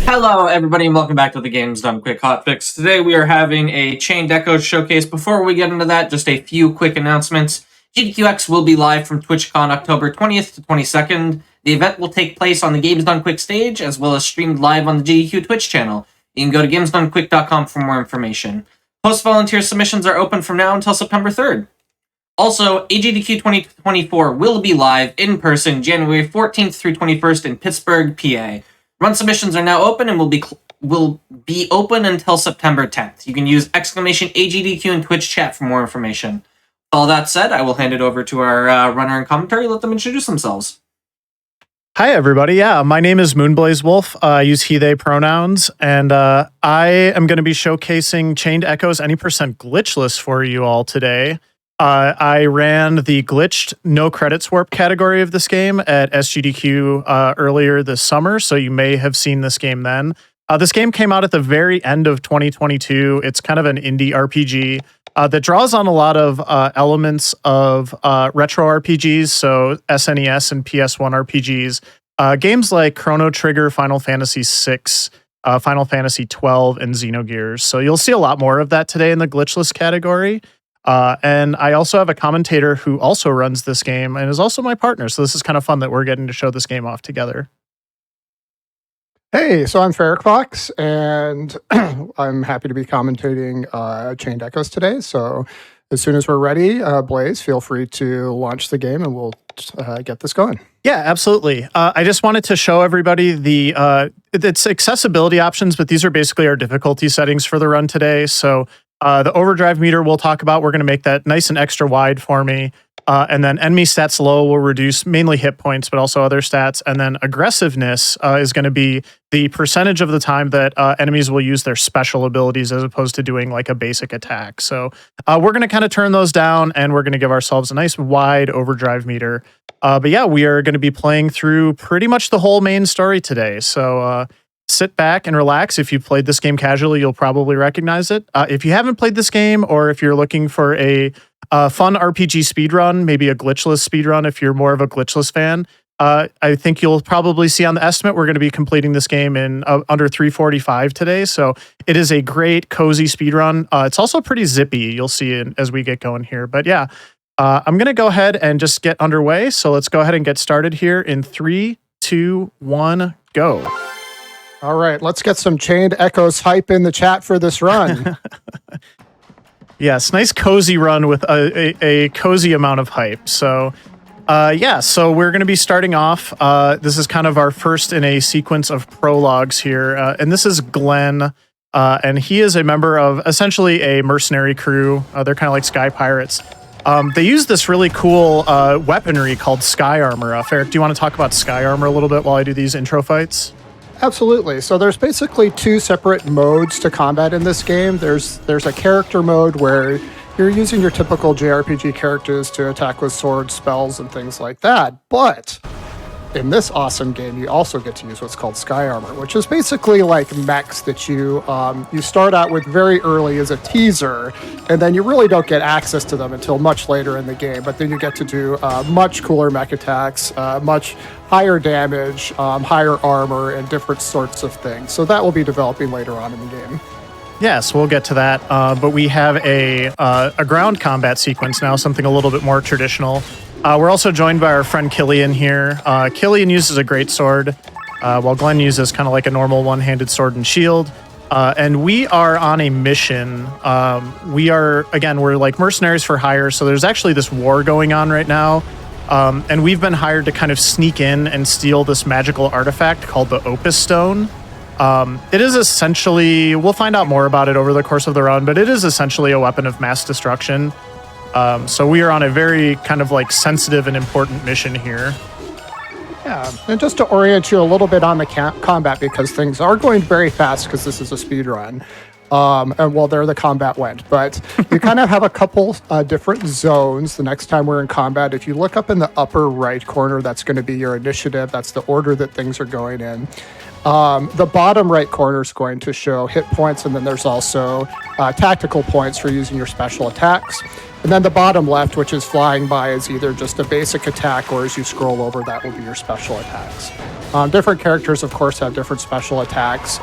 Hello, everybody, and welcome back to the Games Done Quick Hotfix. Today we are having a Chained Echoes showcase. Before we get into that, just a few quick announcements. GDQX will be live from TwitchCon October 20th to 22nd. The event will take place on the Games Done Quick stage, as well as streamed live on the GDQ Twitch channel. You can go to gamesdonequick.com for more information. Post-volunteer submissions are open from now until September 3rd. Also, AGDQ 2024 will be live in person January 14th through 21st in Pittsburgh, PA. Run submissions are now open and will be open until September 10th. You can use !AGDQ in Twitch chat for more information. With all that said, I will hand it over to our runner and commentary. Let them introduce themselves. Hi, everybody. Yeah, my name is Moonblaze Wolf. I use he, they pronouns, and I am going to be showcasing Chained Echoes Any% Glitchless for you all today. I ran the glitched no credits warp category of this game at SGDQ earlier this summer, so you may have seen this game then. This game came out at the very end of 2022. It's kind of an indie RPG that draws on a lot of elements of retro RPGs, so SNES and PS1 RPGs. Games like Chrono Trigger, Final Fantasy VI, Final Fantasy XII, and Xenogears. So you'll see a lot more of that today in the glitchless category. And I also have a commentator who also runs this game and is also my partner. So this is kind of fun that we're getting to show this game off together. Hey, so I'm Ferric Fox, and I'm happy to be commentating Chained Echoes today. So as soon as we're ready, Blaze, feel free to launch the game and we'll get this going. Yeah, absolutely. I just wanted to show everybody it's accessibility options, but these are basically our difficulty settings for the run today. So the overdrive meter we'll talk about, we're going to make that nice and extra wide for me. And then enemy stats low will reduce mainly hit points, but also other stats. And then aggressiveness is going to be the percentage of the time that enemies will use their special abilities as opposed to doing like a basic attack. So we're going to kind of turn those down and we're going to give ourselves a nice wide overdrive meter. But yeah, we are going to be playing through pretty much the whole main story today. So sit back and relax. If you've played this game casually, you'll probably recognize it. If you haven't played this game, or if you're looking for a fun RPG speedrun, maybe a glitchless speedrun if you're more of a glitchless fan, I think you'll probably see on the estimate we're going to be completing this game in under 3:45 today. So it is a great, cozy speedrun. It's also pretty zippy. You'll see as we get going here. But yeah, I'm going to go ahead and just get underway. So let's go ahead and get started here in 3, 2, 1, go. All right, let's get some Chained Echoes hype in the chat for this run. Yes, nice cozy run with a cozy amount of hype. So yeah, so we're going to be starting off. This is kind of our first in a sequence of prologues here. And this is Glenn, and he is a member of essentially a mercenary crew. They're kind of like sky pirates. They use this really cool weaponry called sky armor. Ferric, do you want to talk about sky armor a little bit while I do these intro fights? Absolutely. So there's basically two separate modes to combat in this game. There's a character mode where you're using your typical JRPG characters to attack with swords, spells, and things like that. But in this awesome game, you also get to use what's called sky armor, which is basically like mechs that you start out with very early as a teaser, and then you really don't get access to them until much later in the game. But then you get to do much cooler mech attacks, much higher damage, higher armor, and different sorts of things. So that will be developing later on in the game. Yes, we'll get to that. But we have a ground combat sequence now, something a little bit more traditional. We're also joined by our friend Killian here. Killian uses a great sword, while Glenn uses kind of like a normal one-handed sword and shield. And we are on a mission. We're like mercenaries for hire, so there's actually this war going on right now. And we've been hired to kind of sneak in and steal this magical artifact called the Opus Stone. It is essentially, we'll find out more about it over the course of the run, but it is essentially a weapon of mass destruction. So we are on a very kind of like sensitive and important mission here. Yeah, and just to orient you a little bit on the combat, because things are going very fast because this is a speed run. And well, there the combat went. But you kind of have a couple different zones the next time we're in combat. If you look up in the upper right corner, that's going to be your initiative. That's the order that things are going in. The bottom right corner is going to show hit points, and then there's also tactical points for using your special attacks. And then the bottom left, which is flying by, is either just a basic attack, or as you scroll over, that will be your special attacks. Different characters, of course, have different special attacks.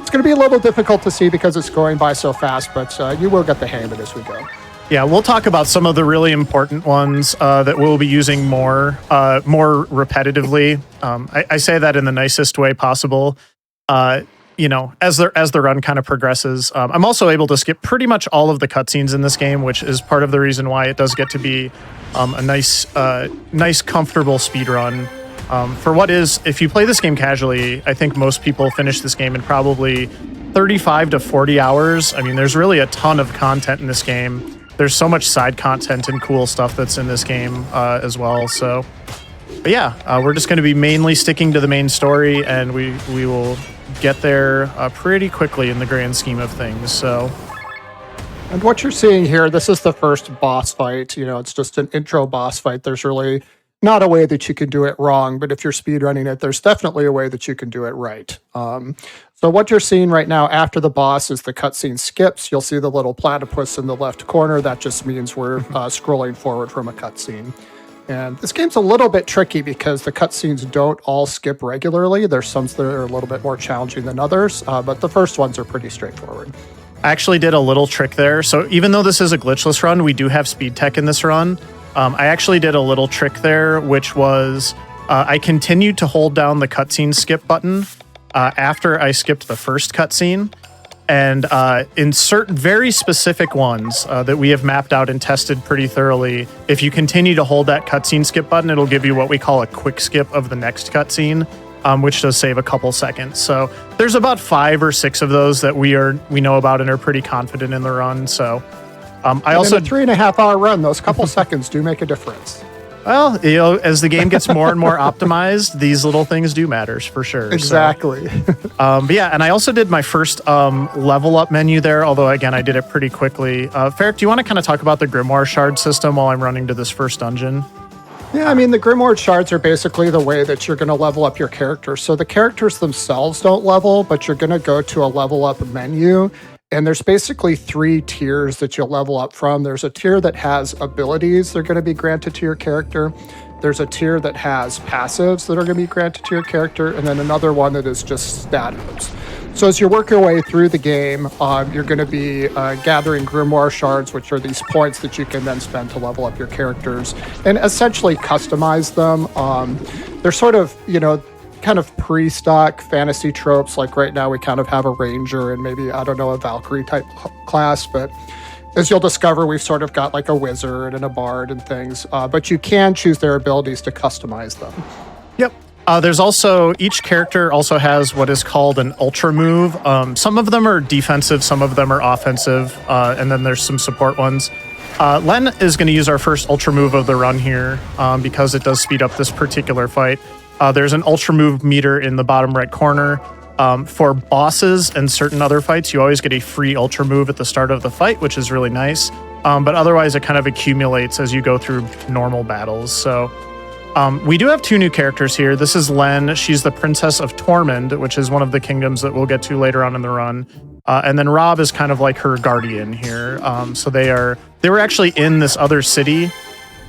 It's going to be a little difficult to see because it's going by so fast, but you will get the hang of it as we go. Yeah, we'll talk about some of the really important ones that we'll be using more repetitively. I say that in the nicest way possible. As the run kind of progresses. I'm also able to skip pretty much all of the cutscenes in this game, which is part of the reason why it does get to be a nice, comfortable speed run. For what is, if you play this game casually, I think most people finish this game in probably 35 to 40 hours. I mean, there's really a ton of content in this game. There's so much side content and cool stuff that's in this game as well. So, but yeah, we're just going to be mainly sticking to the main story, and we will get there pretty quickly in the grand scheme of things. So, and what you're seeing here, this is the first boss fight. It's just an intro boss fight. There's really not a way that you can do it wrong, but if you're speedrunning it, there's definitely a way that you can do it right. So what you're seeing right now after the boss is the cutscene skips. You'll see the little platypus in the left corner. That just means we're scrolling forward from a cutscene. And this game's a little bit tricky because the cutscenes don't all skip regularly. There's some that are a little bit more challenging than others, but the first ones are pretty straightforward. I actually did a little trick there. So even though this is a glitchless run, we do have speed tech in this run. I actually did a little trick there, which was I continued to hold down the cutscene skip button after I skipped the first cutscene. And in certain very specific ones that we have mapped out and tested pretty thoroughly, if you continue to hold that cutscene skip button, it'll give you what we call a quick skip of the next cutscene, which does save a couple seconds. So there's about 5 or 6 of those that we know about and are pretty confident in the run. So I also in a 3.5 hour run, those couple seconds do make a difference. Well, as the game gets more and more optimized, these little things do matter for sure. Exactly. So, but yeah, and I also did my first level up menu there, although again, I did it pretty quickly. Ferric, do you want to kind of talk about the Grimoire shard system while I'm running to this first dungeon? Yeah, I mean, the Grimoire shards are basically the way that you're going to level up your character. So the characters themselves don't level, but you're going to go to a level up menu. And there's basically 3 tiers that you'll level up from. There's a tier that has abilities that are going to be granted to your character. There's a tier that has passives that are going to be granted to your character. And then another one that is just status. So as you work your way through the game, you're going to be gathering Grimoire shards, which are these points that you can then spend to level up your characters and essentially customize them. They're sort of, kind of pre-stock fantasy tropes. Like right now we kind of have a ranger and maybe, I don't know, a Valkyrie type class, but as you'll discover, we've sort of got like a wizard and a bard and things, but you can choose their abilities to customize them. Yep. There's also, each character also has what is called an ultra move. Some of them are defensive, some of them are offensive, and then there's some support ones. Len is going to use our first ultra move of the run here because it does speed up this particular fight. There's an ultra move meter in the bottom right corner. For bosses and certain other fights, you always get a free ultra move at the start of the fight, which is really nice. But otherwise, it kind of accumulates as you go through normal battles. So we do have 2 new characters here. This is Len. She's the Princess of Tormund, which is one of the kingdoms that we'll get to later on in the run. And then Rob is kind of like her guardian here. So they were actually in this other city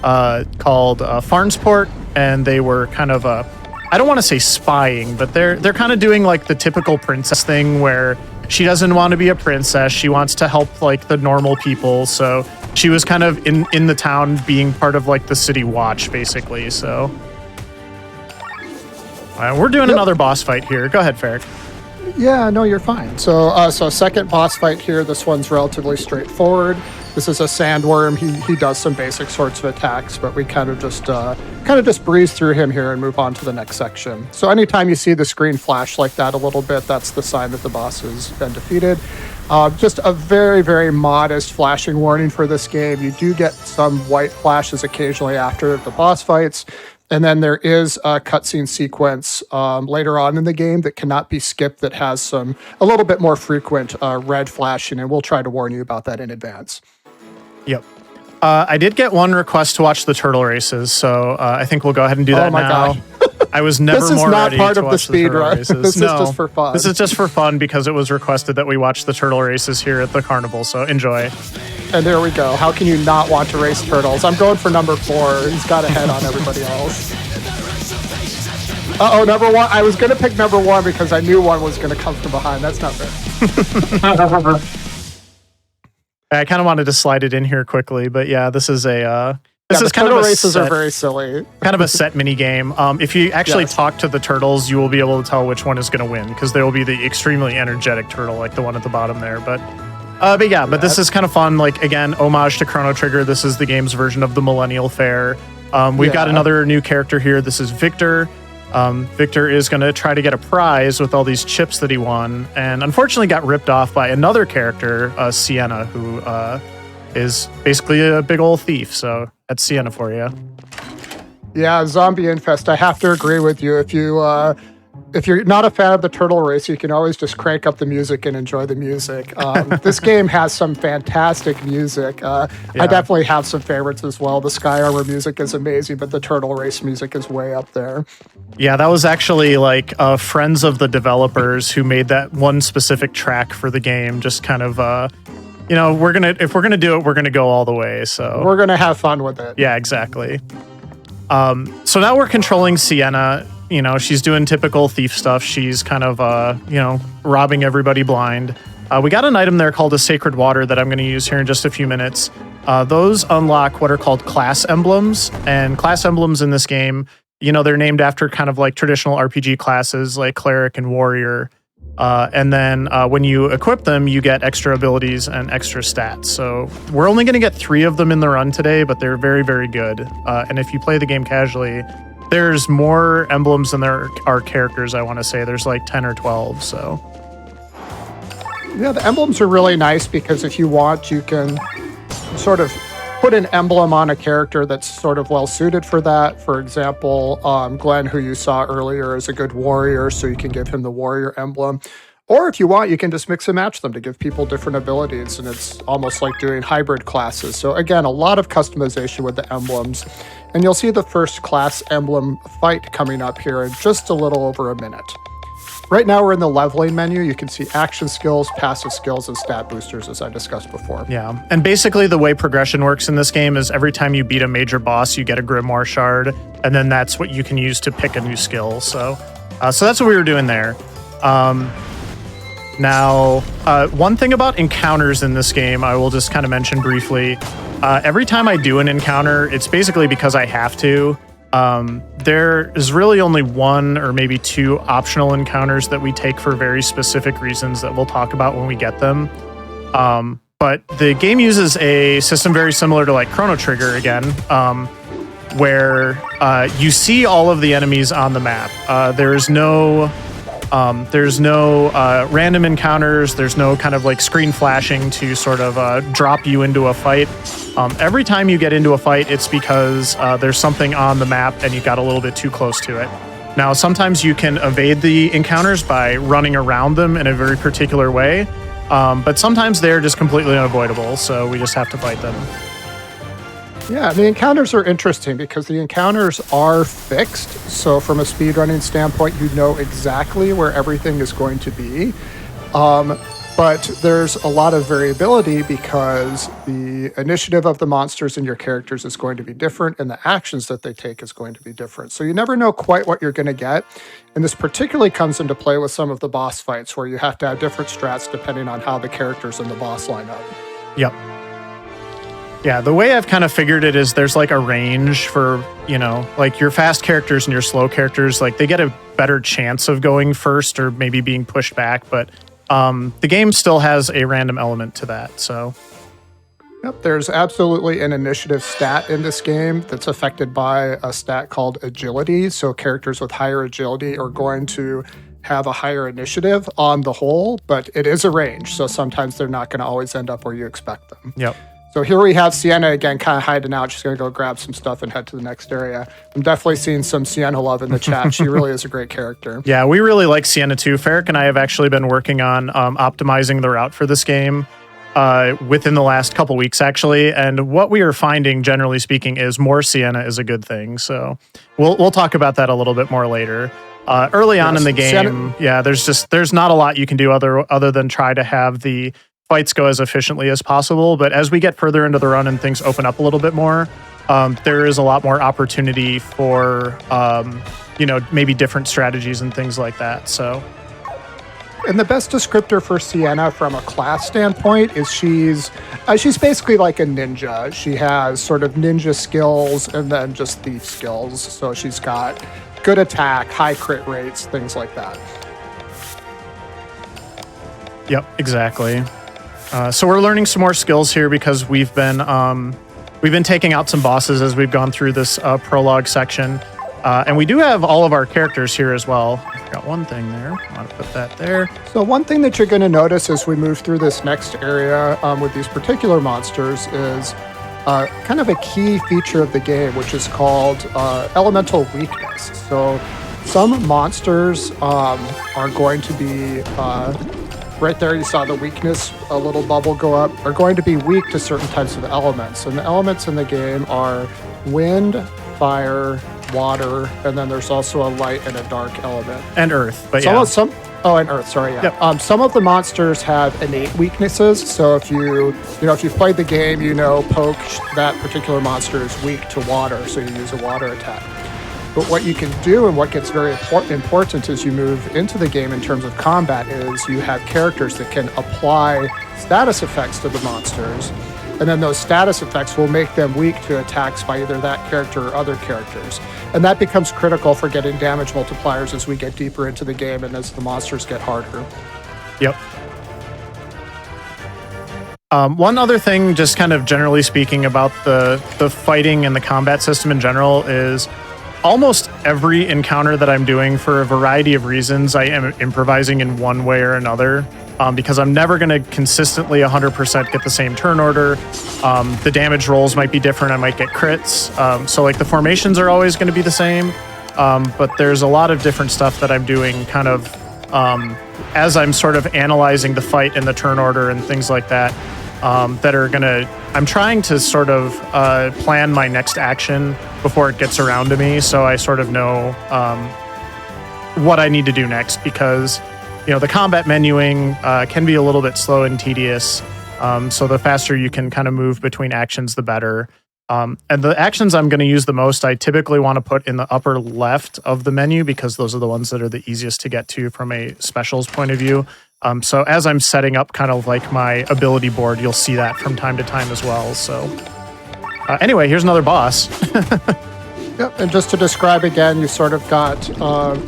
called Farnsport, and they were kind of I don't want to say spying, but they're kind of doing like the typical princess thing where she doesn't want to be a princess. She wants to help like the normal people. So she was kind of in the town being part of like the city watch, basically. So we're doing another boss fight here. Go ahead, Ferric. Yeah, no, you're fine. So second boss fight here. This one's relatively straightforward. This is a sandworm. He does some basic sorts of attacks, but we kind of just breeze through him here and move on to the next section. So anytime you see the screen flash like that a little bit, that's the sign that the boss has been defeated. Just a very, very modest flashing warning for this game. You do get some white flashes occasionally after the boss fights. And then there is a cutscene sequence later on in the game that cannot be skipped that has a little bit more frequent red flashing, and we'll try to warn you about that in advance. Yep. I did get one request to watch the turtle races, so I think we'll go ahead and do that now. God. I was never more ready to watch the turtle races. This is not part of the speed run. This is just for fun. This is just for fun because it was requested that we watch the turtle races here at the carnival, so enjoy. And there we go. How can you not want to race turtles? I'm going for number 4. He's got a head on everybody else. Uh-oh, number 1. I was going to pick number 1 because I knew 1 was going to come from behind. That's not fair. I kind of wanted to slide it in here quickly, but yeah, this is a turtle races are very silly. Kind of a set mini game. If you actually talk to the turtles, you will be able to tell which one is going to win because there will be the extremely energetic turtle, like the one at the bottom there. But this is kind of fun. Like again, homage to Chrono Trigger. This is the game's version of the Millennial Fair. We've got another new character here. This is Victor. Victor is going to try to get a prize with all these chips that he won, and unfortunately got ripped off by another character, Sienna, who is basically a big old thief. So that's Sienna for you. Yeah, Zombie Infest. I have to agree with you. If you're not a fan of the turtle race, you can always just crank up the music and enjoy the music. This game has some fantastic music. I definitely have some favorites as well. The Sky Armor music is amazing, but the turtle race music is way up there. Yeah, that was actually like friends of the developers who made that one specific track for the game. Just kind of, if we're gonna do it, we're gonna go all the way. So we're gonna have fun with it. Yeah, exactly. So now we're controlling Sienna. You know, she's doing typical thief stuff. She's kind of, robbing everybody blind. We got an item there called a Sacred Water that I'm going to use here in just a few minutes. Those unlock what are called class emblems. And class emblems in this game, they're named after kind of like traditional RPG classes like Cleric and Warrior. And then when you equip them, you get extra abilities and extra stats. So we're only going to get 3 of them in the run today, but they're very, very good. And if you play the game casually, there's more emblems than there are characters, I want to say. There's like 10 or 12, so. Yeah, the emblems are really nice because if you want, you can sort of put an emblem on a character that's sort of well-suited for that. For example, Glenn, who you saw earlier, is a good warrior, so you can give him the warrior emblem. Or if you want, you can just mix and match them to give people different abilities, and it's almost like doing hybrid classes. So again, a lot of customization with the emblems. And you'll see the first class emblem fight coming up here in just a little over a minute. Right now we're in the leveling menu. You can see action skills, passive skills, and stat boosters, as I discussed before. Yeah, and basically the way progression works in this game is every time you beat a major boss, you get a Grimoire Shard, and then that's what you can use to pick a new skill. So that's what we were doing there. Now, one thing about encounters in this game, I will just kind of mention briefly. Every time I do an encounter, it's basically because I have to. There is really only 1 or maybe 2 optional encounters that we take for very specific reasons that we'll talk about when we get them. But the game uses a system very similar to like Chrono Trigger again, where you see all of the enemies on the map. There's no random encounters. There's no kind of like screen flashing to sort of drop you into a fight. Every time you get into a fight, it's because there's something on the map and you got a little bit too close to it. Now, sometimes you can evade the encounters by running around them in a very particular way, but sometimes they're just completely unavoidable, so we just have to fight them. Yeah, the encounters are interesting because the encounters are fixed. So from a speedrunning standpoint, you know exactly where everything is going to be. But there's a lot of variability because the initiative of the monsters and your characters is going to be different and the actions that they take is going to be different. So you never know quite what you're going to get. And this particularly comes into play with some of the boss fights where you have to have different strats depending on how the characters and the boss line up. Yep. Yeah, the way I've kind of figured it is there's like a range for, like your fast characters and your slow characters, like they get a better chance of going first or maybe being pushed back, but the game still has a random element to that, so. Yep, there's absolutely an initiative stat in this game that's affected by a stat called agility. So characters with higher agility are going to have a higher initiative on the whole, but it is a range, so sometimes they're not going to always end up where you expect them. Yep. So here we have Sienna again, kind of hiding out. She's going to go grab some stuff and head to the next area. I'm definitely seeing some Sienna love in the chat. She really is a great character. Yeah, we really like Sienna too. Ferric and I have actually been working on optimizing the route for this game within the last couple weeks, actually. And what we are finding, generally speaking, is more Sienna is a good thing. So we'll talk about that a little bit more later. Early on in the game, there's not a lot you can do other than try to have the fights go as efficiently as possible. But as we get further into the run and things open up a little bit more, there is a lot more opportunity for, maybe different strategies and things like that. So. And the best descriptor for Sienna from a class standpoint is she's basically like a ninja. She has sort of ninja skills and then just thief skills. So she's got good attack, high crit rates, things like that. Yep, exactly. So we're learning some more skills here because we've been taking out some bosses as we've gone through this prologue section. And we do have all of our characters here as well. I forgot one thing there. I want to put that there. So one thing that you're going to notice as we move through this next area with these particular monsters is kind of a key feature of the game, which is called elemental weakness. So some monsters are going to be, right there you saw the weakness, a little bubble go up, are going to be weak to certain types of elements. And the elements in the game are wind, fire, water, and then there's also a light and a dark element. And earth, but and earth, sorry, yeah. Yep. Some of the monsters have innate weaknesses, so if you've played the game, Poke, that particular monster is weak to water, so you use a water attack. But what you can do and what gets very important as you move into the game in terms of combat is you have characters that can apply status effects to the monsters, and then those status effects will make them weak to attacks by either that character or other characters. And that becomes critical for getting damage multipliers as we get deeper into the game and as the monsters get harder. Yep. One other thing, just kind of generally speaking about the fighting and the combat system in general, is almost every encounter that I'm doing, for a variety of reasons, I am improvising in one way or another. Because I'm never going to consistently 100% get the same turn order. The damage rolls might be different. I might get crits. So like the formations are always going to be the same. But there's a lot of different stuff that I'm doing kind of as I'm sort of analyzing the fight and the turn order and things like that, that are going to... I'm trying to sort of plan my next action before it gets around to me, so I sort of know what I need to do next, because the combat menuing can be a little bit slow and tedious. So the faster you can kind of move between actions, the better. And the actions I'm going to use the most, I typically want to put in the upper left of the menu, because those are the ones that are the easiest to get to from a specials point of view. So as I'm setting up kind of like my ability board, you'll see that from time to time as well. So anyway, here's another boss. Yep, and just to describe again, you sort of got,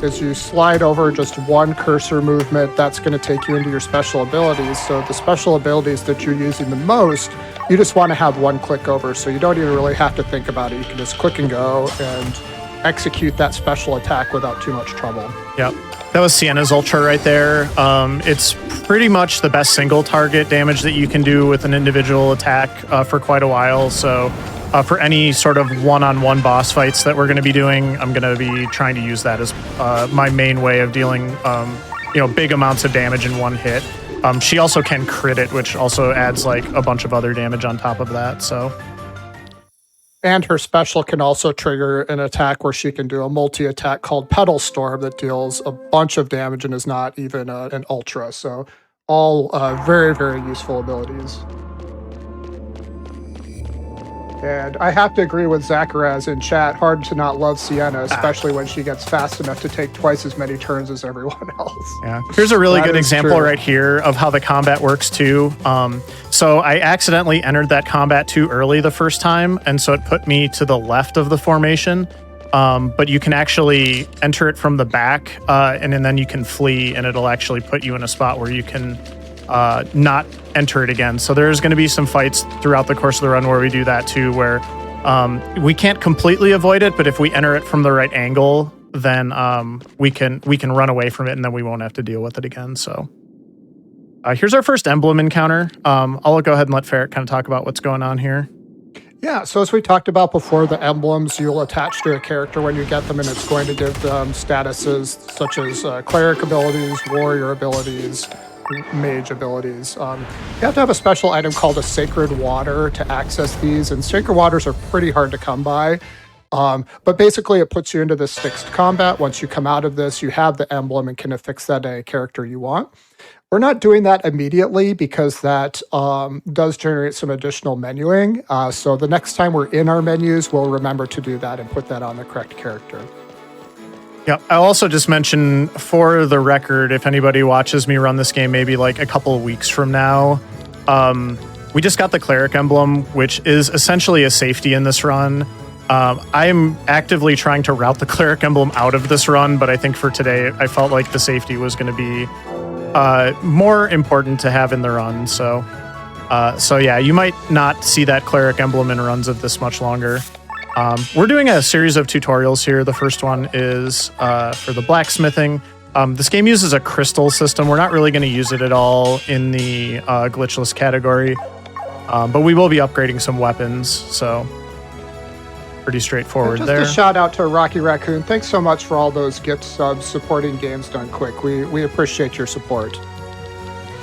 as you slide over just one cursor movement, that's going to take you into your special abilities. So the special abilities that you're using the most, you just want to have one click over, so you don't even really have to think about it. You can just click and go and execute that special attack without too much trouble. Yep. That was Sienna's Ultra right there. It's pretty much the best single target damage that you can do with an individual attack for quite a while, so... for any sort of one-on-one boss fights that we're going to be doing, I'm going to be trying to use that as my main way of dealing, big amounts of damage in one hit. She also can crit it, which also adds like a bunch of other damage on top of that. So, and her special can also trigger an attack where she can do a multi-attack called Petal Storm that deals a bunch of damage and is not even an ultra. So, all very, very useful abilities. And I have to agree with Zacharias in chat, hard to not love Sienna, especially when she gets fast enough to take twice as many turns as everyone else. Yeah, here's a really good example true. Right here of how the combat works too. So I accidentally entered that combat too early the first time, and so it put me to the left of the formation. But you can actually enter it from the back, and then you can flee, and it'll actually put you in a spot where you can not enter it again. So there's going to be some fights throughout the course of the run where we do that too, where we can't completely avoid it, but if we enter it from the right angle, then we can run away from it, and then we won't have to deal with it again. So here's our first emblem encounter. I'll go ahead and let Ferret kind of talk about what's going on here. Yeah, so as we talked about before, the emblems you'll attach to a character when you get them, and it's going to give them statuses such as cleric abilities, warrior abilities, mage abilities. You have to have a special item called a sacred water to access these, and sacred waters are pretty hard to come by. But basically it puts you into this fixed combat. Once you come out of this, you have the emblem and can affix that to a character you want. We're not doing that immediately because that does generate some additional menuing. So the next time we're in our menus, we'll remember to do that and put that on the correct character. Yeah, I'll also just mention for the record, if anybody watches me run this game maybe like a couple of weeks from now, we just got the cleric emblem, which is essentially a safety in this run. I'm actively trying to route the cleric emblem out of this run, but I think for today, I felt like the safety was going to be more important to have in the run. So yeah, you might not see that cleric emblem in runs of this much longer. We're doing a series of tutorials here. The first one is for the blacksmithing. This game uses a crystal system. We're not really going to use it at all in the glitchless category, but we will be upgrading some weapons, so pretty straightforward just there. Just a shout out to Rocky Raccoon. Thanks so much for all those gift subs supporting Games Done Quick. We appreciate your support.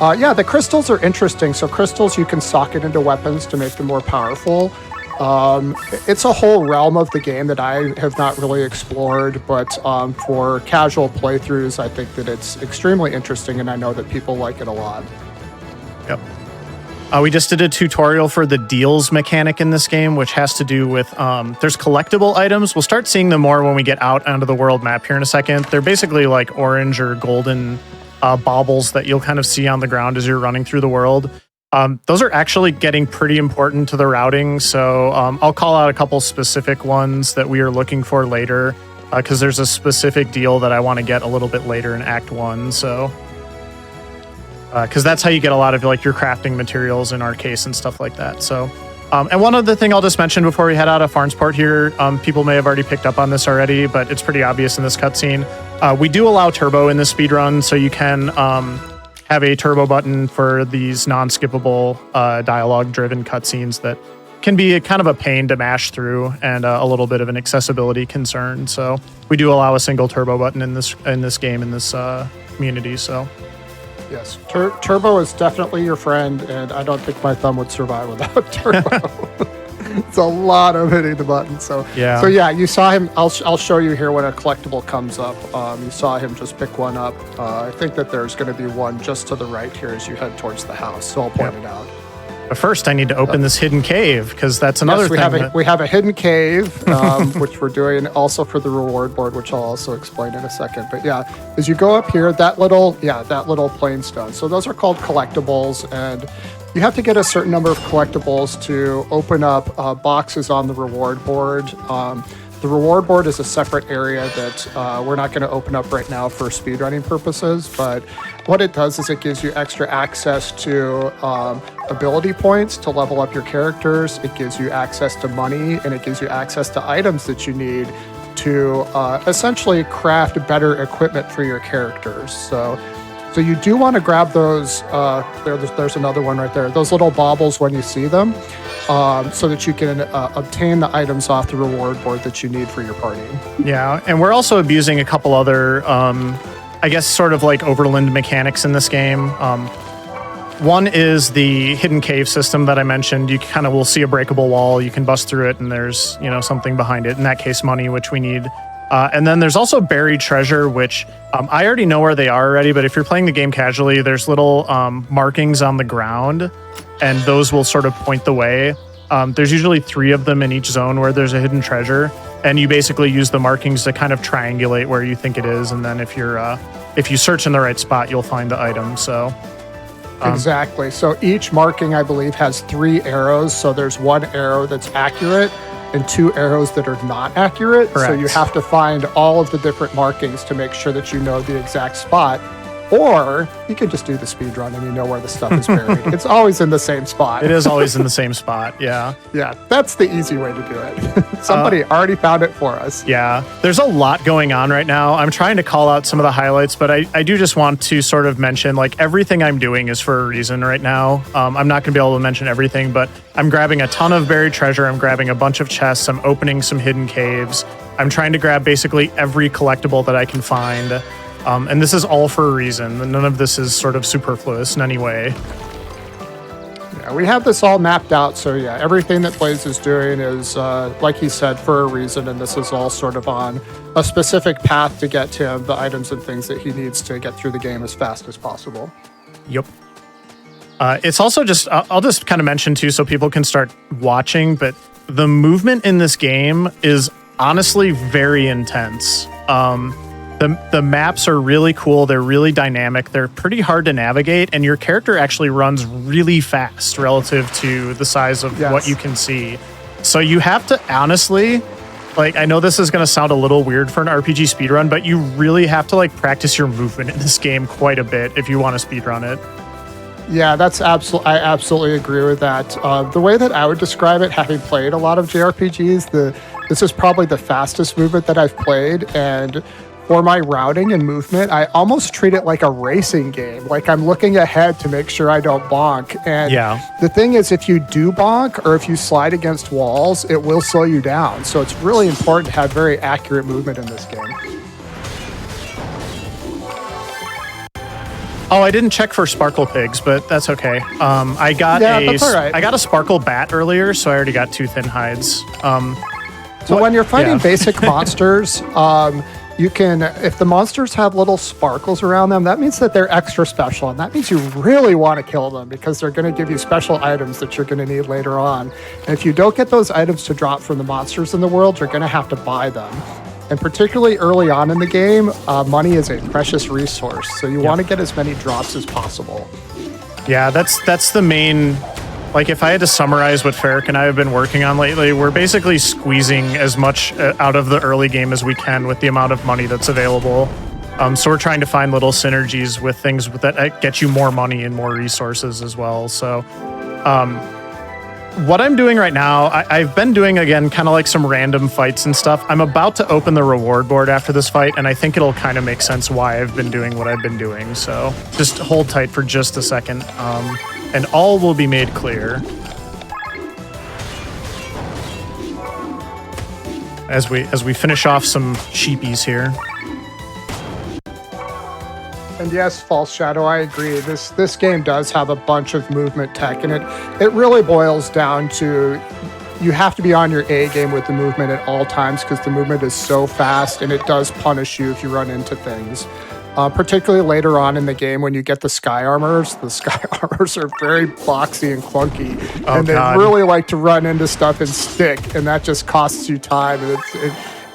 Yeah, the crystals are interesting. So crystals, you can socket into weapons to make them more powerful. It's a whole realm of the game that I have not really explored, but for casual playthroughs, I think that it's extremely interesting, and I know that people like it a lot. Yep. We just did a tutorial for the deals mechanic in this game, which has to do with, there's collectible items. We'll start seeing them more when we get out onto the world map here in a second. They're basically like orange or golden baubles that you'll kind of see on the ground as you're running through the world. Those are actually getting pretty important to the routing, so I'll call out a couple specific ones that we are looking for later, because there's a specific deal that I want to get a little bit later in Act 1, so... because that's how you get a lot of like your crafting materials in our case and stuff like that. So, and one other thing I'll just mention before we head out of Farnsport here, people may have already picked up on this already, but it's pretty obvious in this cutscene. We do allow turbo in this speedrun, so you can have a turbo button for these non-skippable dialogue-driven cutscenes that can be a kind of a pain to mash through and a little bit of an accessibility concern. So we do allow a single turbo button in this game in this community. So. Yes, turbo is definitely your friend, and I don't think my thumb would survive without turbo. It's a lot of hitting the button. So yeah, you saw him. I'll show you here when a collectible comes up. You saw him just pick one up. I think that there's going to be one just to the right here as you head towards the house. So I'll point it out. But first, I need to open this hidden cave, because that's another thing. We have a hidden cave, which we're doing also for the reward board, which I'll also explain in a second. But yeah, as you go up here, that little plain stone. So those are called collectibles, and you have to get a certain number of collectibles to open up boxes on the reward board. The reward board is a separate area that we're not going to open up right now for speedrunning purposes, but what it does is it gives you extra access to ability points to level up your characters. It gives you access to money, and it gives you access to items that you need to essentially craft better equipment for your characters. So you do want to grab those. There's another one right there. Those little baubles when you see them, so that you can obtain the items off the reward board that you need for your party. Yeah, and we're also abusing a couple other, I guess, sort of like overland mechanics in this game. One is the hidden cave system that I mentioned. You kind of will see a breakable wall. You can bust through it, and there's something behind it. In that case, money, which we need. And then there's also buried treasure, which I already know where they are already, but if you're playing the game casually, there's little markings on the ground, and those will sort of point the way. There's usually 3 of them in each zone where there's a hidden treasure, and you basically use the markings to kind of triangulate where you think it is, and then if you search in the right spot, you'll find the item. So exactly. So each marking, I believe, has 3 arrows. So there's 1 arrow that's accurate and 2 arrows that are not accurate. Correct. So you have to find all of the different markings to make sure that you know the exact spot. Or you could just do the speed run and you know where the stuff is buried. It's always in the same spot. It is always in the same spot, yeah. Yeah, that's the easy way to do it. Somebody already found it for us. Yeah, there's a lot going on right now. I'm trying to call out some of the highlights, but I do just want to sort of mention, like, everything I'm doing is for a reason right now. I'm not going to be able to mention everything, but I'm grabbing a ton of buried treasure. I'm grabbing a bunch of chests. I'm opening some hidden caves. I'm trying to grab basically every collectible that I can find. And this is all for a reason. None of this is sort of superfluous in any way. Yeah, we have this all mapped out. So yeah, everything that Blaze is doing is, like he said, for a reason. And this is all sort of on a specific path to get him the items and things that he needs to get through the game as fast as possible. Yep. It's also just, I'll just kind of mention too, so people can start watching, but the movement in this game is honestly very intense. The maps are really cool. They're really dynamic. They're pretty hard to navigate, and your character actually runs really fast relative to the size of what you can see. So you have to honestly, like, I know this is going to sound a little weird for an RPG speedrun, but you really have to like practice your movement in this game quite a bit if you want to speedrun it. Yeah, I absolutely agree with that. The way that I would describe it, having played a lot of JRPGs, this is probably the fastest movement that I've played, and for my routing and movement, I almost treat it like a racing game. Like I'm looking ahead to make sure I don't bonk. And the thing is, if you do bonk or if you slide against walls, it will slow you down. So it's really important to have very accurate movement in this game. Oh, I didn't check for sparkle pigs, but that's okay. I got I got a sparkle bat earlier, so I already got 2 thin hides. So when you're fighting basic monsters, you can, if the monsters have little sparkles around them, that means that they're extra special, and that means you really want to kill them because they're going to give you special items that you're going to need later on. And if you don't get those items to drop from the monsters in the world, you're going to have to buy them. And particularly early on in the game, money is a precious resource, so you want to get as many drops as possible. Yeah, that's the main. Like, if I had to summarize what Ferric and I have been working on lately, we're basically squeezing as much out of the early game as we can with the amount of money that's available. So we're trying to find little synergies with things that get you more money and more resources as well. So what I'm doing right now, I've been doing, again, kind of like some random fights and stuff. I'm about to open the reward board after this fight, and I think it'll kind of make sense why I've been doing what I've been doing. So just hold tight for just a second. And all will be made clear as we finish off some sheepies here. And yes, False Shadow, I agree. This game does have a bunch of movement tech, and it really boils down to you have to be on your A game with the movement at all times because the movement is so fast, and it does punish you if you run into things. Particularly later on in the game when you get the sky armors. The sky armors are very boxy and clunky, and they really like to run into stuff and stick, and that just costs you time. And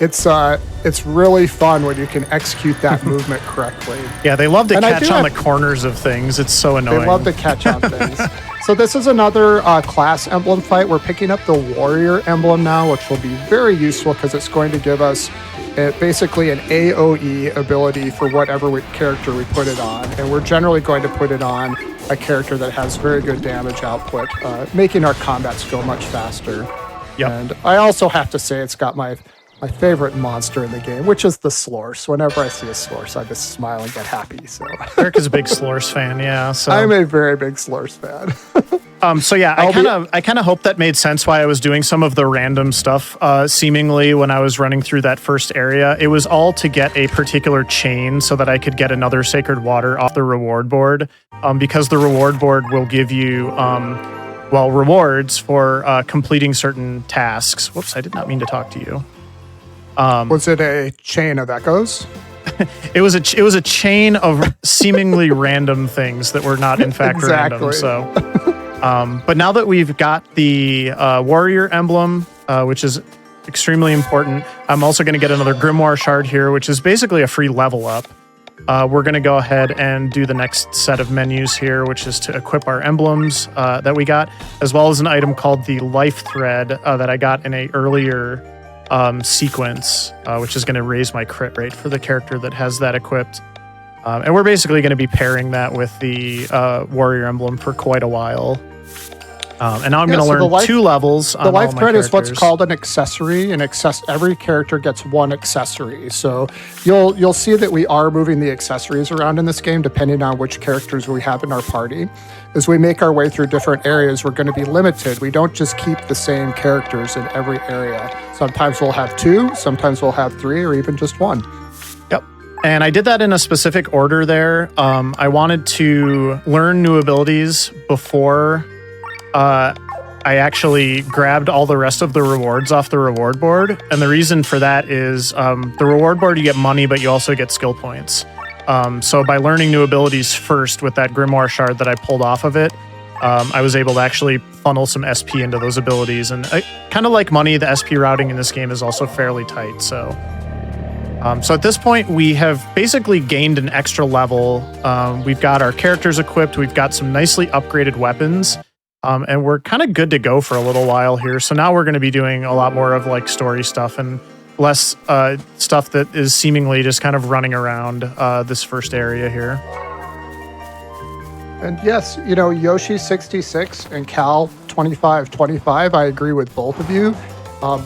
it's really fun when you can execute that movement correctly. Yeah, they love to catch on the corners of things. It's so annoying. They love to catch on things. So this is another class emblem fight. We're picking up the warrior emblem now, which will be very useful because it's going to give us basically an AoE ability for whatever character we put it on. And we're generally going to put it on a character that has very good damage output, making our combats go much faster. Yep. And I also have to say it's got my favorite monster in the game, which is the Slorse. Whenever I see a Slorse, I just smile and get happy. So Eric is a big Slorse fan, yeah. So I'm a very big Slorse fan. So yeah, I kind of hope that made sense why I was doing some of the random stuff. Seemingly, when I was running through that first area, it was all to get a particular chain so that I could get another sacred water off the reward board. Because the reward board will give you rewards for completing certain tasks. Whoops, I did not mean to talk to you. Was it a chain of echoes? It was a chain of seemingly random things that were not in fact random. So, but now that we've got the warrior emblem, which is extremely important, I'm also going to get another grimoire shard here, which is basically a free level up. We're going to go ahead and do the next set of menus here, which is to equip our emblems that we got, as well as an item called the life thread that I got in a earlier sequence, which is going to raise my crit rate for the character that has that equipped. And we're basically going to be pairing that with the warrior emblem for quite a while. And now I'm going to learn 2 levels on the life all my thread characters. Is what's called an accessory. Every character gets 1 accessory. So you'll see that we are moving the accessories around in this game depending on which characters we have in our party. As we make our way through different areas, we're going to be limited. We don't just keep the same characters in every area. Sometimes we'll have 2, sometimes we'll have 3, or even just 1. Yep. And I did that in a specific order there. I wanted to learn new abilities before I actually grabbed all the rest of the rewards off the reward board. And the reason for that is the reward board, you get money, but you also get skill points. So by learning new abilities first with that Grimoire shard that I pulled off of it, I was able to actually funnel some SP into those abilities. And kind of like money, the SP routing in this game is also fairly tight. So at this point, we have basically gained an extra level. We've got our characters equipped. We've got some nicely upgraded weapons. And we're kind of good to go for a little while here. So now we're going to be doing a lot more of like story stuff and less stuff that is seemingly just kind of running around this first area here. And yes, you know, Yoshi 66 and Cal 2525, I agree with both of you.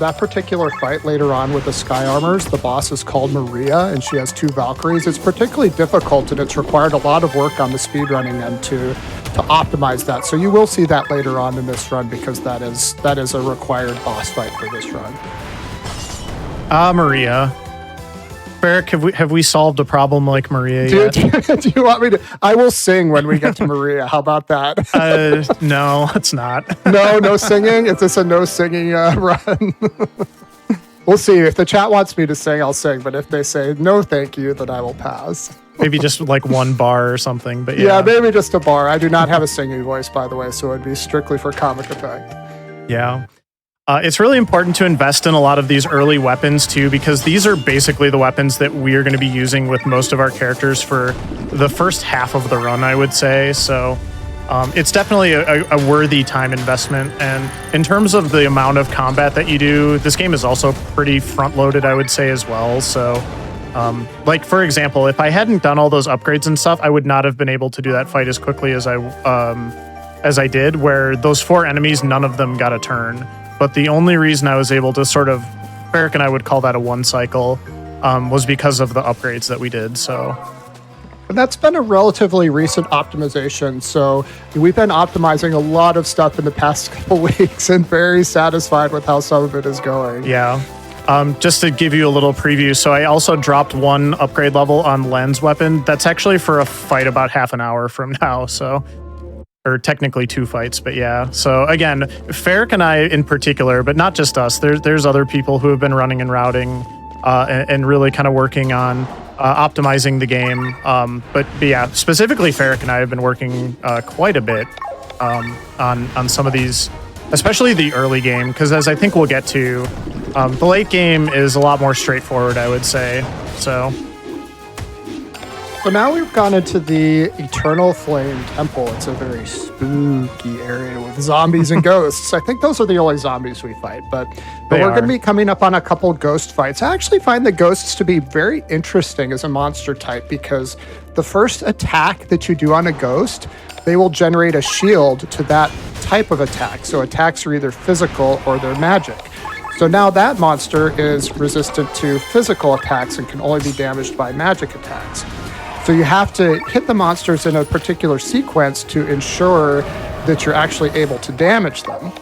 That particular fight later on with the Sky Armors, the boss is called Maria, and she has 2 Valkyries. It's particularly difficult, and it's required a lot of work on the speedrunning end to optimize that. So you will see that later on in this run, because that is a required boss fight for this run. Maria. Ferric, have we solved a problem like Maria yet? Do you want me to? I will sing when we get to Maria. How about that? No, it's not. No singing? Is this a no singing run? We'll see. If the chat wants me to sing, I'll sing. But if they say no thank you, then I will pass. Maybe just like one bar or something. But yeah, maybe just a bar. I do not have a singing voice, by the way, so it'd be strictly for comic effect. Yeah. It's really important to invest in a lot of these early weapons too, because these are basically the weapons that we are going to be using with most of our characters for the first half of the run, I would say. So it's definitely a worthy time investment. And in terms of the amount of combat that you do, this game is also pretty front-loaded, I would say, as well. So like, for example, if I hadn't done all those upgrades and stuff, I would not have been able to do that fight as quickly as I did, where those 4 enemies, none of them got a turn. But the only reason I was able to sort of, Ferric and I would call that a 1 cycle, was because of the upgrades that we did. So, and that's been a relatively recent optimization. So we've been optimizing a lot of stuff in the past couple weeks, and very satisfied with how some of it is going. Yeah. Just to give you a little preview, so I also dropped 1 upgrade level on Len's weapon. That's actually for a fight about half an hour from now. So. Or technically 2 fights, but yeah. So again, Ferric and I in particular, but not just us, there's other people who have been running and routing and really kind of working on optimizing the game. But yeah, specifically Ferric and I have been working quite a bit on some of these, especially the early game, because as I think we'll get to, the late game is a lot more straightforward, I would say. So now we've gone into the Eternal Flame Temple. It's a very spooky area with zombies and ghosts. I think those are the only zombies we fight, but we're going to be coming up on a couple ghost fights. I actually find the ghosts to be very interesting as a monster type, because the first attack that you do on a ghost, they will generate a shield to that type of attack. So attacks are either physical or they're magic. So now that monster is resistant to physical attacks and can only be damaged by magic attacks. So you have to hit the monsters in a particular sequence to ensure that you're actually able to damage them.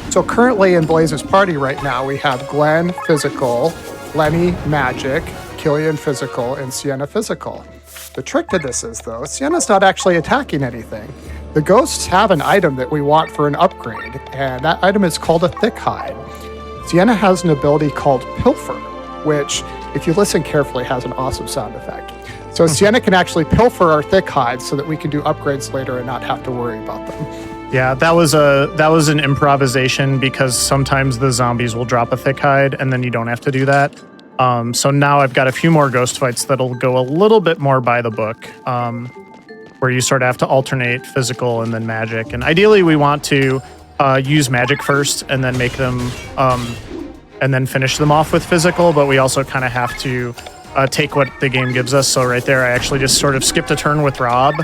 So currently in Blaze's party right now, we have Glenn physical, Lenny magic, Killian physical, and Sienna physical. The trick to this is, though, Sienna's not actually attacking anything. The ghosts have an item that we want for an upgrade, and that item is called a thick hide. Sienna has an ability called Pilfer, which, if you listen carefully, has an awesome sound effect. So Sienna can actually pilfer our thick hides so that we can do upgrades later and not have to worry about them. Yeah, that was an improvisation, because sometimes the zombies will drop a thick hide and then you don't have to do that. So now I've got a few more ghost fights that'll go a little bit more by the book, where you sort of have to alternate physical and then magic. And ideally we want to use magic first and then make them and then finish them off with physical, but we also kind of have to take what the game gives us. So right there, I actually just sort of skipped a turn with Rob,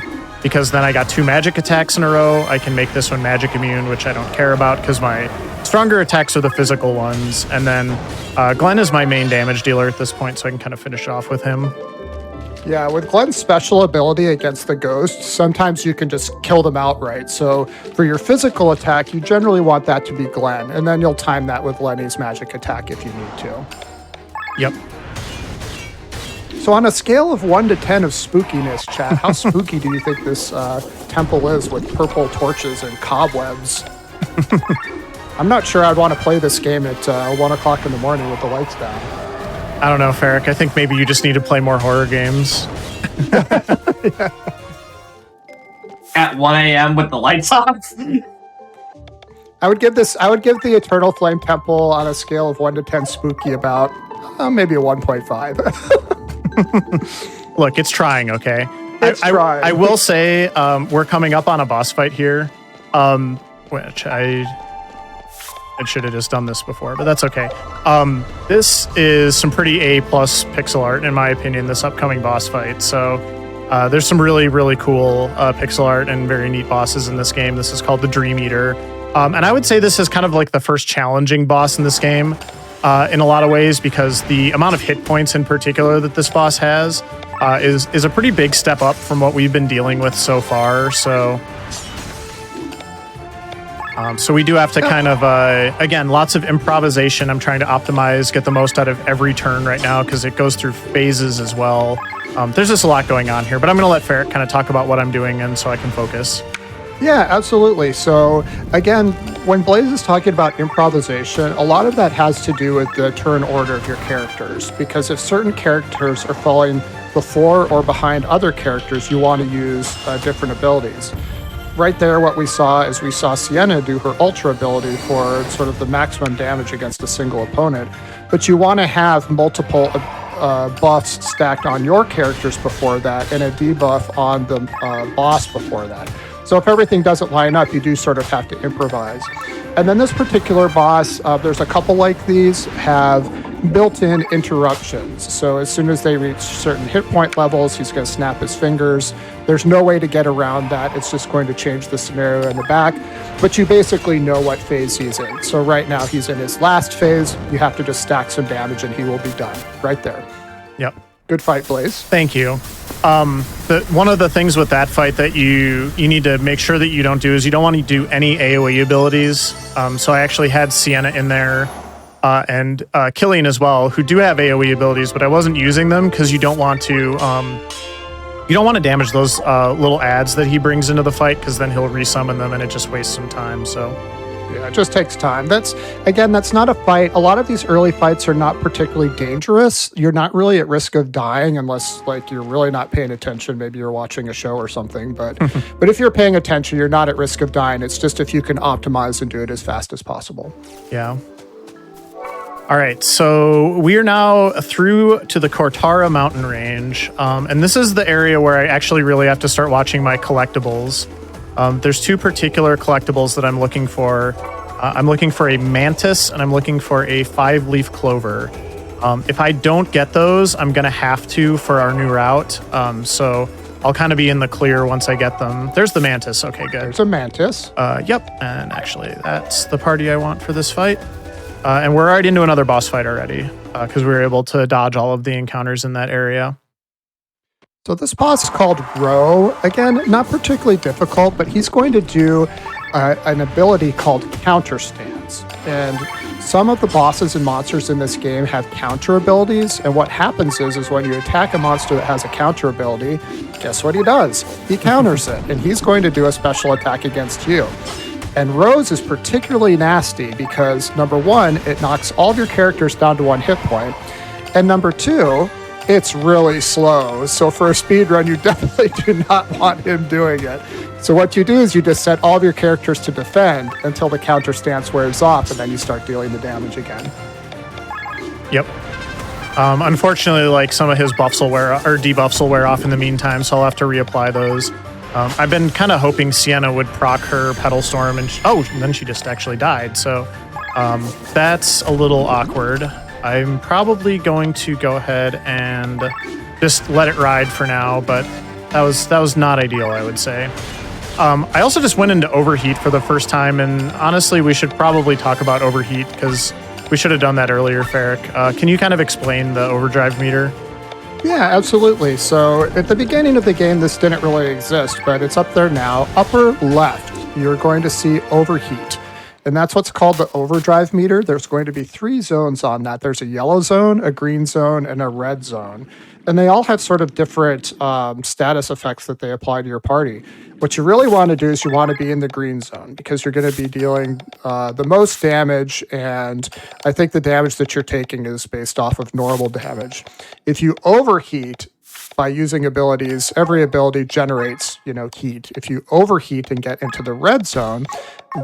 because then I got 2 magic attacks in a row. I can make this one magic immune, which I don't care about because my stronger attacks are the physical ones. And then Glenn is my main damage dealer at this point, so I can kind of finish it off with him. Yeah, with Glenn's special ability against the ghosts, sometimes you can just kill them outright. So for your physical attack, you generally want that to be Glenn, and then you'll time that with Lenny's magic attack if you need to. Yep. So on a scale of 1 to 10 of spookiness, chat, how spooky do you think this temple is with purple torches and cobwebs? I'm not sure I'd want to play this game at 1 o'clock in the morning with the lights down. I don't know, Ferric. I think maybe you just need to play more horror games. At 1 a.m. with the lights off. I would give the Eternal Flame Temple on a scale of 1 to 10 spooky about maybe a 1.5. Look, it's trying, okay? It's trying. I will say we're coming up on a boss fight here, which I should have just done this before, but that's okay. This is some pretty A-plus pixel art, in my opinion, this upcoming boss fight. So there's some really, really cool pixel art and very neat bosses in this game. This is called the Dream Eater. And I would say this is kind of like the first challenging boss in this game in a lot of ways, because the amount of hit points in particular that this boss has is a pretty big step up from what we've been dealing with so far. So we do have to kind of, again, lots of improvisation. I'm trying to optimize, get the most out of every turn right now because it goes through phases as well. There's just a lot going on here, but I'm going to let Ferric kind of talk about what I'm doing and so I can focus. Yeah, absolutely. So again, when Blaze is talking about improvisation, a lot of that has to do with the turn order of your characters, because if certain characters are falling before or behind other characters, you want to use different abilities. Right there, what we saw is we saw Sienna do her Ultra ability for sort of the maximum damage against a single opponent, but you want to have multiple buffs stacked on your characters before that and a debuff on the boss before that. So if everything doesn't line up, you do sort of have to improvise. And then this particular boss, there's a couple like these, have built-in interruptions. So as soon as they reach certain hit point levels, he's going to snap his fingers. There's no way to get around that. It's just going to change the scenario in the back. But you basically know what phase he's in. So right now he's in his last phase. You have to just stack some damage and he will be done right there. Yep. Good fight, Blaze. Thank you. One of the things with that fight that you need to make sure that you don't do is you don't want to do any AoE abilities. So I actually had Sienna in there and Killian as well, who do have AoE abilities, but I wasn't using them because you don't want to damage those little adds that he brings into the fight, because then he'll resummon them and it just wastes some time. So yeah, it just takes time. That's not a fight. A lot of these early fights are not particularly dangerous. You're not really at risk of dying unless like you're really not paying attention. Maybe you're watching a show or something, but if you're paying attention, you're not at risk of dying. It's just if you can optimize and do it as fast as possible. Yeah. All right, so we are now through to the Cortara mountain range, and this is the area where I actually really have to start watching my collectibles. There's two particular collectibles that I'm looking for. I'm looking for a mantis and I'm looking for a 5-leaf clover. If I don't get those, I'm going to have to for our new route. So I'll kind of be in the clear once I get them. There's the mantis. Okay, good. There's a mantis. Yep. And actually, that's the party I want for this fight. And we're right into another boss fight already because we were able to dodge all of the encounters in that area. So this boss is called Ro. Again, not particularly difficult, but he's going to do an ability called Counter Stance. And some of the bosses and monsters in this game have counter abilities. And what happens is when you attack a monster that has a counter ability, guess what he does? He counters it, and he's going to do a special attack against you. And Rose is particularly nasty because, number one, it knocks all of your characters down to 1 hit point. And number two, it's really slow. So for a speedrun, you definitely do not want him doing it. So what you do is you just set all of your characters to defend until the counter stance wears off, and then you start dealing the damage again. Yep. Unfortunately, like some of his buffs will wear or debuffs will wear off in the meantime, so I'll have to reapply those. I've been kind of hoping Sienna would proc her Petal Storm, and then she just actually died. So that's a little awkward. I'm probably going to go ahead and just let it ride for now, but that was not ideal, I would say. I also just went into Overheat for the first time, and honestly, we should probably talk about Overheat because we should have done that earlier, Ferric. Can you kind of explain the overdrive meter? Yeah, absolutely. So at the beginning of the game, this didn't really exist, but it's up there now. Upper left, you're going to see Overheat. and that's what's called the overdrive meter. There's going to be 3 zones on that. There's a yellow zone, a green zone, and a red zone. And they all have sort of different status effects that they apply to your party. What you really want to do is you want to be in the green zone because you're going to be dealing the most damage, and I think the damage that you're taking is based off of normal damage. If you overheat by using abilities, every ability generates, heat. If you overheat and get into the red zone,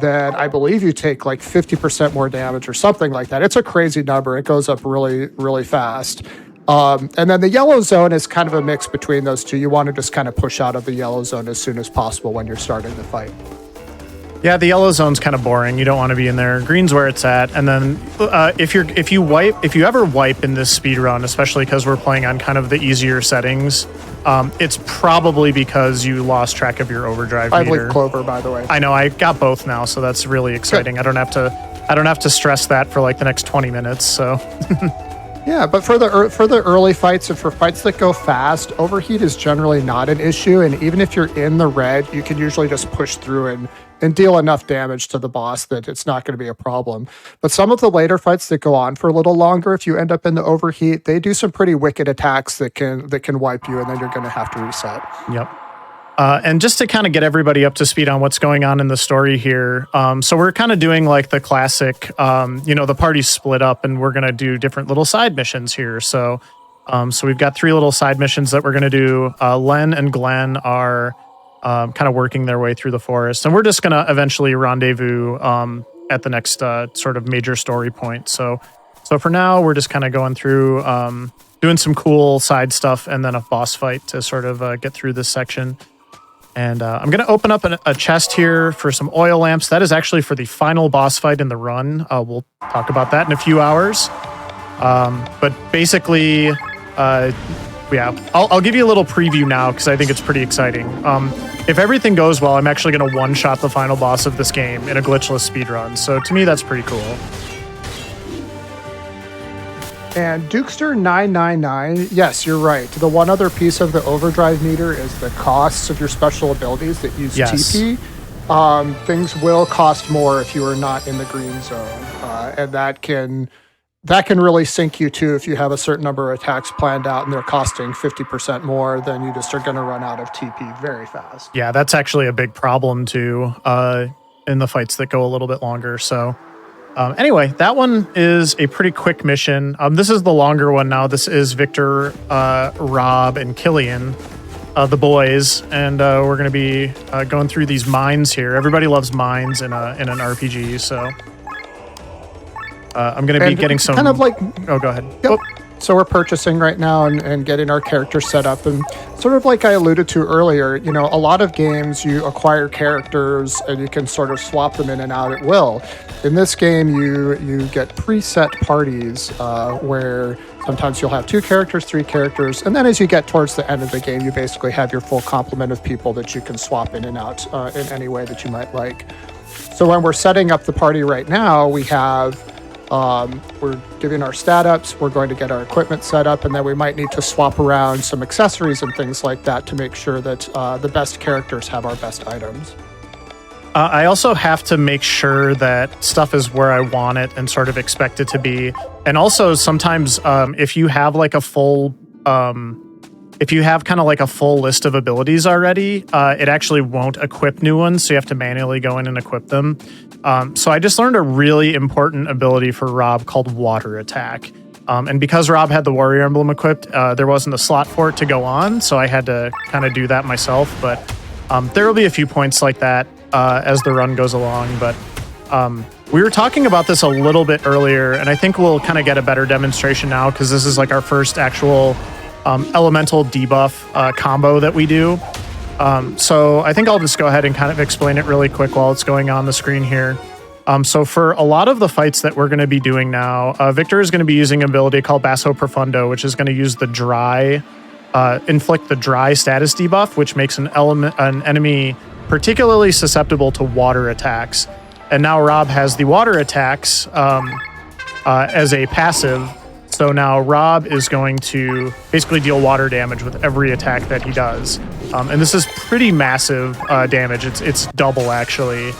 then I believe you take like 50% more damage or something like that. It's a crazy number. It goes up really, really fast. And then the yellow zone is kind of a mix between those two. You want to just kind of push out of the yellow zone as soon as possible when you're starting the fight. Yeah, the yellow zone's kind of boring. You don't want to be in there. Green's where it's at. And then if you ever wipe in this speed run, especially because we're playing on kind of the easier settings, it's probably because you lost track of your overdrive meter. I believe Clover, by the way. I know, I got both now, so that's really exciting. Good. I don't have to stress that for like the next 20 minutes. So. Yeah, but for the early fights and for fights that go fast, overheat is generally not an issue. And even if you're in the red, you can usually just push through and deal enough damage to the boss that it's not going to be a problem. But some of the later fights that go on for a little longer, if you end up in the overheat, they do some pretty wicked attacks that can wipe you, and then you're going to have to reset. Yep. And just to kind of get everybody up to speed on what's going on in the story here. So we're kind of doing like the classic, the party's split up and we're going to do different little side missions here. So we've got 3 little side missions that we're going to do. Len and Glenn are kind of working their way through the forest, and we're just going to eventually rendezvous at the next sort of major story point. So for now, we're just kind of going through, doing some cool side stuff and then a boss fight to sort of get through this section. And I'm going to open up a chest here for some oil lamps. That is actually for the final boss fight in the run. We'll talk about that in a few hours. But basically, I'll give you a little preview now because I think it's pretty exciting. If everything goes well, I'm actually going to one-shot the final boss of this game in a glitchless speedrun. So to me, that's pretty cool. And Dukester999, yes, you're right. The one other piece of the overdrive meter is the costs of your special abilities that use TP. Things will cost more if you are not in the green zone, and that can really sink you too if you have a certain number of attacks planned out and they're costing 50% more. Then you just are going to run out of TP very fast. Yeah, that's actually a big problem too in the fights that go a little bit longer. So. Anyway, that one is a pretty quick mission. This is the longer one now. This is Victor, Rob, and Killian, the boys, and we're going to be going through these mines here. Everybody loves mines in an RPG, so I'm going to be getting some... Kind of like... Oh, go ahead. Yep. So we're purchasing right now and getting our character set up. And sort of like I alluded to earlier, a lot of games you acquire characters and you can sort of swap them in and out at will. In this game, you get preset parties where sometimes you'll have 2 characters, 3 characters. And then as you get towards the end of the game, you basically have your full complement of people that you can swap in and out in any way that you might like. So when we're setting up the party right now, we have... we're giving our stat ups, we're going to get our equipment set up, and then we might need to swap around some accessories and things like that to make sure that the best characters have our best items. I also have to make sure that stuff is where I want it and sort of expect it to be. And also sometimes if you have like a full... if you have kind of like a full list of abilities already, it actually won't equip new ones, so you have to manually go in and equip them. So I just learned a really important ability for Rob called Water Attack. And because Rob had the Warrior Emblem equipped, there wasn't a slot for it to go on, so I had to kind of do that myself. But there will be a few points like that as the run goes along. But we were talking about this a little bit earlier, and I think we'll kind of get a better demonstration now because this is like our first actual... elemental debuff combo that we do. So I think I'll just go ahead and kind of explain it really quick while it's going on the screen here. So for a lot of the fights that we're going to be doing now, Victor is going to be using an ability called Basso Profundo, which is going to use the inflict the dry status debuff, which makes an enemy particularly susceptible to water attacks. And now Rob has the water attacks as a passive. So now Rob is going to basically deal water damage with every attack that he does. And this is pretty massive damage. It's double, actually.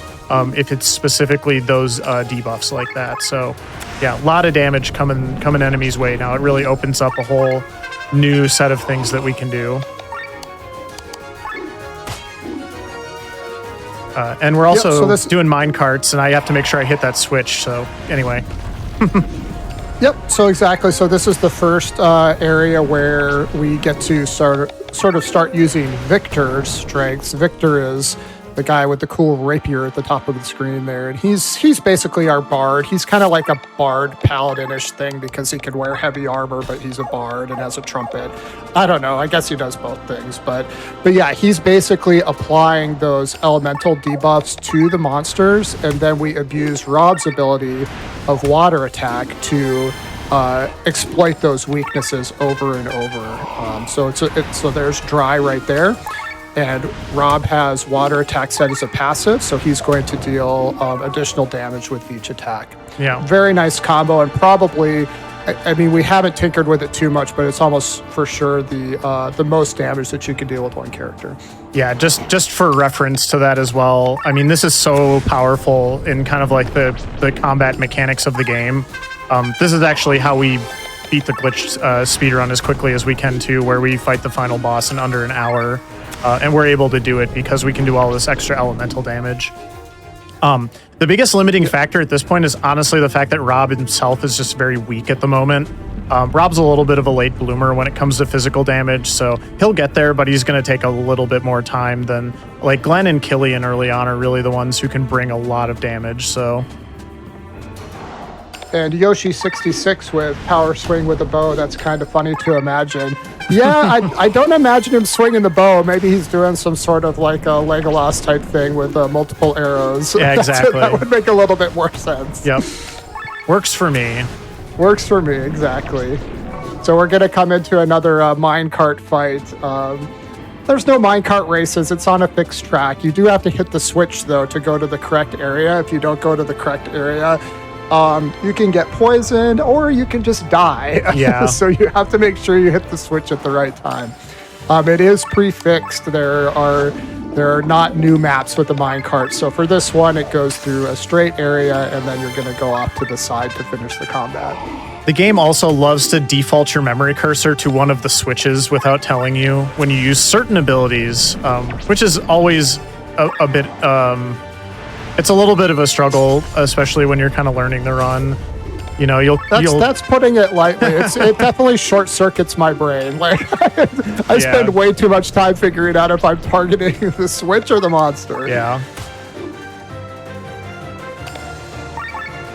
if it's specifically those debuffs like that. So yeah, a lot of damage coming enemies' way now. It really opens up a whole new set of things that we can do. And we're also doing mine carts, and I have to make sure I hit that switch. So anyway. Yep, so exactly. So this is the first area where we get to sort of start using Victor's strengths. Victor is the guy with the cool rapier at the top of the screen there, and he's basically our bard. He's kind of like a bard paladin-ish thing because he can wear heavy armor, but he's a bard and has a trumpet. I don't know. I guess he does both things, but yeah, he's basically applying those elemental debuffs to the monsters, and then we abuse Rob's ability of water attack to exploit those weaknesses over and over. So there's dry right there. And Rob has water attack set as a passive, so he's going to deal additional damage with each attack. Yeah. Very nice combo, and probably, I mean, we haven't tinkered with it too much, but it's almost for sure the most damage that you can deal with one character. Yeah, just for reference to that as well. I mean, this is so powerful in kind of like the combat mechanics of the game. This is actually how we beat the glitch speedrun as quickly as we can too, where we fight the final boss in under an hour. And we're able to do it because we can do all this extra elemental damage. The biggest limiting factor at this point is honestly the fact that Rob himself is just very weak at the moment. Rob's a little bit of a late bloomer when it comes to physical damage, so he'll get there, but he's going to take a little bit more time than like Glenn and Killian early on are really the ones who can bring a lot of damage. So. And Yoshi66 with power swing with a bow. That's kind of funny to imagine. Yeah, I don't imagine him swinging the bow. Maybe he's doing some sort of like a Legolas type thing with multiple arrows. Yeah, exactly. That would make a little bit more sense. Yep. Works for me. Works for me, exactly. So we're going to come into another minecart fight. There's no minecart races. It's on a fixed track. You do have to hit the switch, though, to go to the correct area. If you don't go to the correct area, you can get poisoned or you can just die. Yeah. So you have to make sure you hit the switch at the right time. It is prefixed. There are not new maps with the minecart. So for this one, it goes through a straight area and then you're going to go off to the side to finish the combat. The game also loves to default your memory cursor to one of the switches without telling you when you use certain abilities, which is always a bit... it's a little bit of a struggle, especially when you're kind of learning the run. You know, that's putting it lightly. It definitely short circuits my brain. Like I spend way too much time figuring out if I'm targeting the switch or the monster. Yeah.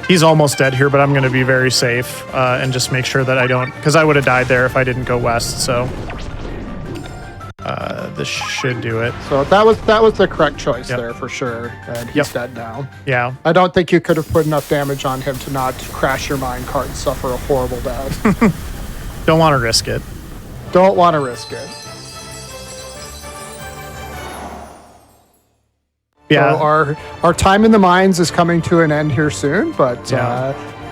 He's almost dead here, but I'm going to be very safe and just make sure that I don't, because I would have died there if I didn't go west. So this should do it. So that was the correct choice there for sure. And he's dead now. Yeah. I don't think you could have put enough damage on him to not crash your minecart and suffer a horrible death. Don't want to risk it. Don't want to risk it. Yeah. So our time in the mines is coming to an end here soon, but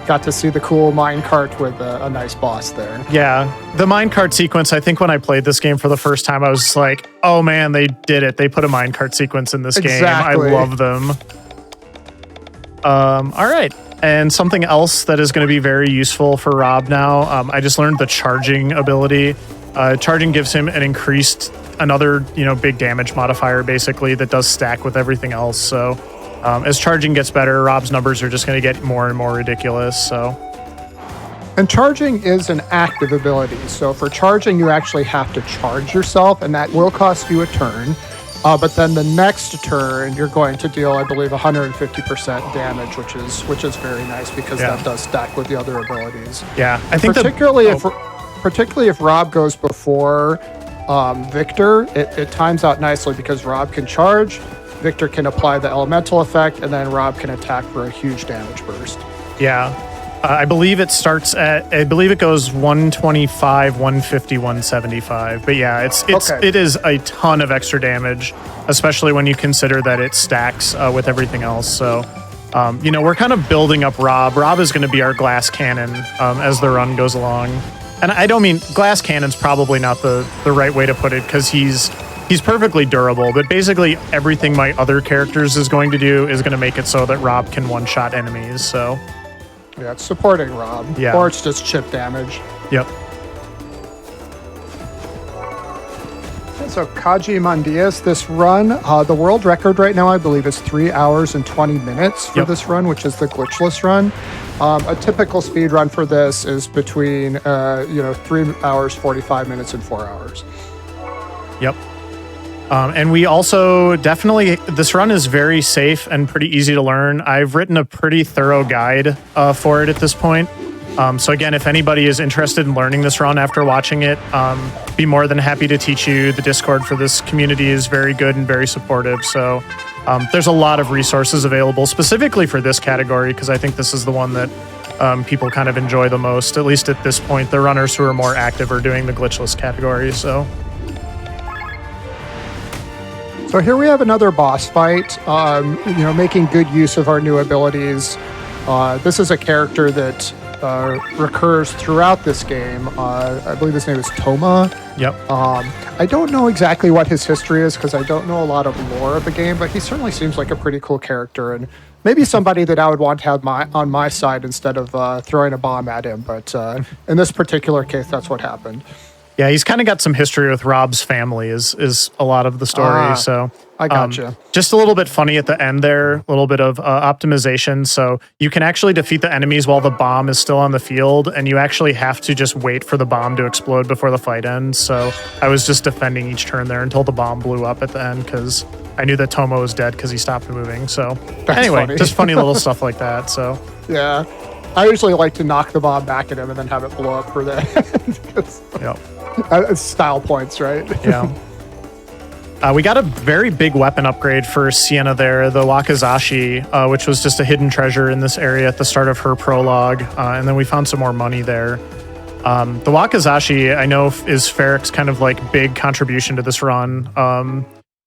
got to see the cool minecart with a nice boss there. Yeah. The minecart sequence, I think when I played this game for the first time, I was like, oh man, they did it. They put a minecart sequence in this game. I love them. All right. And something else that is going to be very useful for Rob now, I just learned the charging ability. Charging gives him another big damage modifier basically that does stack with everything else. So as charging gets better, Rob's numbers are just going to get more and more ridiculous. So, and charging is an active ability. So for charging, you actually have to charge yourself, and that will cost you a turn. But then the next turn, you're going to deal, I believe, 150% damage, which is very nice because that does stack with the other abilities. Yeah, I think particularly if Rob goes before Victor, it times out nicely because Rob can charge, Victor can apply the elemental effect, and then Rob can attack for a huge damage burst. Yeah. I believe it starts at, I believe it goes 125, 150, 175. But yeah, it is a ton of extra damage, especially when you consider that it stacks with everything else. So, we're kind of building up Rob. Rob is going to be our glass cannon as the run goes along. And I don't mean glass cannon's probably not the right way to put it because he's he's perfectly durable, but basically everything my other characters is going to do is going to make it so that Rob can one-shot enemies, so... Yeah, it's supporting Rob. Yeah. Or it's just chip damage. Yep. So Kaji Mandias, this run, the world record right now, I believe, is 3 hours and 20 minutes for this run, which is the glitchless run. A typical speed run for this is between, 3 hours, 45 minutes, and 4 hours. Yep. And we also definitely, this run is very safe and pretty easy to learn. I've written a pretty thorough guide for it at this point. So again, if anybody is interested in learning this run after watching it, be more than happy to teach you. The Discord for this community is very good and very supportive. So there's a lot of resources available specifically for this category, because I think this is the one that people kind of enjoy the most, at least at this point. The runners who are more active are doing the glitchless category, so... So here we have another boss fight, making good use of our new abilities. This is a character that recurs throughout this game. I believe his name is Toma. Yep. I don't know exactly what his history is because I don't know a lot of lore of the game, but he certainly seems like a pretty cool character and maybe somebody that I would want to have on my side instead of throwing a bomb at him. But in this particular case, that's what happened. Yeah, he's kind of got some history with Rob's family is a lot of the story. So I gotcha. Just a little bit funny at the end there, a little bit of optimization. So you can actually defeat the enemies while the bomb is still on the field, and you actually have to just wait for the bomb to explode before the fight ends. So I was just defending each turn there until the bomb blew up at the end because I knew that Tomo was dead because he stopped moving. So anyway, funny. Just funny little stuff like that. So yeah, I usually like to knock the bomb back at him and then have it blow up for the end. Yep. It's style points, right? Yeah. We got a very big weapon upgrade for Sienna there, the Wakizashi, which was just a hidden treasure in this area at the start of her prologue. And then we found some more money there. The Wakizashi, I know, is Ferrick's kind of like big contribution to this run.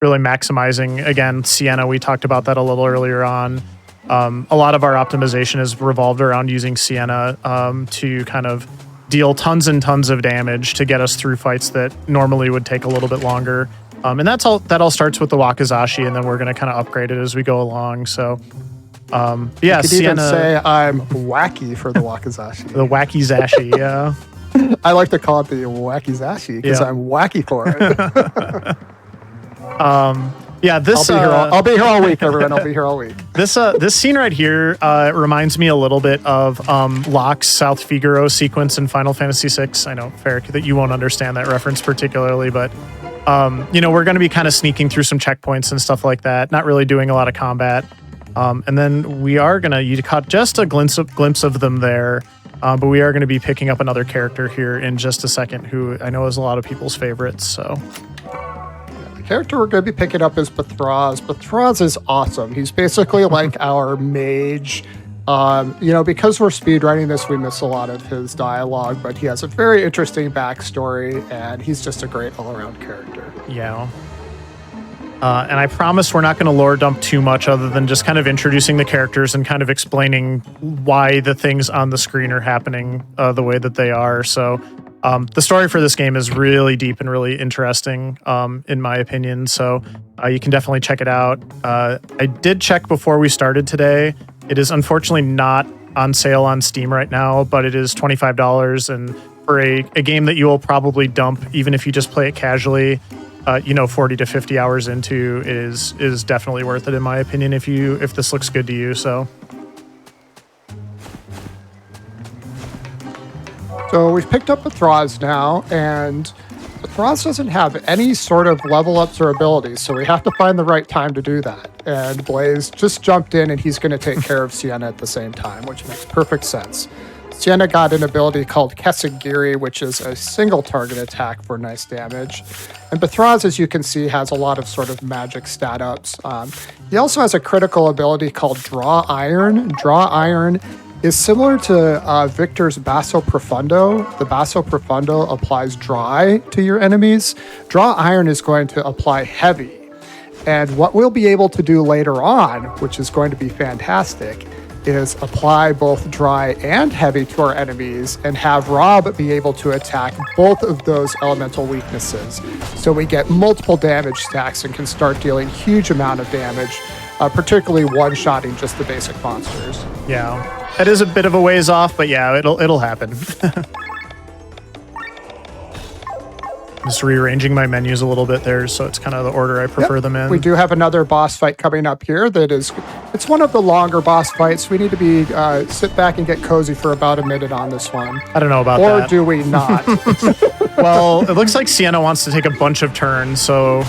Really maximizing, again, Sienna. We talked about that a little earlier on. A lot of our optimization is revolved around using Sienna to kind of deal tons and tons of damage to get us through fights that normally would take a little bit longer. And that all starts with the Wakizashi, and then we're going to kind of upgrade it as we go along. So, yeah, you could Sienna, even say I'm wacky for the Wakizashi. the Wakizashi, yeah. I like to call it the Wakizashi because I'm wacky for it. Yeah, this I'll be here all week, everyone. I'll be here all week. This scene right here reminds me a little bit of Locke's South Figaro sequence in Final Fantasy VI. I know, Ferrick, that you won't understand that reference particularly, but we're going to be kind of sneaking through some checkpoints and stuff like that, not really doing a lot of combat. And then we are going to, you caught just a glimpse of them there, but we are going to be picking up another character here in just a second who I know is a lot of people's favorites, so... Character we're going to be picking up is Bethraz. Bethraz is awesome. He's basically like our mage. Because we're speedrunning this, we miss a lot of his dialogue, but he has a very interesting backstory, and he's just a great all-around character. Yeah. And I promise we're not going to lore dump too much other than just kind of introducing the characters and kind of explaining why the things on the screen are happening the way that they are. So the story for this game is really deep and really interesting, in my opinion. So you can definitely check it out. I did check before we started today. It is unfortunately not on sale on Steam right now, but it is $25. And for a game that you will probably dump, even if you just play it casually, 40 to 50 hours into is definitely worth it, in my opinion, if this looks good to you. So we've picked up Bethraz now, and Bethraz doesn't have any sort of level ups or abilities, so we have to find the right time to do that. And Blaze just jumped in, and he's going to take care of Sienna at the same time, which makes perfect sense. Sienna got an ability called Kesagiri, which is a single target attack for nice damage. And Bethraz, as you can see, has a lot of sort of magic stat ups. He also has a critical ability called Draw Iron. Draw Iron is similar to Victor's Basso Profundo. The Basso Profundo applies dry to your enemies. Draw Iron is going to apply heavy. And what we'll be able to do later on, which is going to be fantastic, is apply both dry and heavy to our enemies and have Rob be able to attack both of those elemental weaknesses. So we get multiple damage stacks and can start dealing huge amount of damage, particularly one-shotting just the basic monsters. Yeah, it is a bit of a ways off, but yeah, it'll happen. Just rearranging my menus a little bit there, so it's kind of the order I prefer them in. We do have another boss fight coming up here that is, it's one of the longer boss fights. We need to be, sit back and get cozy for about a minute on this one. I don't know about that. Or do we not? Well, it looks like Sienna wants to take a bunch of turns, so...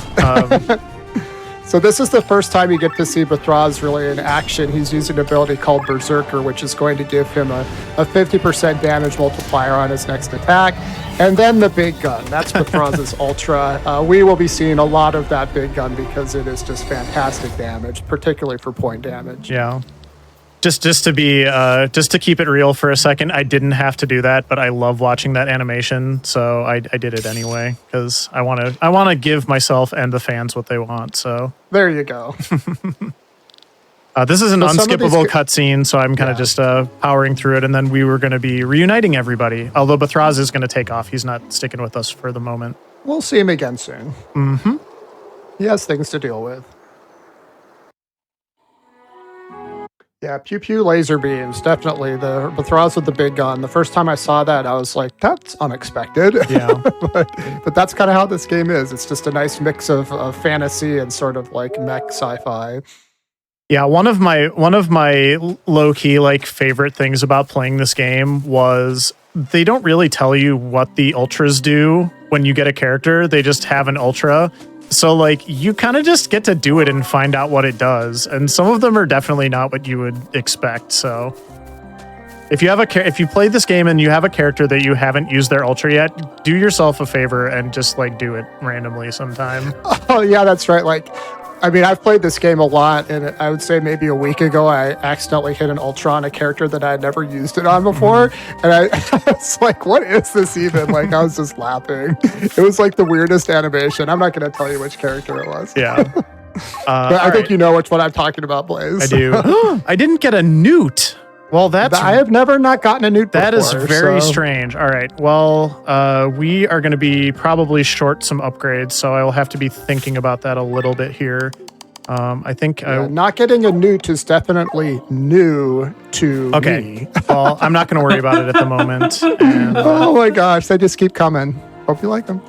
So this is the first time you get to see Bethraz really in action. He's using an ability called Berserker, which is going to give him a 50% damage multiplier on his next attack. And then the big gun. That's Bethraz's Ultra. We will be seeing a lot of that big gun because it is just fantastic damage, particularly for point damage. Yeah. Just to keep it real for a second, I didn't have to do that, but I love watching that animation, so I did it anyway because I want to give myself and the fans what they want. So there you go. This is an unskippable cutscene, so I'm kind of just powering through it, and then we were going to be reuniting everybody. Although Bethraz is going to take off, he's not sticking with us for the moment. We'll see him again soon. Mm-hmm. He has things to deal with. Yeah, pew pew laser beams, definitely. The Bethraz with the big gun. The first time I saw that, I was like, that's unexpected. Yeah. but that's kind of how this game is. It's just a nice mix of fantasy and sort of like mech sci-fi. Yeah, one of my low-key like favorite things about playing this game was they don't really tell you what the ultras do when you get a character. They just have an ultra. So, like, you kind of just get to do it and find out what it does. And some of them are definitely not what you would expect. So, if you play this game and you have a character that you haven't used their ultra yet, do yourself a favor and just, like, do it randomly sometime. Oh, yeah, that's right. Like, I mean, I've played this game a lot, and I would say maybe a week ago, I accidentally hit an ultra on a character that I had never used it on before. And I was like, what is this even? Like, I was just laughing. It was like the weirdest animation. I'm not going to tell you which character it was. Yeah. But I think you know which one I'm talking about, Blaze. I do. I didn't get a newt. Well, I have never not gotten a newt before. That is very strange. All right. Well, we are going to be probably short some upgrades, so I will have to be thinking about that a little bit here. I think not getting a newt is definitely new to me. Well, I'm not going to worry about it at the moment. And, oh my gosh, they just keep coming. Hope you like them.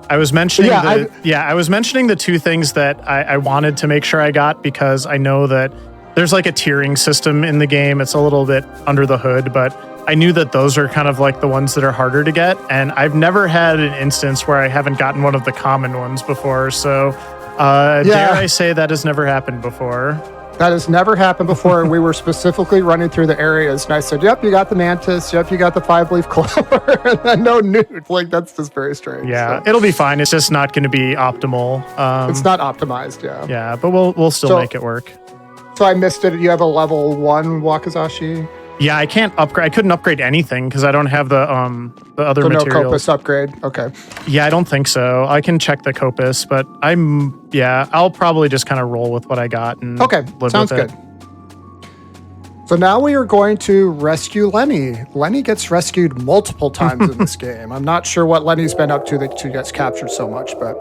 I was mentioning I was mentioning the two things that I wanted to make sure I got because I know that there's like a tiering system in the game. It's a little bit under the hood, but I knew that those are kind of like the ones that are harder to get. And I've never had an instance where I haven't gotten one of the common ones before. So dare I say that has never happened before. That has never happened before. And we were specifically running through the areas. And I said, yep, you got the mantis. Yep, you got the 5-leaf clover. And then no newt. Like, that's just very strange. Yeah, it'll be fine. It's just not going to be optimal. It's not optimized, yeah. Yeah, but we'll still make it work. So I missed it. You have a level 1 Wakizashi? Yeah, I can't upgrade. I couldn't upgrade anything because I don't have the other materials. No Copus upgrade. Okay. Yeah, I don't think so. I can check the Copus, but I'll probably just kind of roll with what I got and live sounds with it. good. So now we are going to rescue Lenny. Lenny gets rescued multiple times in this game. I'm not sure what Lenny's been up to that she gets captured so much, but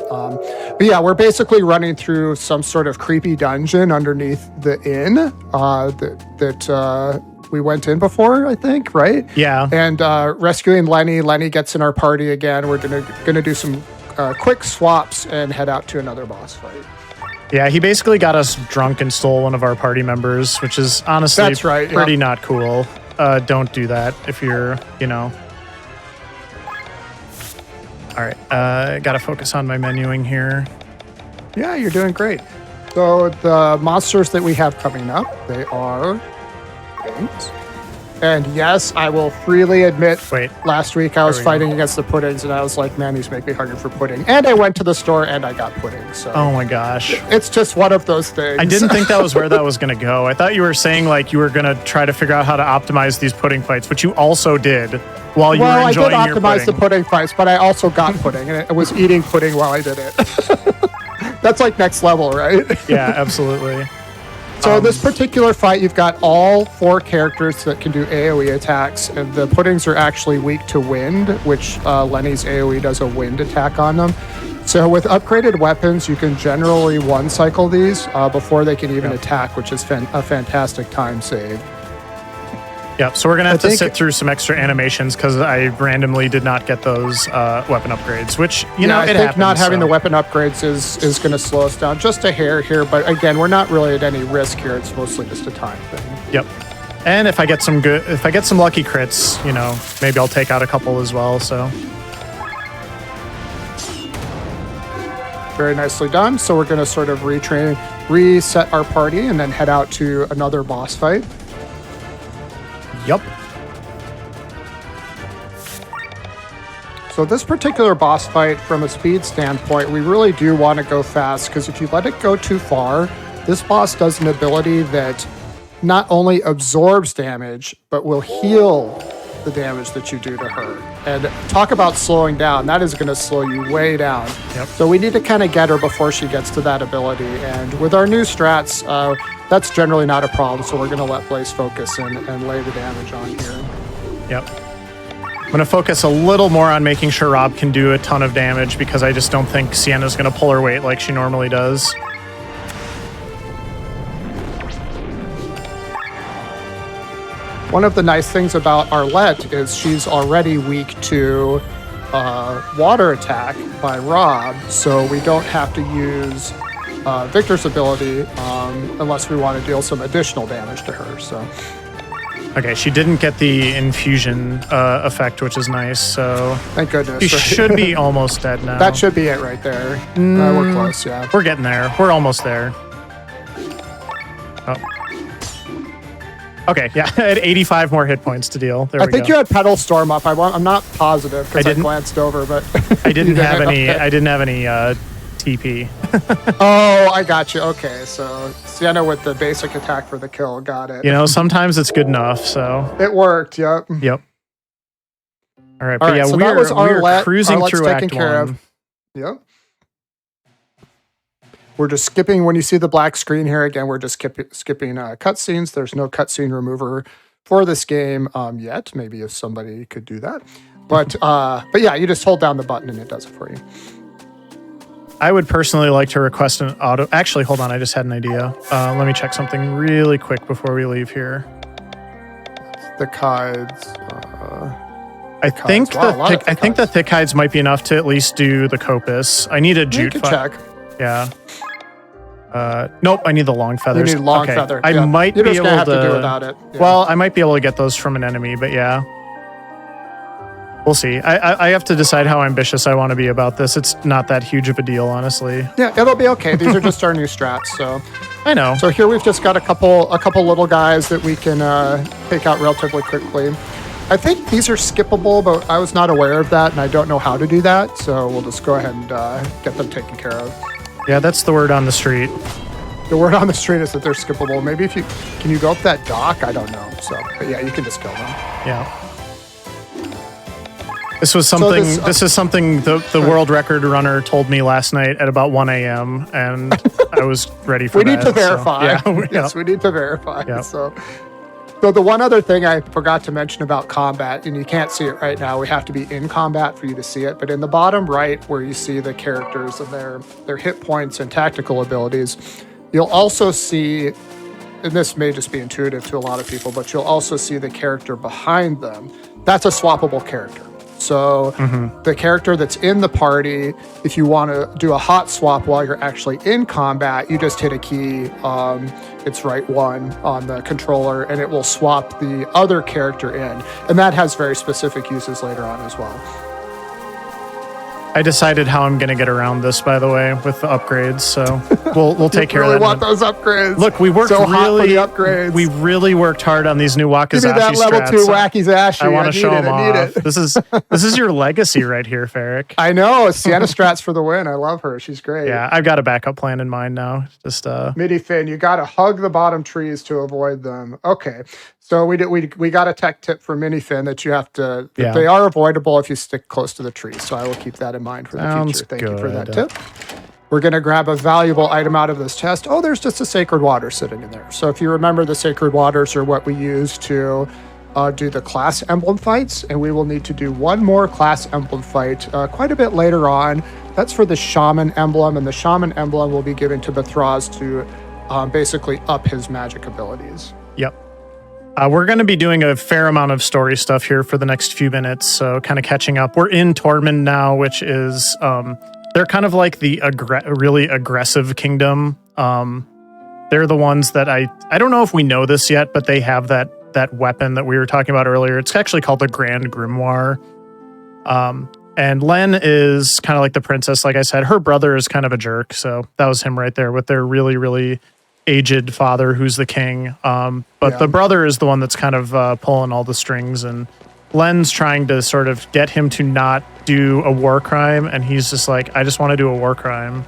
yeah, we're basically running through some sort of creepy dungeon underneath the inn that we went in before, I think, right? Yeah. And rescuing Lenny. Lenny gets in our party again. We're gonna do some quick swaps and head out to another boss fight. Yeah, he basically got us drunk and stole one of our party members, which is honestly pretty not cool. Don't do that if you're, All right, gotta focus on my menuing here. Yeah, you're doing great. So the monsters that we have coming up, they are... And yes, I will freely admit, last week I was fighting against the puddings and I was like, man, these make me hungry for pudding. And I went to the store and I got pudding. So oh my gosh. It's just one of those things. I didn't think that was where that was going to go. I thought you were saying like you were going to try to figure out how to optimize these pudding fights, which you also did while you were enjoying your pudding. Well, I did optimize the pudding fights, but I also got pudding and I was eating pudding while I did it. That's like next level, right? Yeah, absolutely. So in this particular fight, you've got all 4 characters that can do AoE attacks, and the puddings are actually weak to wind, which Lenny's AoE does a wind attack on them. So with upgraded weapons, you can generally one-cycle these before they can even attack, which is a fantastic time save. Yep, so we're going to have to sit through some extra animations because I randomly did not get those weapon upgrades, which, you know, I think happens, not having the weapon upgrades is going to slow us down just a hair here. But again, we're not really at any risk here. It's mostly just a time thing. Yep. And if I get some lucky crits, you know, maybe I'll take out a couple as well, so. Very nicely done. So we're going to sort of reset our party and then head out to another boss fight. Yep. So this particular boss fight, from a speed standpoint, we really do want to go fast, because if you let it go too far, this boss does an ability that not only absorbs damage, but will heal the damage that you do to her. And talk about slowing down. That is going to slow you way down. Yep. So we need to kind of get her before she gets to that ability. And with our new strats, that's generally not a problem. So we're going to let Blaze focus and lay the damage on here. Yep. I'm going to focus a little more on making sure Rob can do a ton of damage, because I just don't think Sienna's going to pull her weight like she normally does. One of the nice things about Arlette is she's already weak to water attack by Rob, so we don't have to use Victor's ability unless we want to deal some additional damage to her. So, okay, she didn't get the infusion effect, which is nice. So thank goodness. She should be almost dead now. That should be it right there. We're close. Yeah, we're getting there. We're almost there. Oh. Okay, yeah, I had 85 more hit points to deal. There we go. I think you had Pedal Storm up. I'm not positive because I glanced over, but I didn't have any. I didn't have any TP. Oh, I got you. Okay, so Sienna with the basic attack for the kill. Got it. You know, sometimes it's good enough. So it worked. Yep. Yep. All right, but yeah, so we're cruising through Act 1. Yep. We're just skipping, when you see the black screen here, again, we're just skipping cutscenes. There's no cutscene remover for this game yet. Maybe if somebody could do that. But yeah, you just hold down the button and it does it for you. I would personally like to request an auto... Actually, hold on, I just had an idea. Let me check something really quick before we leave here. The Kides... I think the thick hides might be enough to at least do the Copus. I need a jute. You can check. Yeah. Nope, I need the long feathers. You need long feather. I might be able to have to do without it. Yeah. Well, I might be able to get those from an enemy, but yeah. We'll see. I have to decide how ambitious I want to be about this. It's not that huge of a deal, honestly. Yeah, it'll be okay. These are just our new strats, so. I know. So here we've just got a couple little guys that we can take out relatively quickly. I think these are skippable, but I was not aware of that, and I don't know how to do that, so we'll just go ahead and get them taken care of. Yeah, that's the word on the street. The word on the street is that they're skippable. Maybe can you go up that dock? I don't know. So, but yeah, you can just kill them. Yeah. This was something. This is something the world record runner told me last night at about 1 a.m. and I was ready for. We need to verify. So, yeah, yes, we need to verify. Yep. So the one other thing I forgot to mention about combat, and you can't see it right now, we have to be in combat for you to see it, but in the bottom right where you see the characters and their hit points and tactical abilities, you'll also see, and this may just be intuitive to a lot of people, but you'll also see the character behind them. That's a swappable character. So the character that's in the party, if you want to do a hot swap while you're actually in combat, you just hit a key, it's right 1 on the controller, and it will swap the other character in. And that has very specific uses later on as well. I decided how I'm going to get around this, by the way, with the upgrades. So we'll take care of that. We want those upgrades. Look, we worked so hot for the upgrades. We really worked hard on these new Wakizashi strats. Give me that level 2 Wakizashi. I want to show them off. This is your legacy right here, Ferric. I know. Sienna strats for the win. I love her. She's great. Yeah, I've got a backup plan in mind now. Just Midi Finn, you got to hug the bottom trees to avoid them. Okay. So we got a tech tip for Minifin that you have to. Yeah. They are avoidable if you stick close to the tree. So I will keep that in mind for the future. Thank you for that tip. We're going to grab a valuable item out of this chest. Oh, there's just a sacred water sitting in there. So if you remember, the sacred waters are what we use to do the class emblem fights, and we will need to do one more class emblem fight quite a bit later on. That's for the shaman emblem, and the shaman emblem will be given to Bethraz to basically up his magic abilities. Yep. We're going to be doing a fair amount of story stuff here for the next few minutes, so kind of catching up. We're in Tormund now, which is they're kind of like the really aggressive kingdom. They're the ones that I don't know if we know this yet, but they have that weapon that we were talking about earlier. It's actually called the Grand Grimoire. And Len is kind of like the princess. Like I said, her brother is kind of a jerk. So that was him right there with their really, really aged father who's the king. But the brother is the one that's kind of pulling all the strings. And Len's trying to sort of get him to not do a war crime. And he's just like, I just want to do a war crime.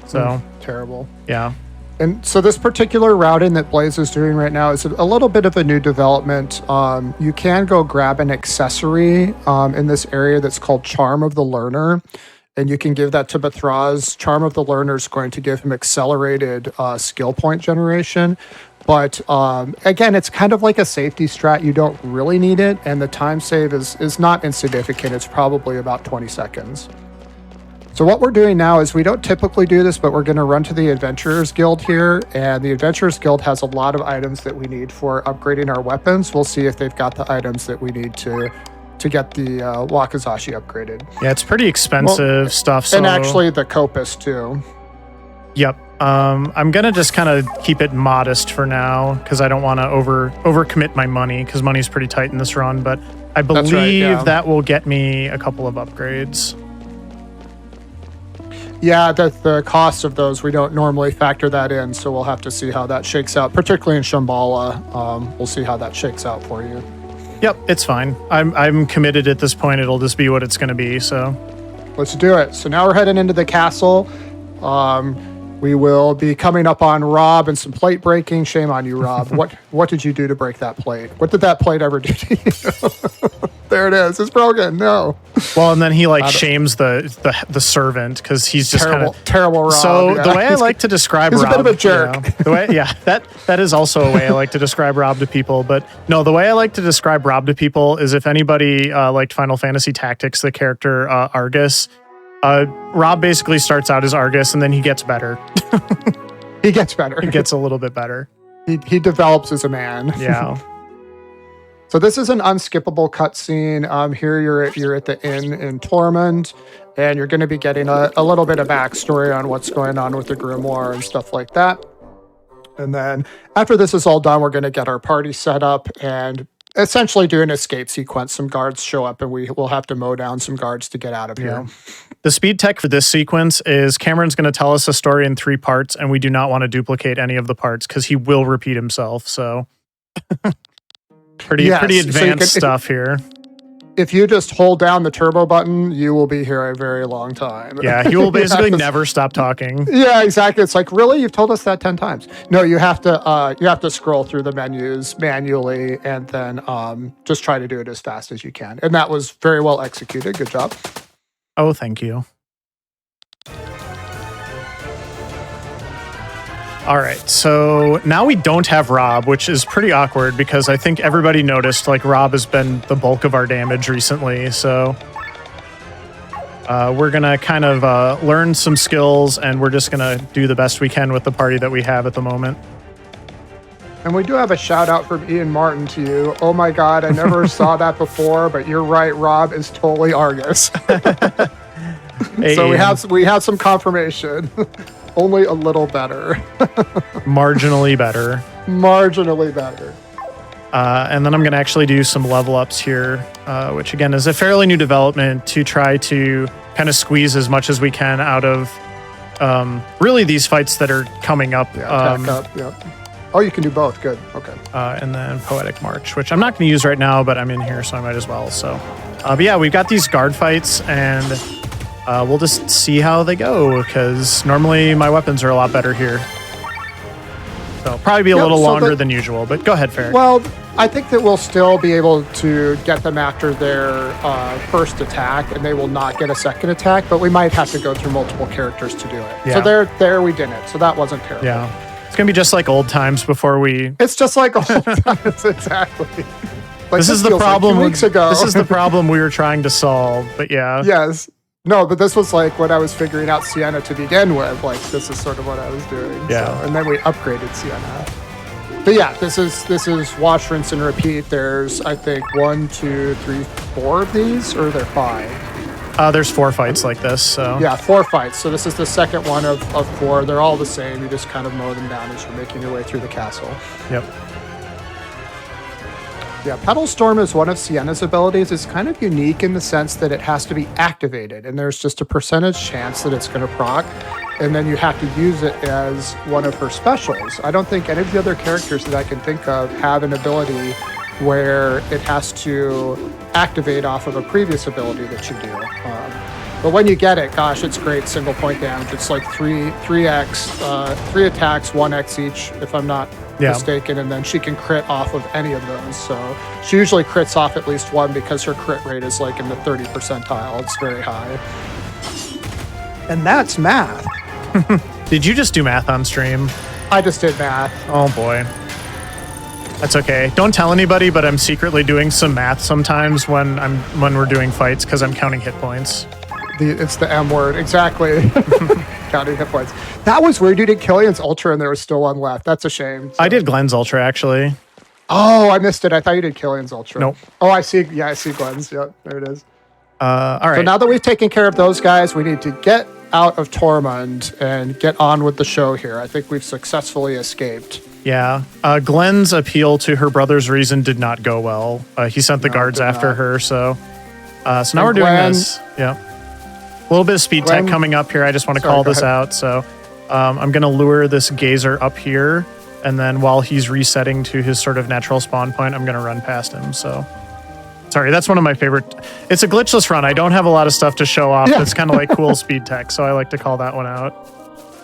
So terrible. Yeah. And so this particular routing that Blaze is doing right now is a little bit of a new development. You can go grab an accessory in this area that's called Charm of the Learner, and you can give that to Bethraz. Charm of the Learner is going to give him accelerated skill point generation. But again, it's kind of like a safety strat. You don't really need it, and the time save is not insignificant. It's probably about 20 seconds. So what we're doing now is we don't typically do this, but we're going to run to the Adventurers Guild here, and the Adventurers Guild has a lot of items that we need for upgrading our weapons. We'll see if they've got the items that we need to get the Wakizashi upgraded. Yeah, it's pretty expensive stuff. So. And actually the Copus too. Yep. I'm going to just kind of keep it modest for now because I don't want to overcommit my money because money's pretty tight in this run, but I believe that will get me a couple of upgrades. Yeah, the cost of those, we don't normally factor that in, so we'll have to see how that shakes out, particularly in Shambhala. We'll see how that shakes out for you. Yep, it's fine. I'm committed at this point. It'll just be what it's going to be, so. Let's do it. So now we're heading into the castle. We will be coming up on Rob and some plate breaking. Shame on you, Rob. What did you do to break that plate? What did that plate ever do to you? There it is. It's broken. No. Well, and then he shames the servant because he's just terrible Rob. So the way I like to describe Rob, he's a bit of a jerk. The way, that is also a way I like to describe Rob to people. But no, the way I like to describe Rob to people is if anybody liked Final Fantasy Tactics, the character Argus. Rob basically starts out as Argus and then he gets better. He gets better. He gets a little bit better. He develops as a man. Yeah. So this is an unskippable cutscene. Here you're at the inn in Tormund, and you're going to be getting a little bit of backstory on what's going on with the grimoire and stuff like that. And then after this is all done, we're going to get our party set up and essentially do an escape sequence. Some guards show up and we will have to mow down some guards to get out of here. The speed tech for this sequence is Cameron's going to tell us a story in 3 parts, and we do not want to duplicate any of the parts because he will repeat himself. So pretty advanced stuff here. If you just hold down the turbo button, you will be here a very long time. Yeah, he will basically never stop talking. Yeah, exactly. It's like, really? You've told us that 10 times. No, you have to scroll through the menus manually and then just try to do it as fast as you can. And that was very well executed. Good job. Oh, thank you. All right, so now we don't have Rob, which is pretty awkward because I think everybody noticed Rob has been the bulk of our damage recently. So we're going to kind of learn some skills and we're just going to do the best we can with the party that we have at the moment. And we do have a shout out from Ian Martin to you. Oh my God, I never saw that before, but you're right. Rob is totally Argus. Hey, so we have some confirmation. Only a little better. Marginally better. Marginally better. And then I'm going to actually do some level ups here, which again is a fairly new development to try to kind of squeeze as much as we can out of really these fights that are coming up. Attack up, yeah. Oh, you can do both. Good. Okay. And then Poetic March, which I'm not going to use right now, but I'm in here, so I might as well. So, but yeah, we've got these guard fights, and we'll just see how they go, because normally my weapons are a lot better here. So probably be a little longer than usual, but go ahead, Ferric. Well, I think that we'll still be able to get them after their first attack, and they will not get a second attack, but we might have to go through multiple characters to do it. Yeah. So there we did it. So that wasn't terrible. Yeah. It's going to be just like old times before we... It's just like old times, exactly. Like, this is the problem. 2 weeks ago. This is the problem we were trying to solve, but yeah. Yes. No, but this was like when I was figuring out Sienna to begin with. Like, this is sort of what I was doing. Yeah. So, and then we upgraded Sienna. But yeah, this is wash, rinse, and repeat. There's, I think, 1, 2, 3, 4 of these, or are there 5? There's 4 fights like this, so... Yeah, 4 fights. So this is the second one of 4. They're all the same. You just kind of mow them down as you're making your way through the castle. Yep. Yeah, Petal Storm is one of Sienna's abilities. It's kind of unique in the sense that it has to be activated, and there's just a percentage chance that it's going to proc, and then you have to use it as one of her specials. I don't think any of the other characters that I can think of have an ability where it has to activate off of a previous ability that you do. But when you get it, gosh, it's great single point damage. It's like 3x, 3 attacks, 1x each, if I'm not mistaken, and then she can crit off of any of those. So she usually crits off at least one because her crit rate is like in the 30 percentile. It's very high. And that's math. Did you just do math on stream? I just did math. Oh boy. That's okay. Don't tell anybody, but I'm secretly doing some math sometimes when we're doing fights because I'm counting hit points. It's the M word, exactly. Counting hit points. That was weird. You did Killian's Ultra and there was still one left. That's a shame. So. I did Glenn's Ultra, actually. Oh, I missed it. I thought you did Killian's Ultra. Nope. Oh, I see. Yeah, I see Glenn's. Yep, there it is. All right. So now that we've taken care of those guys, we need to get out of Tormund and get on with the show here. I think we've successfully escaped. Yeah. Glenn's appeal to her brother's reason did not go well. He sent the guards after her, so now we're doing this. Yeah. A little bit of speed tech coming up here. I just want to call this out. So I'm going to lure this gazer up here, and then while he's resetting to his sort of natural spawn point, I'm going to run past him. So sorry, that's one of my favorite. It's a glitchless run. I don't have a lot of stuff to show off. It's kind of like cool speed tech, so I like to call that one out.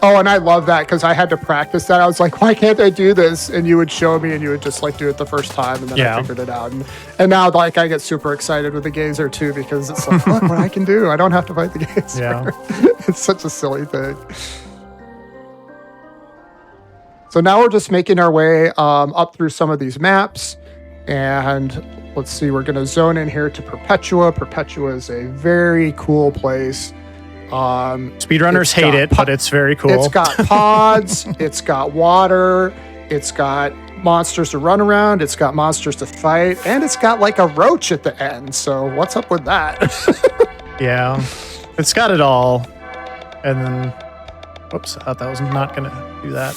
Oh, and I love that because I had to practice that. I was like, why can't I do this? And you would show me and you would just like do it the first time, and then I figured it out. And now like I get super excited with the gazer too because it's like, look what I can do. I don't have to fight the gazer. Yeah. It's such a silly thing. So now we're just making our way up through some of these maps, and let's see, we're going to zone in here to Perpetua. Perpetua is a very cool place. Speedrunners hate it, but it's very cool. It's got pods, it's got water, it's got monsters to run around, it's got monsters to fight, and it's got like a roach at the end. So what's up with that? Yeah, it's got it all. And then, whoops, I thought that was not going to do that.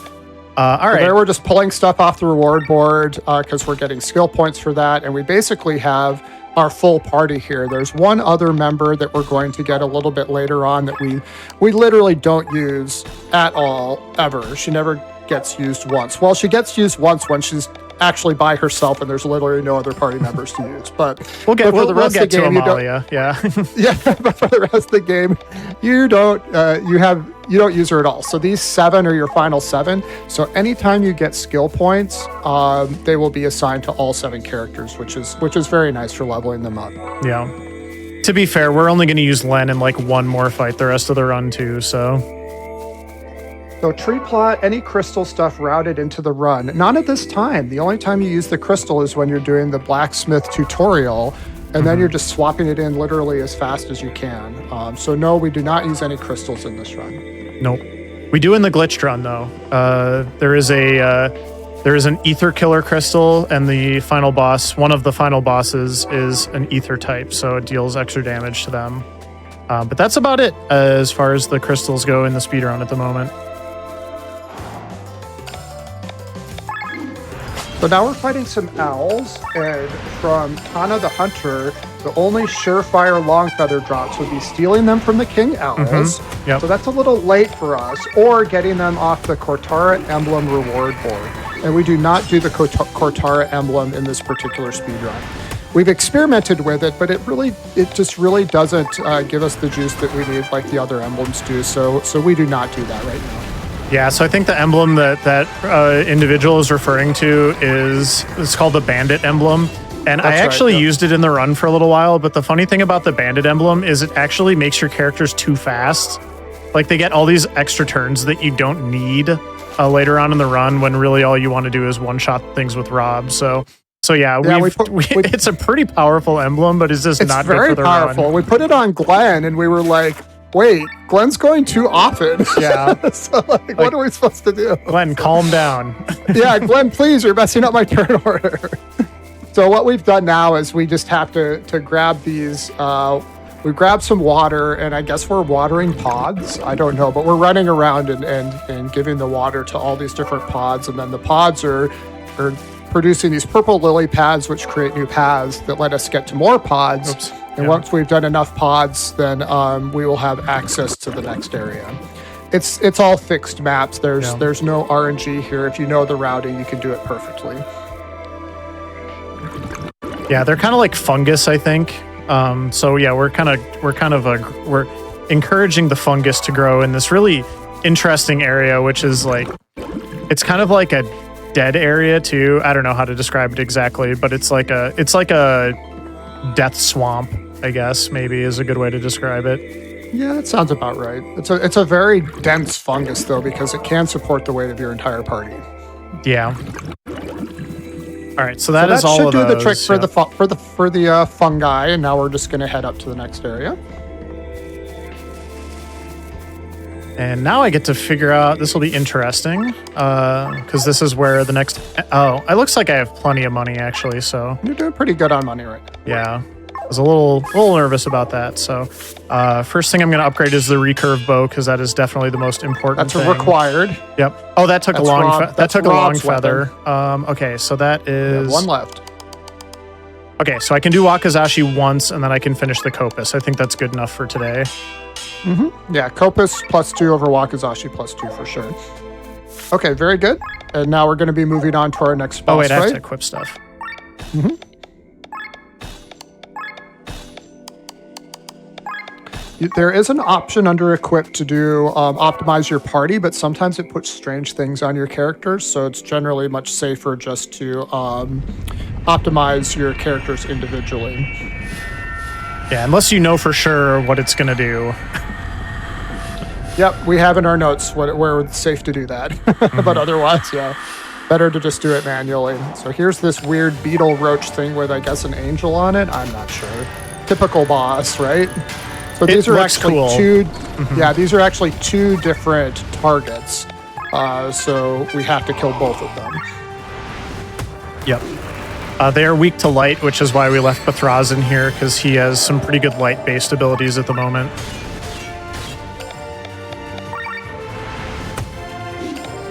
All right. There we're just pulling stuff off the reward board because we're getting skill points for that, and we basically have our full party here. There's one other member that we're going to get a little bit later on that we literally don't use at all, ever. She never gets used once. Well, she gets used once when she's actually by herself and there's literally no other party members to use. But we'll get to Amalia. Yeah. Yeah, but for the rest of the game, you don't use her at all. So these 7 are your final 7. So anytime you get skill points, they will be assigned to all 7 characters, which is very nice for leveling them up. Yeah. To be fair, we're only going to use Len in like one more fight the rest of the run too, so tree plot, any crystal stuff routed into the run. Not at this time. The only time you use the crystal is when you're doing the blacksmith tutorial, and then you're just swapping it in literally as fast as you can. So no, we do not use any crystals in this run. Nope. We do in the glitched run though. There is an ether killer crystal, and the final boss, one of the final bosses, is an ether type, so it deals extra damage to them. But that's about it as far as the crystals go in the speedrun at the moment. So now we're fighting some owls, and from Hana the Hunter, the only surefire long feather drops would be stealing them from the King Owls. Yep. So that's a little late for us, or getting them off the Cortara emblem reward board. And we do not do the Cortara emblem in this particular speedrun. We've experimented with it, but it just really doesn't give us the juice that we need like the other emblems do. So we do not do that right now. Yeah, so I think the emblem that individual is referring to it's called the bandit emblem. And I actually used it in the run for a little while, but the funny thing about the bandit emblem is it actually makes your characters too fast. Like they get all these extra turns that you don't need later on in the run when really all you want to do is one-shot things with Rob. So yeah, it's a pretty powerful emblem, but it's just not good for the powerful. run. We put it on Glenn and we were like, wait, Glenn's going too often. Yeah. So like, what are we supposed to do? Glenn, calm down. Yeah, Glenn, please, you're messing up my turn order. So what we've done now is we just have to grab these. We grabbed some water, and I guess we're watering pods. I don't know, but we're running around and giving the water to all these different pods, and then the pods are producing these purple lily pads, which create new paths that let us get to more pods. Oops. And once we've done enough pods, then we will have access to the next area. It's all fixed maps. There's no RNG here. If you know the routing, you can do it perfectly. Yeah, they're kind of like fungus, I think. So yeah, we're encouraging the fungus to grow in this really interesting area, which is like, it's kind of like a dead area too. I don't know how to describe it exactly, but it's like a death swamp, I guess maybe is a good way to describe it. Yeah, that sounds about right. It's a very dense fungus though, because it can support the weight of your entire party. Yeah. All right, so that is all of those. That should do the trick for the fungi, and now we're just going to head up to the next area. And now I get to figure out, this will be interesting, because this is where the next, it looks like I have plenty of money actually, so. You're doing pretty good on money right now. Yeah, I was a little nervous about that. So first thing I'm going to upgrade is the recurve bow, because that is definitely the most important thing. That's required. Yep. Oh, that took a long feather. Okay, so that is one left. Okay, so I can do Wakizashi once, and then I can finish the Kopis. I think that's good enough for today. Mm-hmm. Yeah, Kopis +2 over Wakizashi +2 for sure. Okay, very good. And now we're going to be moving on to our next boss fight. I have to equip stuff. Mm-hmm. There is an option under equip to do optimize your party, but sometimes it puts strange things on your characters, so it's generally much safer just to optimize your characters individually. Yeah, unless you know for sure what it's going to do. Yep, we have in our notes where it's safe to do that. But otherwise, yeah, better to just do it manually. So here's this weird beetle roach thing with, I guess, an angel on it. I'm not sure. Typical boss, right? So these are actually two. Mm-hmm. Yeah, these are actually two different targets. So we have to kill both of them. Yep. They are weak to light, which is why we left Bathraz in here, because he has some pretty good light-based abilities at the moment.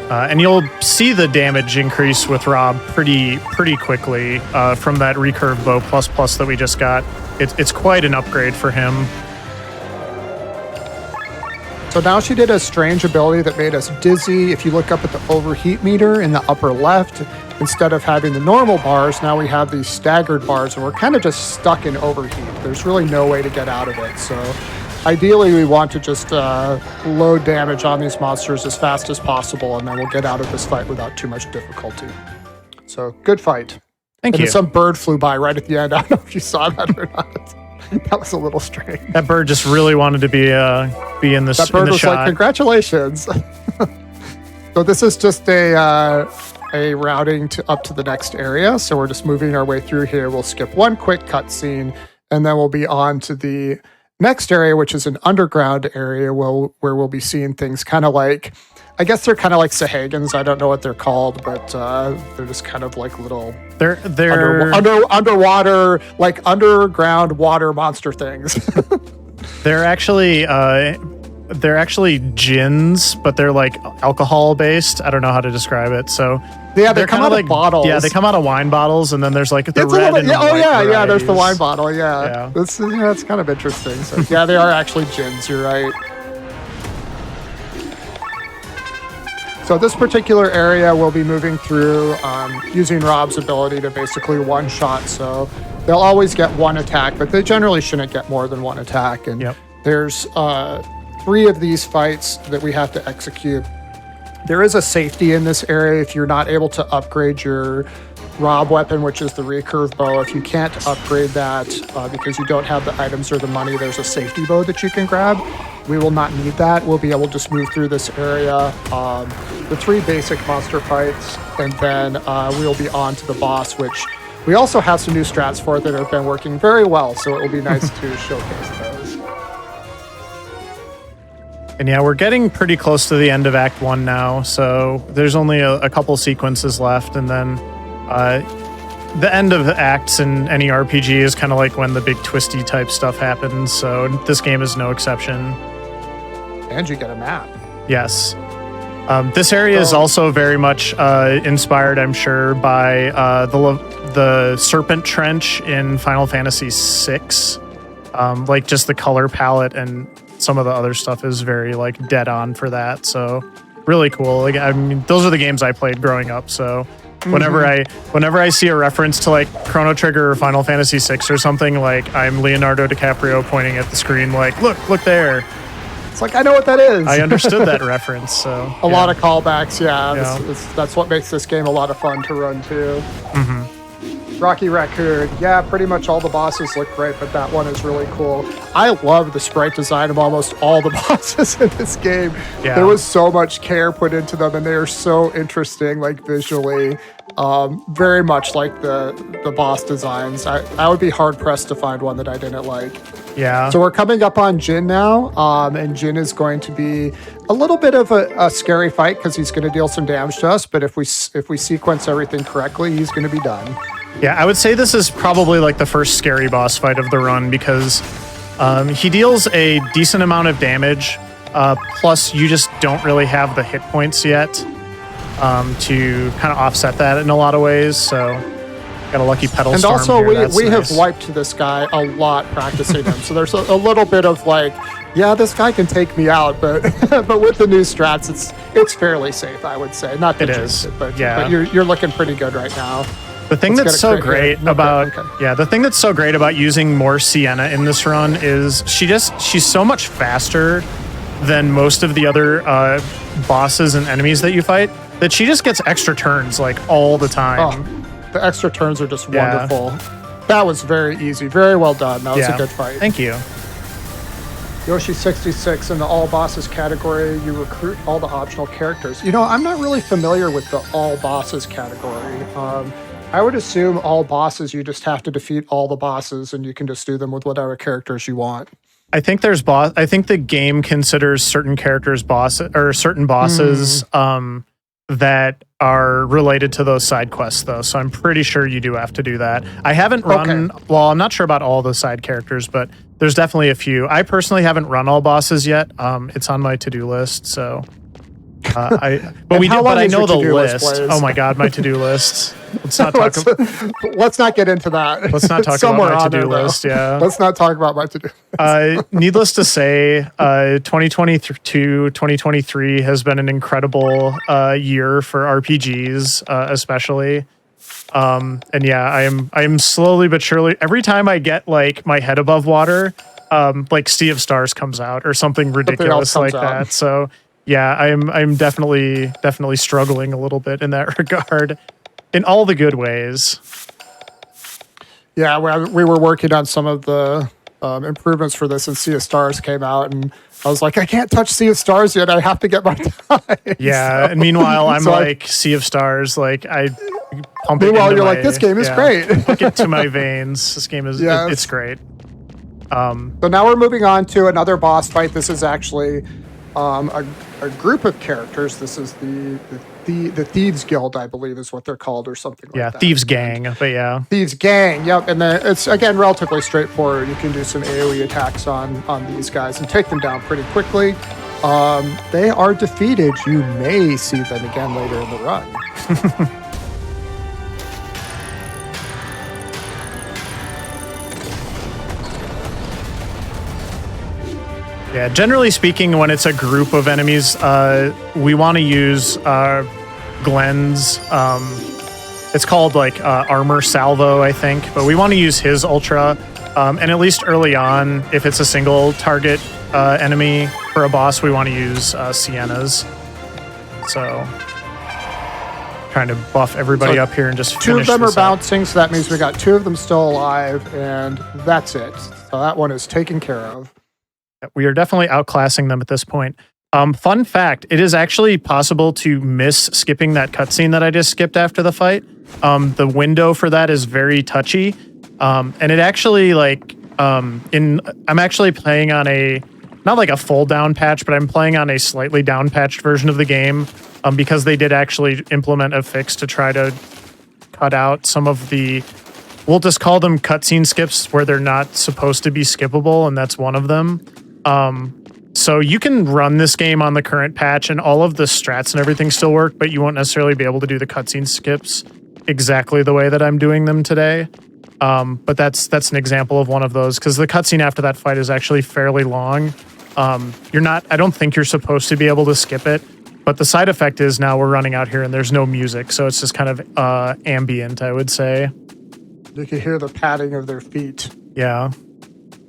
And you'll see the damage increase with Rob pretty quickly from that recurve bow ++ that we just got. It's quite an upgrade for him. So now she did a strange ability that made us dizzy. If you look up at the overheat meter in the upper left, instead of having the normal bars, now we have these staggered bars, and we're kind of just stuck in overheat. There's really no way to get out of it. So ideally, we want to just load damage on these monsters as fast as possible, and then we'll get out of this fight without too much difficulty. So good fight. Thank you. Some bird flew by right at the end. I don't know if you saw that or not. That was a little strange. That bird just really wanted to be in this. That bird was shot. like, "Congratulations!" So this is just a routing up to the next area. So we're just moving our way through here. We'll skip one quick cutscene, and then we'll be on to the next area, which is an underground area where we'll be seeing things kind of like, I guess they're kind of like Sahagins. I don't know what they're called, but they're just kind of like little they're underwater, like underground water monster things. They're actually gins, but they're like alcohol based. I don't know how to describe it. So yeah, they come out of bottles. Yeah, they come out of wine bottles, and then there's like the red and white varieties. There's the wine bottle. Yeah. That's kind of interesting. So yeah, they are actually gins. You're right. So this particular area we'll be moving through using Rob's ability to basically one-shot. So they'll always get one attack, but they generally shouldn't get more than one attack. And there's 3 of these fights that we have to execute. There is a safety in this area if you're not able to upgrade your Rob weapon, which is the recurve bow. If you can't upgrade that because you don't have the items or the money, there's a safety bow that you can grab. We will not need that. We'll be able to just move through this area, the 3 basic monster fights, and then we'll be on to the boss, which we also have some new strats for it that have been working very well, so it will be nice to showcase those. And yeah, we're getting pretty close to the end of Act 1 now, so there's only a couple sequences left, and then the end of the acts in any RPG is kind of like when the big twisty type stuff happens, so this game is no exception. And you get a map. Yes. This area is also very much inspired, I'm sure, by the Serpent Trench in Final Fantasy VI. Like just the color palette and some of the other stuff is very like dead on for that. So really cool. Like, I mean, those are the games I played growing up. So whenever I see a reference to like Chrono Trigger or Final Fantasy VI or something, like I'm Leonardo DiCaprio pointing at the screen like, look there. It's like, I know what that is. I understood that reference. So a lot of callbacks. Yeah. That's what makes this game a lot of fun to run too. Rocky Raccoon. Yeah, pretty much all the bosses look great, but that one is really cool. I love the sprite design of almost all the bosses in this game. Yeah. There was so much care put into them, and they are so interesting, like visually. Very much like the boss designs. I would be hard pressed to find one that I didn't like. Yeah. So we're coming up on Jin now, and Jin is going to be a little bit of a scary fight because he's going to deal some damage to us. But if we sequence everything correctly, he's going to be done. Yeah, I would say this is probably like the first scary boss fight of the run because he deals a decent amount of damage. Plus, you just don't really have the hit points yet to kind of offset that in a lot of ways. So got a lucky pedal storm. And also, here. we have wiped this guy a lot practicing him. So there's a little bit of like, yeah, this guy can take me out, but but with the new strats, it's fairly safe, I would say. Not that it is, but you're looking pretty good right now. The thing that's so great about the thing that's so great about using more Sienna in this run is she's so much faster than most of the other bosses and enemies that you fight that she just gets extra turns like all the time. Oh, the extra turns are just wonderful. That was very easy, very well done. That was a good fight. Thank you. Yoshi 66 in the all bosses category, you recruit all the optional characters. You know, I'm not really familiar with the all bosses category. I would assume all bosses, you just have to defeat all the bosses and you can just do them with whatever characters you want. I think I think the game considers certain characters certain bosses that are related to those side quests though. So I'm pretty sure you do have to do that. I haven't run, well, I'm not sure about all the side characters, but there's definitely a few. I personally haven't run all bosses yet. It's on my to-do list, so but I know the list. Oh my god, my to-do list. Let's not talk let's not get into that. Let's not talk about my to-do list. Yeah. Let's not talk about my to-do. Needless to say, 2022, 2023 has been an incredible year for RPGs, especially. And yeah, I am slowly but surely, every time I get like my head above water, like Sea of Stars comes out or something ridiculous like that. So yeah, I'm definitely struggling a little bit in that regard, in all the good ways. Yeah, we were working on some of the improvements for this, and Sea of Stars came out, and I was like, I can't touch Sea of Stars yet. I have to get my time. Yeah, and meanwhile, I'm like Sea of Stars, like I pump it. Meanwhile, you're like, this game is great. Hook it to my veins. This game is it's great. So now we're moving on to another boss fight. This is actually a group of characters. This is the Thieves Guild, I believe is what they're called, or something like that. Thieves Gang, but yeah. Thieves Gang, yep. And then it's, again, relatively straightforward. You can do some AoE attacks on these guys and take them down pretty quickly. They are defeated. You may see them again later in the run. Yeah, generally speaking, when it's a group of enemies, we want to use Glenn's, it's called like Armor Salvo, I think, but we want to use his Ultra, and at least early on, if it's a single target enemy for a boss, we want to use Sienna's. So trying to buff everybody up here and just two of finish them are this up. bouncing, so that means we got 2 of them still alive, and that's it. So that one is taken care of. We are definitely outclassing them at this point. Fun fact, it is actually possible to miss skipping that cutscene that I just skipped after the fight. The window for that is very touchy. And it actually I'm actually playing on not like a full down patch, but I'm playing on a slightly down patched version of the game because they did actually implement a fix to try to cut out some of the, we'll just call them cutscene skips where they're not supposed to be skippable, and that's one of them. So you can run this game on the current patch and all of the strats and everything still work, but you won't necessarily be able to do the cutscene skips exactly the way that I'm doing them today. But that's an example of one of those, because the cutscene after that fight is actually fairly long. I don't think you're supposed to be able to skip it, but the side effect is now we're running out here and there's no music, so it's just kind of ambient, I would say. You can hear the padding of their feet. Yeah.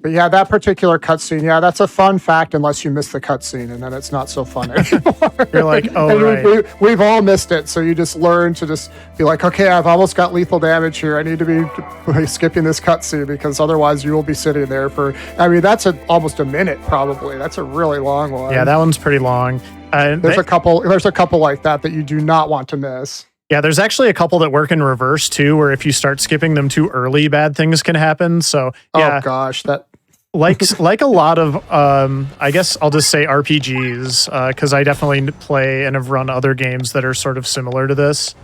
But yeah, that particular cutscene, yeah, that's a fun fact unless you miss the cutscene, and then it's not so fun anymore. You're like, oh, right. We've all missed it, so you just learn to just be like, okay, I've almost got lethal damage here. I need to be skipping this cutscene because otherwise you will be sitting there for, I mean, that's almost a minute probably. That's a really long one. Yeah, that one's pretty long. There's a couple like that you do not want to miss. Yeah, there's actually a couple that work in reverse too, where if you start skipping them too early, bad things can happen. So yeah. Oh gosh, that like a lot of I guess I'll just say RPGs, because I definitely play and have run other games that are sort of similar to this.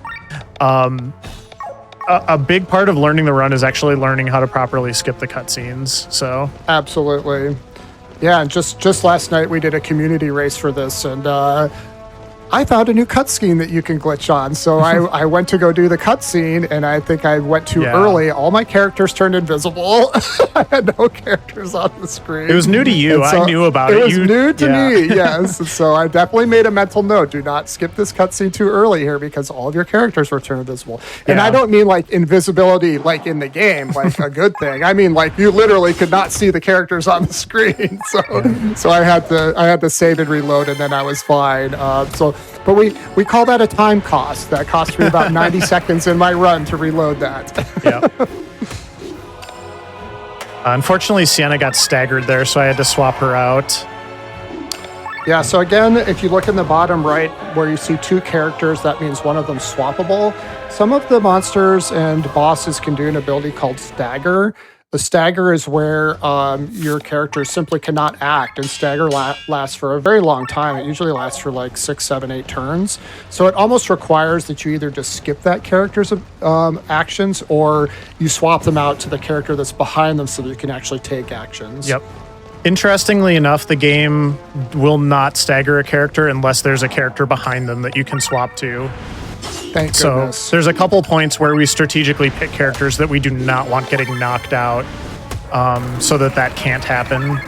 A big part of learning the run is actually learning how to properly skip the cutscenes. So absolutely, yeah. And just last night we did a community race for this, and I found a new cutscene that you can glitch on. So I went to go do the cutscene, and I think I went too early. All my characters turned invisible. I had no characters on the screen. It was new to you. So I knew about it. It was new to me, yes. And so I definitely made a mental note. Do not skip this cutscene too early here because all of your characters were turned invisible. And I don't mean like invisibility like in the game, like a good thing. I mean like you literally could not see the characters on the screen. So I had to save and reload, and then I was fine. But we call that a time cost. That cost me about 90 seconds in my run to reload that. Yeah. Unfortunately, Sienna got staggered there, so I had to swap her out. Yeah, so again, if you look in the bottom right where you see 2 characters, that means one of them's swappable. Some of the monsters and bosses can do an ability called stagger. The stagger is where your character simply cannot act, and stagger lasts for a very long time. It usually lasts for like 6, 7, 8 turns. So it almost requires that you either just skip that character's actions, or you swap them out to the character that's behind them so that you can actually take actions. Yep. Interestingly enough, the game will not stagger a character unless there's a character behind them that you can swap to. Thank goodness. So there's a couple points where we strategically pick characters that we do not want getting knocked out, so that can't happen.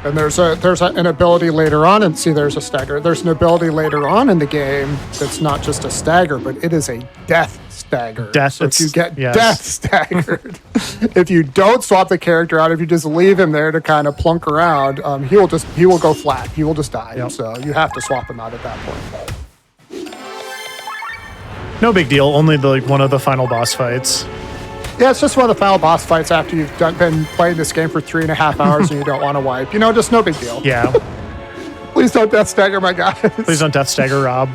And there's an ability later on, and see, there's a stagger. There's an ability later on in the game that's not just a stagger, but it is a death stagger. So if you get death staggered, if you don't swap the character out, if you just leave him there to kind of plunk around, he will go flat. He will just die. Yep. So you have to swap him out at that point. No big deal. Only one of the final boss fights. Yeah, it's just one of the final boss fights after you've been playing this game for 3.5 hours and you don't want to wipe. Just no big deal. Yeah. Please don't death stagger my guys. Please don't death stagger Rob.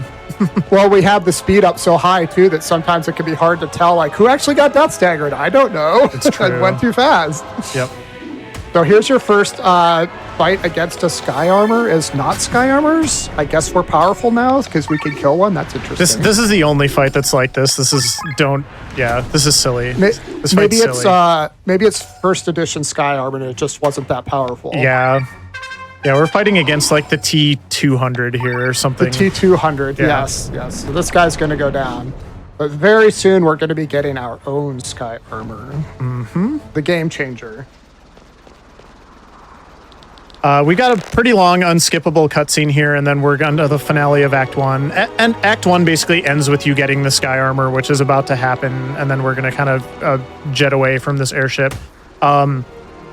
Well, we have the speed up so high too that sometimes it can be hard to tell like who actually got death staggered. I don't know. It's true. It went too fast. Yep. So here's your first fight against a Sky Armor is not Sky Armors. I guess we're powerful now because we can kill one. That's interesting. This is the only fight that's like this. This is silly. Maybe it's first edition Sky Armor and it just wasn't that powerful. Yeah. Yeah, we're fighting against like the T200 here or something. The T200, yeah. Yes. So this guy's going to go down. But very soon we're going to be getting our own Sky Armor. Mm-hmm. The game changer. We got a pretty long, unskippable cutscene here, and then we're on to the finale of Act 1. And Act 1 basically ends with you getting the Sky Armor, which is about to happen, and then we're going to kind of jet away from this airship.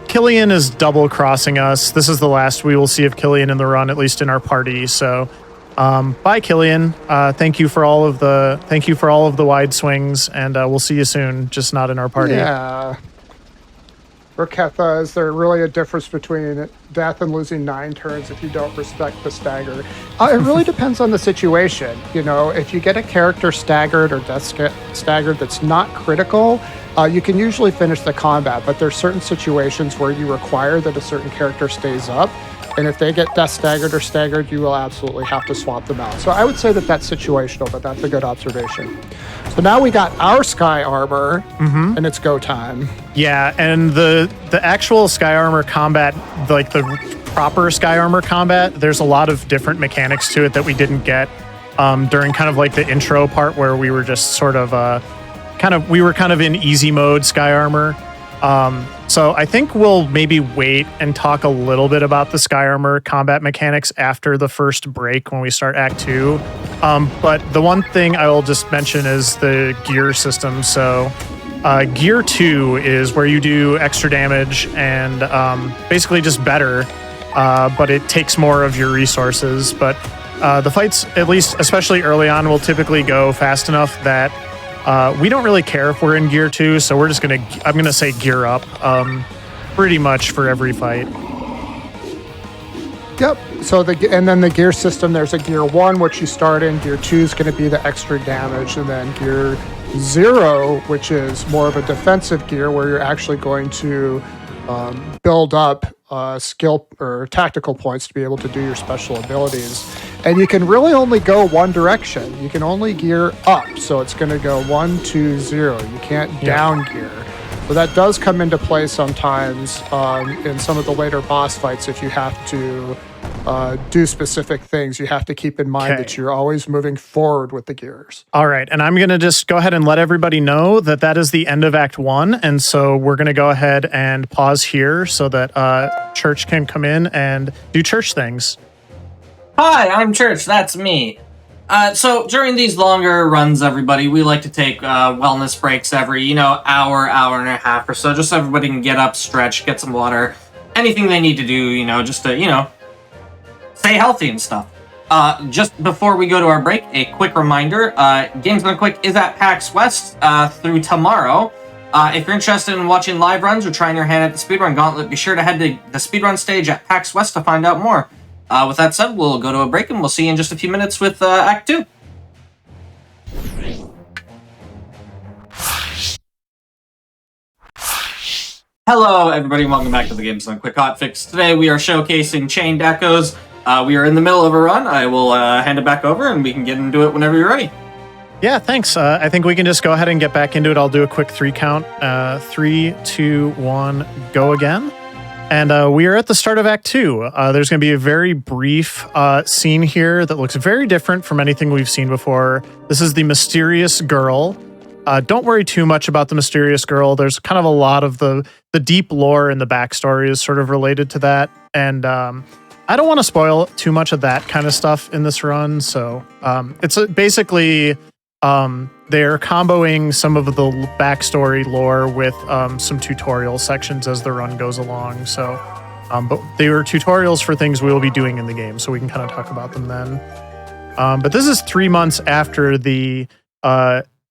Killian is double crossing us. This is the last we will see of Killian in the run, at least in our party. So, bye, Killian. Thank you for all of the wide swings, and we'll see you soon. Just not in our party. Yeah. Raketha, is there really a difference between death and losing 9 turns if you don't respect the stagger? It really depends on the situation. You know, if you get a character staggered or death staggered that's not critical, you can usually finish the combat, but there's certain situations where you require that a certain character stays up, and if they get death staggered or staggered, you will absolutely have to swap them out. So I would say that that's situational, but that's a good observation. So now we got our Sky Armor, and it's go time. Yeah, and the actual Sky Armor combat, like the proper Sky Armor combat, there's a lot of different mechanics to it that we didn't get during kind of like the intro part where we were just sort of we were kind of in easy mode Sky Armor. So I think we'll maybe wait and talk a little bit about the Sky Armor combat mechanics after the first break when we start Act 2. But the one thing I will just mention is the gear system. So Gear 2 is where you do extra damage and basically just better, but it takes more of your resources. But the fights, at least especially early on, will typically go fast enough that we don't really care if we're in Gear 2, so we're just I'm gonna say gear up pretty much for every fight. Yep. So and then the gear system, there's a Gear 1, which you start in. Gear 2 is going to be the extra damage, and then Gear 0, which is more of a defensive gear, where you're actually going to build up skill or tactical points to be able to do your special abilities. And you can really only go one direction. You can only gear up, so it's going to go 1, 2, 0. You can't down gear. So that does come into play sometimes in some of the later boss fights. If you have to do specific things, you have to keep in mind that you're always moving forward with the gears. All right, and I'm going to just go ahead and let everybody know that that is the end of Act 1, and so we're going to go ahead and pause here so that Church can come in and do church things. Hi, I'm Church, that's me. So during these longer runs, everybody, we like to take wellness breaks every, hour and a half or so, just so everybody can get up, stretch, get some water, anything they need to do, just to, stay healthy and stuff. Just before we go to our break, a quick reminder, Games Done Quick is at PAX West through tomorrow. If you're interested in watching live runs or trying your hand at the Speedrun Gauntlet, be sure to head to the Speedrun stage at PAX West to find out more. With that said, we'll go to a break and we'll see you in just a few minutes with Act 2. Hello, everybody, and welcome back to the Games Done Quick Hotfix. Today we are showcasing Chained Echoes. We are in the middle of a run. I will hand it back over and we can get into it whenever you're ready. Yeah, thanks. I think we can just go ahead and get back into it. I'll do a quick 3 count. 3, 2, 1, go again. And we are at the start of Act 2. There's going to be a very brief scene here that looks very different from anything we've seen before. This is the Mysterious Girl. Don't worry too much about the Mysterious Girl. There's kind of a lot of the deep lore and the backstory is sort of related to that. And I don't want to spoil too much of that kind of stuff in this run. So it's basically... they're comboing some of the backstory lore with some tutorial sections as the run goes along. So, but they were tutorials for things we will be doing in the game, so we can kind of talk about them then. But this is 3 months after the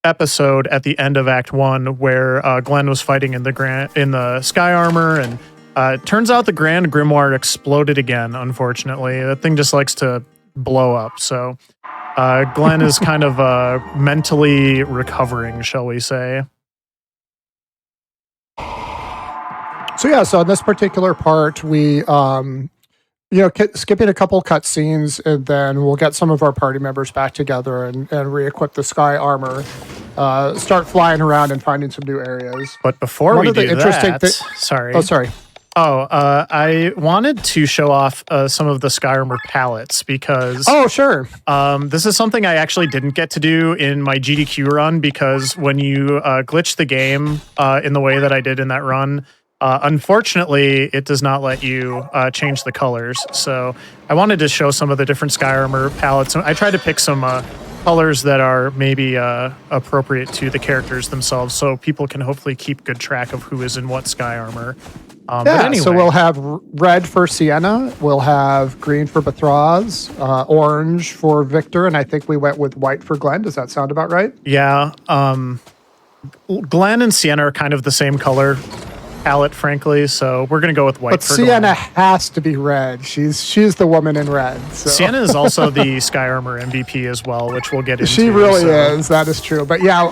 episode at the end of Act 1 where Glenn was fighting in the Sky Armor, and it turns out the Grand Grimoire exploded again, unfortunately. That thing just likes to blow up, so... Glenn is kind of mentally recovering, shall we say. So in this particular part, we, skipping a couple cutscenes, and then we'll get some of our party members back together and re-equip the Sky Armor, start flying around and finding some new areas. But before we do that... Sorry. Oh, sorry. I wanted to show off some of the Sky Armor palettes because... Oh, sure. This is something I actually didn't get to do in my GDQ run because when you glitch the game in the way that I did in that run, unfortunately, it does not let you change the colors. So I wanted to show some of the different Sky Armor palettes. I tried to pick some colors that are maybe appropriate to the characters themselves so people can hopefully keep good track of who is in what Sky Armor. But anyway, so we'll have red for Sienna, we'll have green for Bethraz, orange for Victor, and I think we went with white for Glenn. Does that sound about right? Yeah. Glenn and Sienna are kind of the same color palette, frankly, so we're going to go with white But for Sienna Glenn. has to be red. She's the woman in red. So. Sienna is also the Sky Armor MVP as well, which we'll get into. She really is. That is true. But yeah,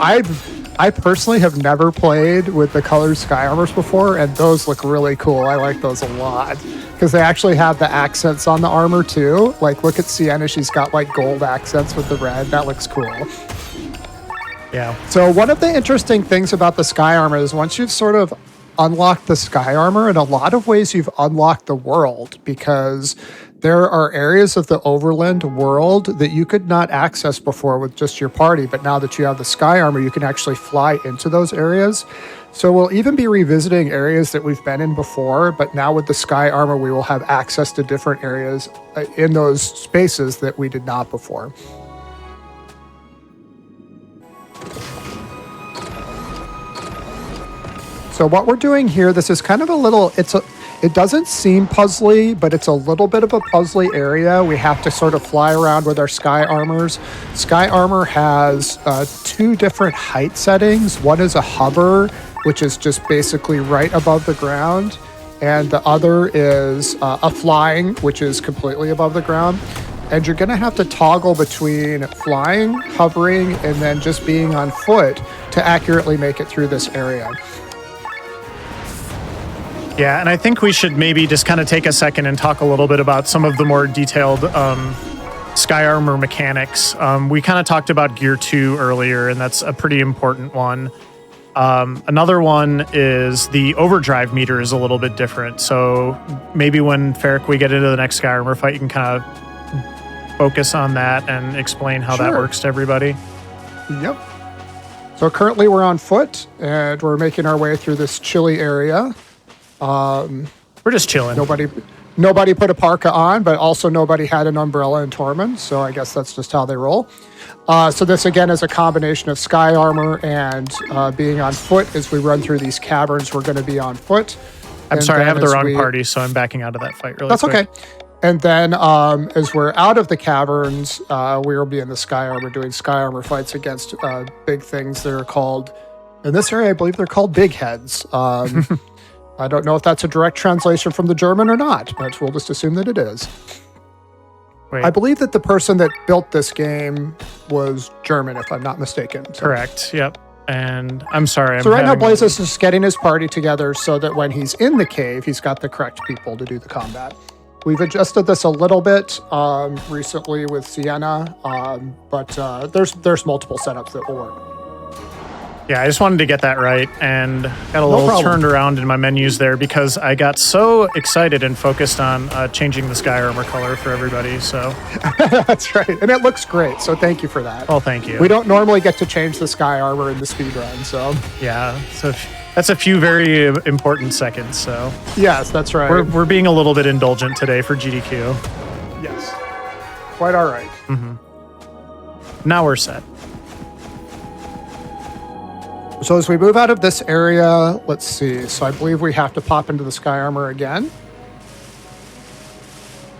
I personally have never played with the colored Sky Armors before, and those look really cool. I like those a lot because they actually have the accents on the armor too. Like, look at Sienna. She's got like gold accents with the red. That looks cool. Yeah. So one of the interesting things about the Sky Armor is once you've sort of unlocked the Sky Armor, in a lot of ways you've unlocked the world, because there are areas of the Overland world that you could not access before with just your party, but now that you have the Sky Armor, you can actually fly into those areas. So we'll even be revisiting areas that we've been in before, but now with the Sky Armor, we will have access to different areas in those spaces that we did not before. So what we're doing here, this is kind of a little, it doesn't seem puzzly, but it's a little bit of a puzzly area. We have to sort of fly around with our Sky Armors. Sky Armor has 2 different height settings. One is a hover, which is just basically right above the ground. And the other is a flying, which is completely above the ground. And you're gonna have to toggle between flying, hovering, and then just being on foot to accurately make it through this area. Yeah, and I think we should maybe just kind of take a second and talk a little bit about some of the more detailed Sky Armor mechanics. We kind of talked about Gear 2 earlier, and that's a pretty important one. Another one is the overdrive meter is a little bit different. So maybe when, Ferric, we get into the next Sky Armor fight, you can kind of focus on that and explain how that works to everybody. Yep. So currently we're on foot, and we're making our way through this chilly area. We're just chilling. Nobody put a parka on, but also nobody had an umbrella in Tormund, so I guess that's just how they roll. So this again is a combination of Sky Armor and being on foot. As we run through these caverns, we're going to be on foot. I'm sorry, I have the wrong party, so I'm backing out of that fight really quick. That's okay. And then as we're out of the caverns, we will be in the Sky Armor doing Sky Armor fights against big things that are called, in this area, I believe they're called big heads. I don't know if that's a direct translation from the German or not, but we'll just assume that it is. Wait. I believe that the person that built this game was German, if I'm not mistaken. So. Correct, yep. And I'm sorry. So right now, Blaze is just getting his party together so that when he's in the cave, he's got the correct people to do the combat. We've adjusted this a little bit recently with Sienna, but there's multiple setups that will work. Yeah, I just wanted to get that right and got a little turned around in my menus there because I got so excited and focused on changing the Sky Armor color for everybody. So that's right, and it looks great. So thank you for that. Oh, thank you. We don't normally get to change the Sky Armor in the speedrun, so yeah. So that's a few very important seconds. So yes, that's right. We're being a little bit indulgent today for GDQ. Yes, quite all right. Mm-hmm. Now we're set. So as we move out of this area, let's see. So I believe we have to pop into the Sky Armor again.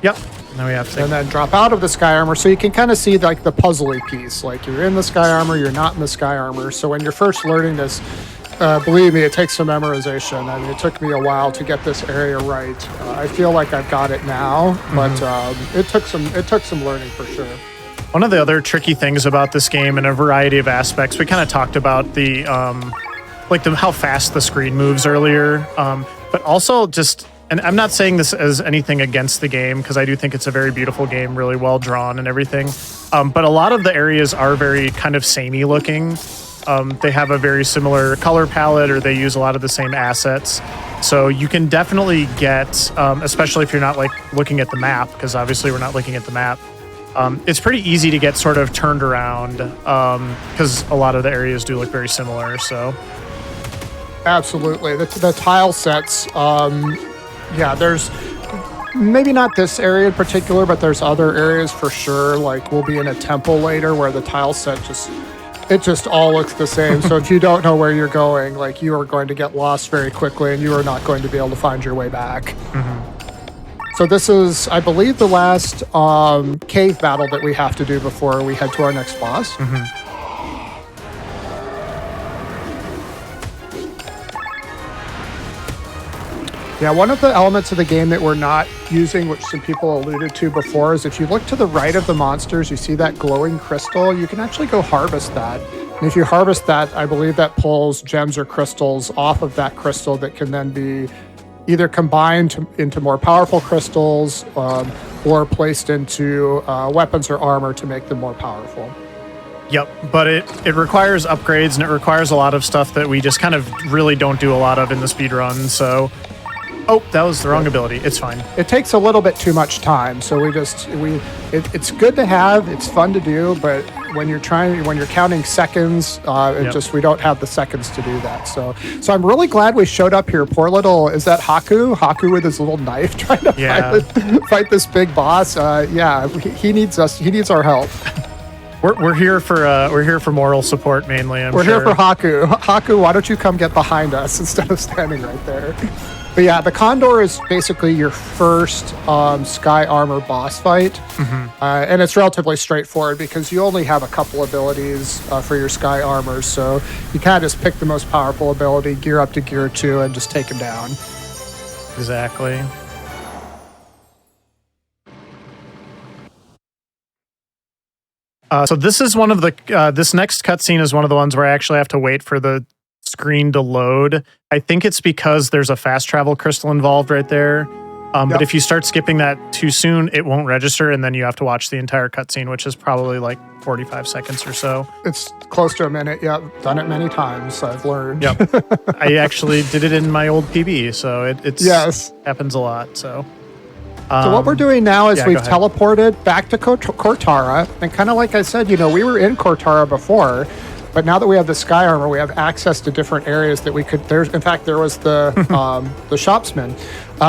Yep. Now we have to. And then drop out of the Sky Armor. So you can kind of see like the puzzly piece. Like you're in the Sky Armor, you're not in the Sky Armor. So when you're first learning this, believe me, it takes some memorization. I mean, it took me a while to get this area right. I feel like I've got it now, but it took some learning for sure. One of the other tricky things about this game in a variety of aspects, we kind of talked about the how fast the screen moves earlier, but also just, and I'm not saying this as anything against the game because I do think it's a very beautiful game, really well drawn and everything, but a lot of the areas are very kind of samey looking. They have a very similar color palette or they use a lot of the same assets. So you can definitely get, especially if you're not like looking at the map, because obviously we're not looking at the map, it's pretty easy to get sort of turned around because a lot of the areas do look very similar. So, absolutely, the tile sets. Yeah, there's maybe not this area in particular, but there's other areas for sure. Like we'll be in a temple later where the tile set just it just all looks the same. So if you don't know where you're going, like, you are going to get lost very quickly, and you are not going to be able to find your way back. So this is, I believe, the last cave battle that we have to do before we head to our next boss. Yeah, one of the elements of the game that we're not using, which some people alluded to before, is if you look to the right of the monsters, you see that glowing crystal. You can actually go harvest that. And if you harvest that, I believe that pulls gems or crystals off of that crystal that can then be either combined into more powerful crystals or placed into weapons or armor to make them more powerful. Yep, but it requires upgrades, and it requires a lot of stuff that we just kind of really don't do a lot of in the speedrun, so... Oh, that was the wrong ability. It's fine. It takes a little bit too much time, so it's good to have, it's fun to do, but when you're counting seconds, we don't have the seconds to do that. So I'm really glad we showed up here. Poor little, is that Haku? Haku with his little knife trying to fight this big boss. He needs us. He needs our help. We're here for moral support mainly. We're here for Haku. Haku, why don't you come get behind us instead of standing right there? But yeah, the Condor is basically your first Sky Armor boss fight. And it's relatively straightforward because you only have a couple abilities for your Sky Armor. So you kind of just pick the most powerful ability, gear up to gear 2, and just take him down. Exactly. So this is one of the, this next cutscene is one of the ones where I actually have to wait for the screen to load. I think it's because there's a fast travel crystal involved right there. But if you start skipping that too soon, it won't register, and then you have to watch the entire cutscene, which is probably like 45 seconds or so. It's close to a minute. Yep, done it many times. I've learned. Yep, I actually did it in my old PB, so it's happens a lot. So what we're doing now is we've teleported back to Cortara, and kind of like I said, we were in Cortara before. But now that we have the Sky Armor, we have access to different areas that we could... In fact, there was the the shopsman.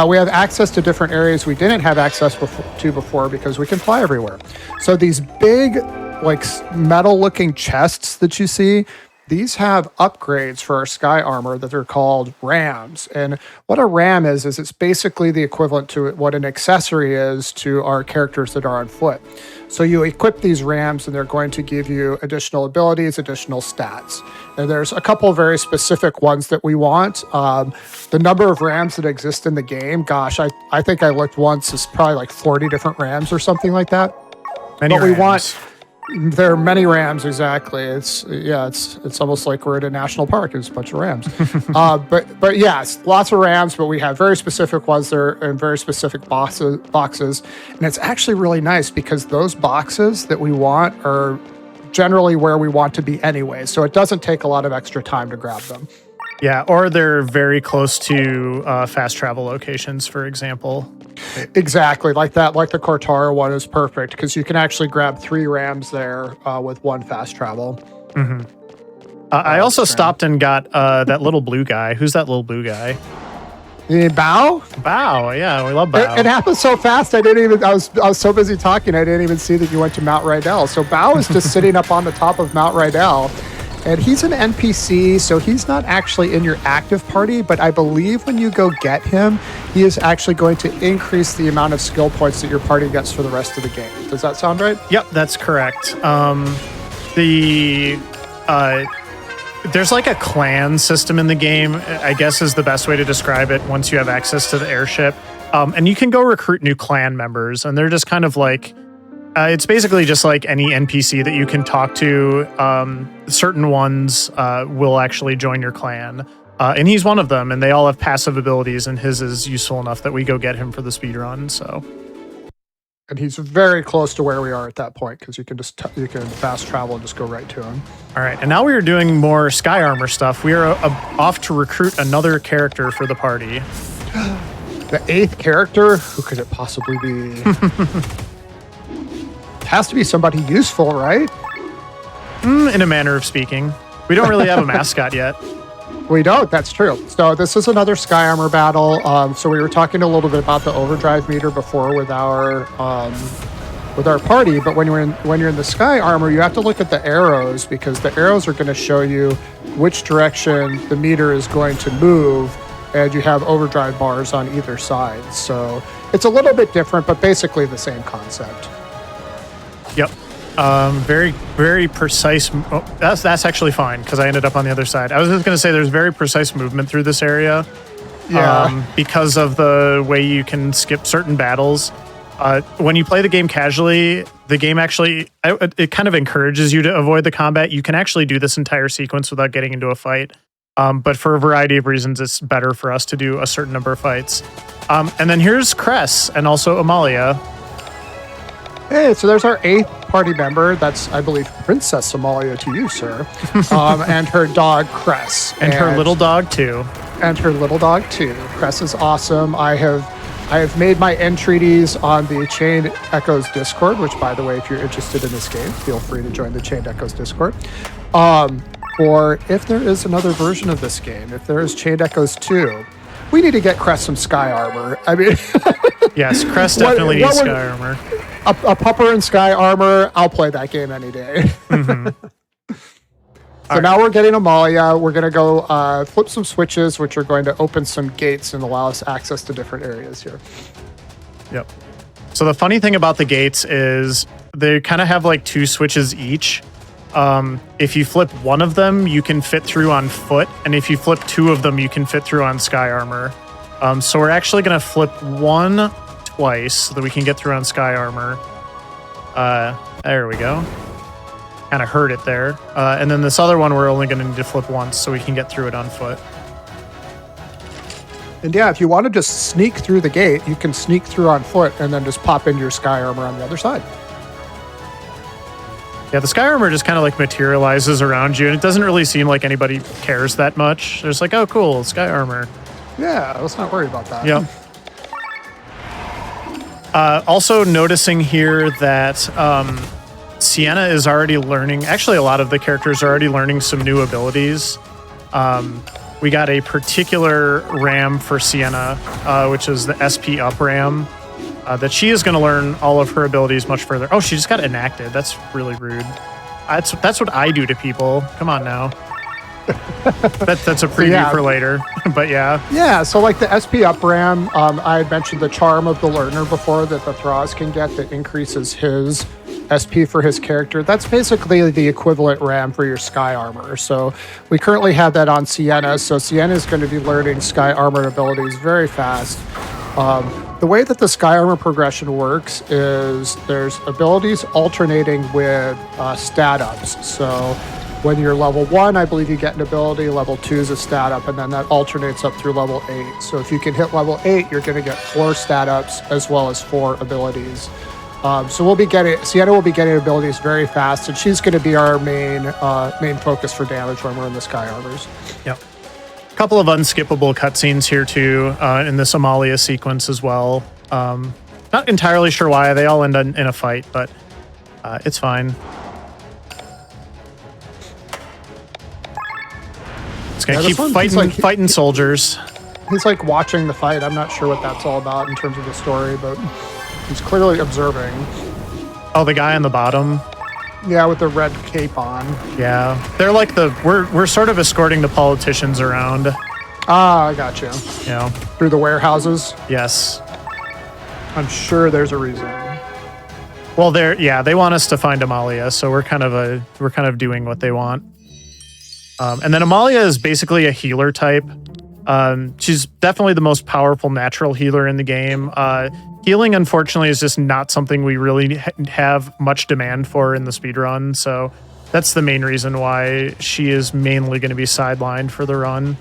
We have access to different areas we didn't have access to before because we can fly everywhere. So these big, like, metal-looking chests that you see, these have upgrades for our Sky Armor that are called rams. And what a ram is it's basically the equivalent to what an accessory is to our characters that are on foot. So you equip these rams, and they're going to give you additional abilities, additional stats. And there's a couple of very specific ones that we want. The number of rams that exist in the game, gosh, I think I looked once, it's probably like 40 different rams or something like that. Many rams. There are many rams, exactly. It's almost like we're at a national park. There's a bunch of rams. But yes, lots of rams, but we have very specific ones there and very specific boxes. And it's actually really nice because those boxes that we want are generally where we want to be anyway. So it doesn't take a lot of extra time to grab them. Yeah, or they're very close to fast travel locations, for example. Exactly, like that. Like the Cortara one is perfect because you can actually grab 3 rams there with 1 fast travel. I also stopped and got that little blue guy. Who's that little blue guy? Bao? Bao, yeah, we love Bao. It happened so fast. I was so busy talking, I didn't even see that you went to Mount Rydell. So Bao is just sitting up on the top of Mount Rydell. And he's an NPC, so he's not actually in your active party, but I believe when you go get him, he is actually going to increase the amount of skill points that your party gets for the rest of the game. Does that sound right? Yep, that's correct. There's like a clan system in the game, I guess is the best way to describe it once you have access to the airship. And you can go recruit new clan members, and they're just kind of like... it's basically just like any NPC that you can talk to. Certain ones will actually join your clan. And he's one of them, and they all have passive abilities, and his is useful enough that we go get him for the speedrun, so... And he's very close to where we are at that point, because you can just you can fast travel and just go right to him. All right, and now we are doing more Sky Armor stuff. We are off to recruit another character for the party. The 8th character? Who could it possibly be? Has to be somebody useful, right? In a manner of speaking. We don't really have a mascot yet. We don't, that's true. So this is another Sky Armor battle. So we were talking a little bit about the overdrive meter before with our with our party. But when you're in the sky armor, you have to look at the arrows, because the arrows are going to show you which direction the meter is going to move, and you have overdrive bars on either side. So it's a little bit different, but basically the same concept. Yep. Very, very precise. Oh, that's actually fine, because I ended up on the other side. I was just going to say there's very precise movement through this area. Yeah. Because of the way you can skip certain battles. When you play the game casually, the game actually, it kind of encourages you to avoid the combat. You can actually do this entire sequence without getting into a fight. But for a variety of reasons, it's better for us to do a certain number of fights. And then here's Cress and also Amalia. Hey, so there's our 8th party member. That's, I believe, Princess Amalia to you, sir. And her dog, Cress. And her little dog, too. And her little dog, too. Cress is awesome. I have made my entreaties on the Chained Echoes Discord, which, by the way, if you're interested in this game, feel free to join the Chained Echoes Discord. Or if there is another version of this game, if there is Chained Echoes 2, we need to get Cress some sky armor. I mean... Yes, Cress definitely needs sky armor. A pupper in sky armor, I'll play that game any day. So now we're getting Amalia. We're going to go flip some switches, which are going to open some gates and allow us access to different areas here. Yep. So the funny thing about the gates is they kind of have like 2 switches each. If you flip one of them, you can fit through on foot. And if you flip 2 of them, you can fit through on sky armor. So we're actually going to flip one twice so that we can get through on sky armor. There we go. Kind of heard it there. And then this other one, we're only going to need to flip once so we can get through it on foot. And yeah, if you want to just sneak through the gate, you can sneak through on foot and then just pop into your sky armor on the other side. Yeah, the sky armor just kind of like materializes around you, and it doesn't really seem like anybody cares that much. They're just like, oh, cool, sky armor. Yeah, let's not worry about that. Yep. Also noticing here that Sienna is already learning, actually a lot of the characters are already learning some new abilities. We got a particular ram for Sienna, which is the SP up ram, that she is going to learn all of her abilities much further. Oh, she just got enacted. That's really rude. That's what I do to people. Come on now. That's a preview for later, but yeah. Yeah, so like the SP up ram, I had mentioned the charm of the learner before that the Thraz can get that increases his SP for his character. That's basically the equivalent ram for your sky armor. So we currently have that on Sienna. So Sienna is going to be learning sky armor abilities very fast. The way that the sky armor progression works is there's abilities alternating with stat ups. So when you're level 1, I believe you get an ability, level 2 is a stat up, and then that alternates up through level 8. So if you can hit level 8, you're going to get 4 stat ups as well as 4 abilities. So Sienna will be getting abilities very fast, and she's going to be our main focus for damage when we're in the sky armors. Yep. A couple of unskippable cutscenes here too, in this Amalia sequence as well. Not entirely sure why they all end in a fight, but it's fine. It's gonna keep fighting soldiers. He's like watching the fight. I'm not sure what that's all about in terms of the story, but he's clearly observing. Oh, the guy on the bottom. Yeah, with the red cape on. Yeah, they're like we're sort of escorting the politicians around. Ah, I gotcha. Yeah. Through the warehouses. Yes. I'm sure there's a reason. Well, they want us to find Amalia, so we're kind of doing what they want. And then Amalia is basically a healer type. She's definitely the most powerful natural healer in the game. Healing, unfortunately, is just not something we really have much demand for in the speedrun, so that's the main reason why she is mainly going to be sidelined for the run.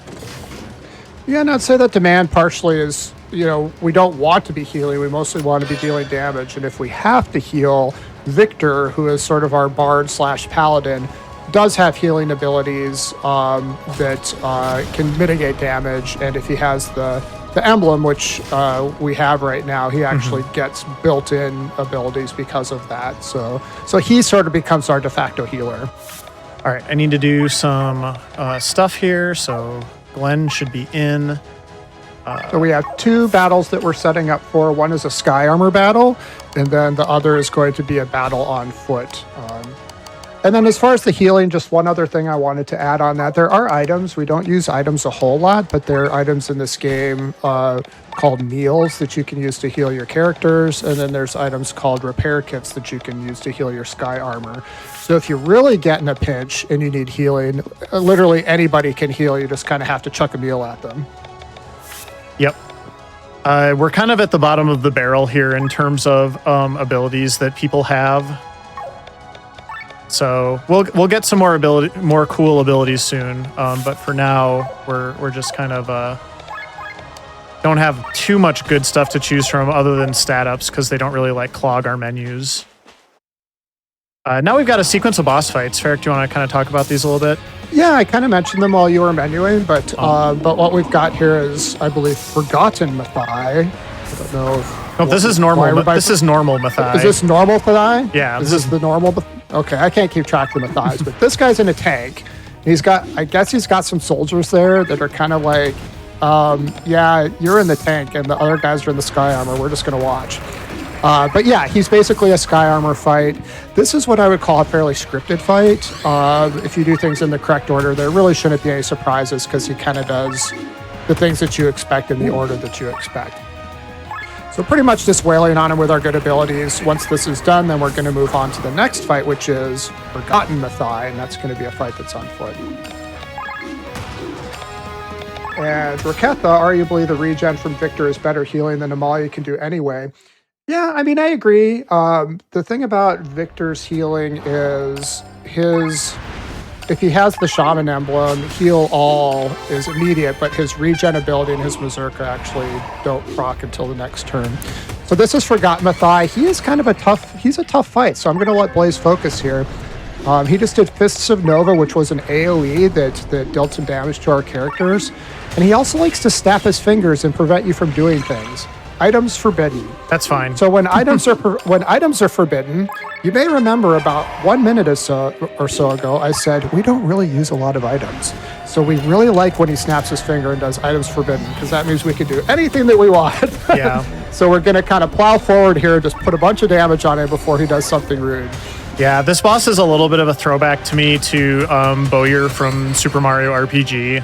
Yeah, and I'd say that demand partially is, we don't want to be healing, we mostly want to be dealing damage, and if we have to heal, Victor, who is sort of our bard / paladin, does have healing abilities that can mitigate damage, and if he has the emblem, which we have right now, he actually gets built-in abilities because of that. So he sort of becomes our de facto healer. All right, I need to do some stuff here, so Glenn should be in. So we have 2 battles that we're setting up for. One is a sky armor battle, and then the other is going to be a battle on foot. And then as far as the healing, just one other thing I wanted to add on that. There are items. We don't use items a whole lot, but there are items in this game called meals that you can use to heal your characters. And then there's items called repair kits that you can use to heal your sky armor. So if you really get in a pinch and you need healing, literally anybody can heal. You just kind of have to chuck a meal at them. Yep. We're kind of at the bottom of the barrel here in terms of abilities that people have. So we'll get some more cool abilities soon. But for now, we're just kind of don't have too much good stuff to choose from other than stat ups because they don't really like clog our menus. Now we've got a sequence of boss fights. Ferric, do you want to kind of talk about these a little bit? Yeah, I kind of mentioned them while you were menuing, but what we've got here is, I believe, Forgotten Mathai. I don't know if... No, this is normal. This is normal Mathai. Is this normal Mathai? Yeah. Is this the normal? Okay, I can't keep track of the Mathais, but this guy's in a tank. I guess he's got some soldiers there that are kind of like, yeah, you're in the tank and the other guys are in the sky armor. We're just going to watch. But yeah, he's basically a sky armor fight. This is what I would call a fairly scripted fight. If you do things in the correct order, there really shouldn't be any surprises because he kind of does the things that you expect in the order that you expect. So pretty much just wailing on him with our good abilities. Once this is done, then we're going to move on to the next fight, which is Forgotten Mathai, and that's going to be a fight that's on foot. And Raketha, arguably the regen from Victor is better healing than Amalia can do anyway. Yeah, I mean, I agree. The thing about Victor's healing is if he has the Shaman emblem, heal all is immediate, but his regen ability and his Berserker actually don't proc until the next turn. So this is Forgotten Mathai. He is kind of a tough fight, so I'm going to let Blaze focus here. He just did Fists of Nova, which was an AoE that dealt some damage to our characters. And he also likes to snap his fingers and prevent you from doing things. Items forbidden. That's fine. So when items are forbidden, you may remember about 1 minute or so ago, I said we don't really use a lot of items. So we really like when he snaps his finger and does items forbidden because that means we can do anything that we want. Yeah. So we're going to kind of plow forward here, just put a bunch of damage on him before he does something rude. Yeah, this boss is a little bit of a throwback to me to Bowyer from Super Mario RPG.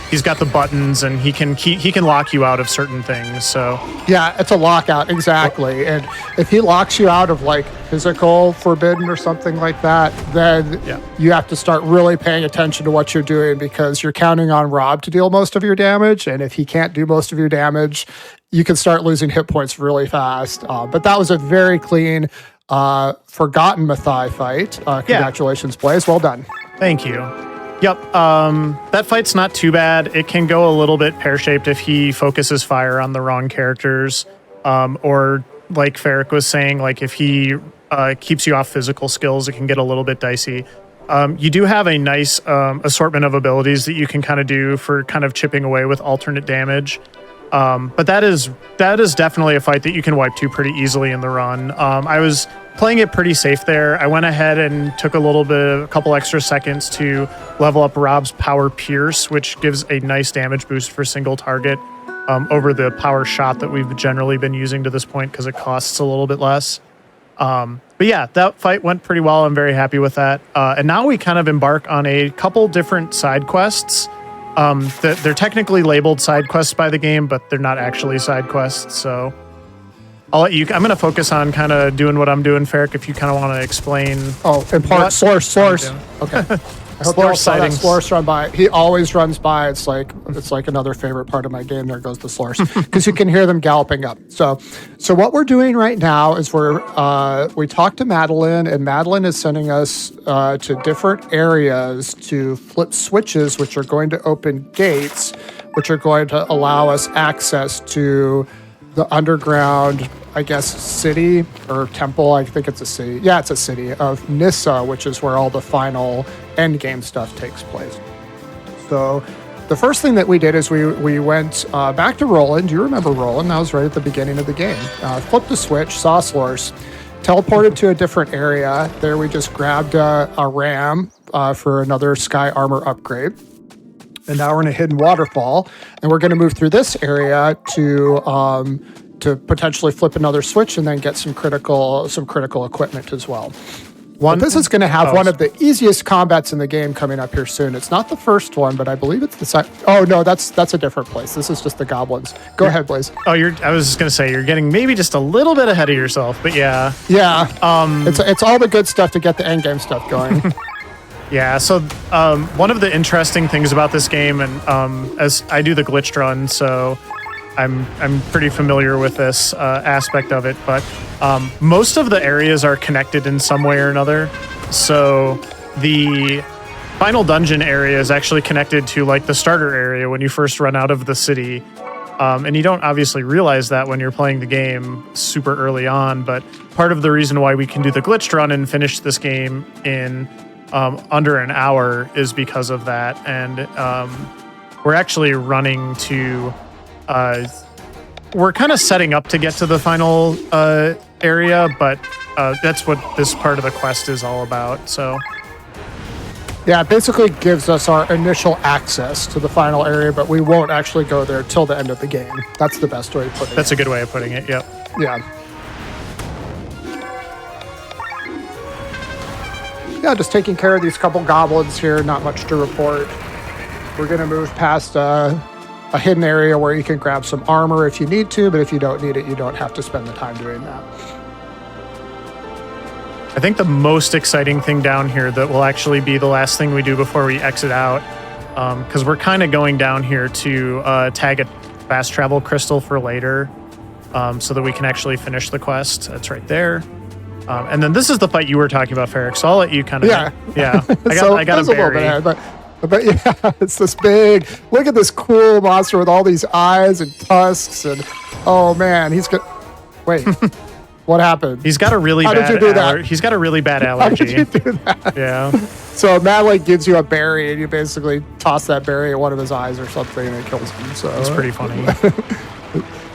He's got the buttons and he can lock you out of certain things. So yeah, it's a lockout, exactly. And if he locks you out of like physical forbidden or something like that, then you have to start really paying attention to what you're doing because you're counting on Rob to deal most of your damage. And if he can't do most of your damage, you can start losing hit points really fast. But that was a very clean Forgotten Mathai fight. Congratulations, Blaze. Well done. Thank you. Yep, that fight's not too bad. It can go a little bit pear-shaped if he focuses fire on the wrong characters, or like Ferric was saying, like if he keeps you off physical skills, it can get a little bit dicey. You do have a nice assortment of abilities that you can kind of do for kind of chipping away with alternate damage. But that is definitely a fight that you can wipe to pretty easily in the run. I was playing it pretty safe there. I went ahead and took a couple extra seconds to level up Rob's Power Pierce, which gives a nice damage boost for single target over the Power Shot that we've generally been using to this point because it costs a little bit less. But yeah, that fight went pretty well. I'm very happy with that. And now we kind of embark on a couple different side quests. They're technically labeled side quests by the game, but they're not actually side quests. So I'll let you. I'm going to focus on kind of doing what I'm doing, Ferric. If you kind of want to explain. Oh, in part, source. Okay. I hope you all saw that Slorce run by. He always runs by. It's like another favorite part of my game. There goes the Slorce because you can hear them galloping up. So what we're doing right now is we talked to Madeline, and Madeline is sending us to different areas to flip switches, which are going to open gates, which are going to allow us access to the underground, I guess, city or temple. I think it's a city. Yeah, it's a city of Nissa, which is where all the final end game stuff takes place. So the first thing that we did is we went back to Roland. Do you remember Roland? That was right at the beginning of the game. Flipped the switch, saw Slorce, teleported to a different area. There we just grabbed a ram for another Sky Armor upgrade. And now we're in a hidden waterfall, and we're going to move through this area to potentially flip another switch and then get some critical equipment as well. This is going to have one of the easiest combats in the game coming up here soon. It's not the first one, but I believe it's the second. Oh no, that's a different place. This is just the goblins. Go ahead, Blaze. Oh, I was just going to say you're getting maybe just a little bit ahead of yourself, but yeah. Yeah. It's all the good stuff to get the end game stuff going. Yeah. So one of the interesting things about this game, and as I do the glitched run, so I'm pretty familiar with this aspect of it, but most of the areas are connected in some way or another. So the final dungeon area is actually connected to like the starter area when you first run out of the city. And you don't obviously realize that when you're playing the game super early on, but part of the reason why we can do the glitched run and finish this game in under an hour is because of that. And we're actually running to... we're kind of setting up to get to the final area, but that's what this part of the quest is all about. So, yeah, it basically gives us our initial access to the final area, but we won't actually go there till the end of the game. That's the best way of putting it. That's a good way of putting it. Yep. Yeah. Yeah, just taking care of these couple goblins here. Not much to report. We're gonna move past a hidden area where you can grab some armor if you need to, but if you don't need it, you don't have to spend the time doing that. I think the most exciting thing down here that will actually be the last thing we do before we exit out, because we're kind of going down here to tag a fast travel crystal for later, so that we can actually finish the quest. That's right there. And then this is the fight you were talking about, Ferric, so I'll let you kind of... Yeah. I got a berry. But yeah, it's this big, look at this cool monster with all these eyes and tusks, and oh man, he's got, wait, what happened? He's got a really How bad did you do that? He's got a really bad allergy. How did you do that? Yeah. So Matt like gives you a berry, and you basically toss that berry at one of his eyes or something, and it kills him. So it's pretty funny.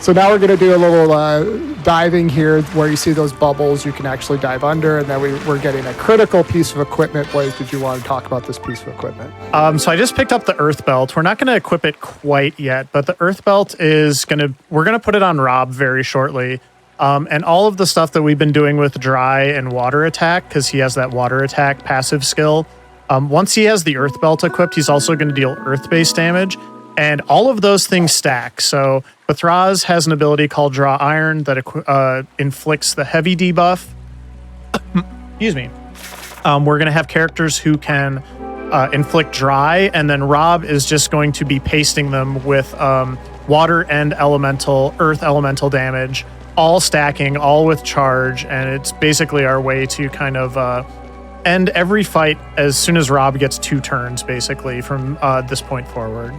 So now we're going to do a little diving here where you see those bubbles. You can actually dive under, and then we're getting a critical piece of equipment. Blaze, did you want to talk about this piece of equipment? So I just picked up the Earth Belt. We're not going to equip it quite yet, but the Earth Belt is we're going to put it on Rob very shortly. And all of the stuff that we've been doing with dry and water attack, because he has that water attack passive skill. Once he has the Earth Belt equipped, he's also going to deal Earth-based damage. And all of those things stack. So Bethraz has an ability called Draw Iron that inflicts the heavy debuff. Excuse me. We're going to have characters who can inflict dry, and then Rob is just going to be pasting them with water and earth elemental damage, all stacking, all with charge, and it's basically our way to kind of end every fight as soon as Rob gets 2 turns, basically, from this point forward.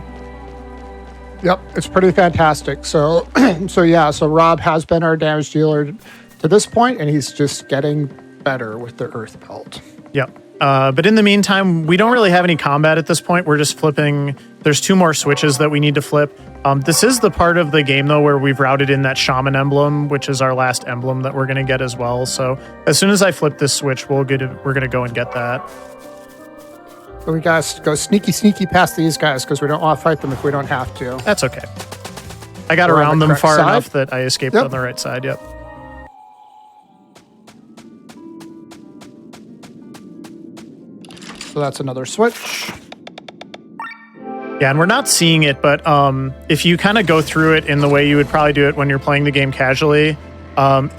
Yep, it's pretty fantastic. So Rob has been our damage dealer to this point, and he's just getting better with the Earth Belt. Yep. But in the meantime, we don't really have any combat at this point. We're just flipping. There's 2 more switches that we need to flip. This is the part of the game, though, where we've routed in that shaman emblem, which is our last emblem that we're going to get as well. So as soon as I flip this switch, we're going to go and get that. So we got to go sneaky past these guys because we don't want to fight them if we don't have to. That's okay. I got around them far enough that I escaped on the right side. Yep. So that's another switch. Yeah, and we're not seeing it, but if you kind of go through it in the way you would probably do it when you're playing the game casually,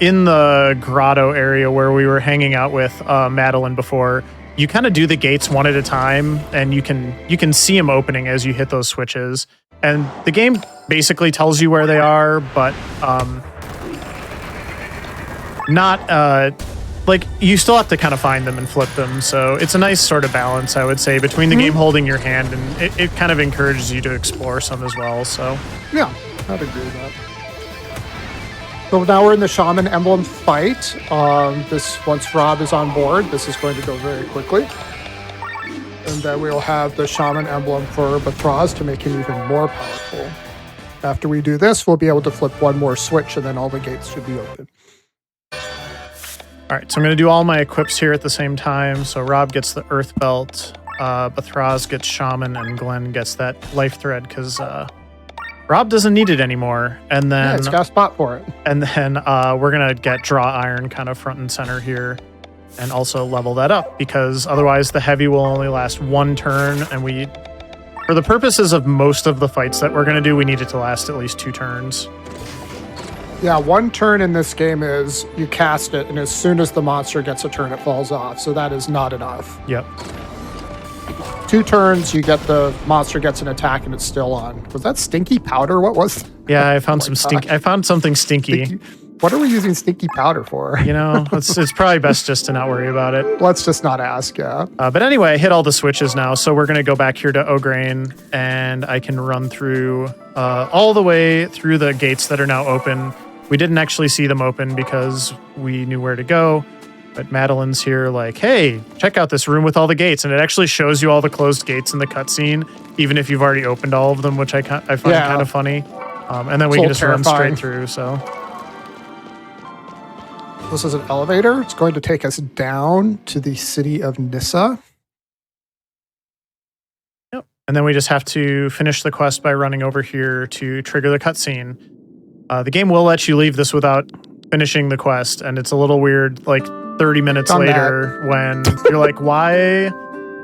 in the grotto area where we were hanging out with Madeline before, you kind of do the gates one at a time, and you can see them opening as you hit those switches. And the game basically tells you where they are, but not like you still have to kind of find them and flip them. So it's a nice sort of balance, I would say, between the game holding your hand and it kind of encourages you to explore some as well. So yeah, I'd agree with that. So now we're in the Shaman Emblem fight. Once Rob is on board, this is going to go very quickly. And then we'll have the Shaman Emblem for Bethraz to make him even more powerful. After we do this, we'll be able to flip 1 more switch, and then all the gates should be open. All right, so I'm going to do all my equips here at the same time. So Rob gets the Earth Belt. Bathraz gets Shaman, and Glenn gets that life thread because Rob doesn't need it anymore. And then Yeah, it's got a spot for it. And then we're going to get Draw Iron kind of front and center here and also level that up because otherwise the heavy will only last 1 turn. And for the purposes of most of the fights that we're going to do, we need it to last at least 2 turns. Yeah, 1 turn in this game is you cast it, and as soon as the monster gets a turn, it falls off. So that is not enough. Yep. 2 turns, you get the monster gets an attack, and it's still on. Was that stinky powder? What was? Yeah, I found I found something stinky. What are we using stinky powder for? You know, it's probably best just to not worry about it. Let's just not ask. Yeah. But anyway, I hit all the switches now, so we're gonna go back here to O'Grain, and I can run through all the way through the gates that are now open. We didn't actually see them open because we knew where to go. But Madeline's here like, hey, check out this room with all the gates. And it actually shows you all the closed gates in the cutscene, even if you've already opened all of them, which I find kind of funny. And then we can just run straight through, so. This is an elevator. It's going to take us down to the city of Nissa. Yep. And then we just have to finish the quest by running over here to trigger the cutscene. The game will let you leave this without finishing the quest, and it's a little weird, like 30 minutes later when you're like, why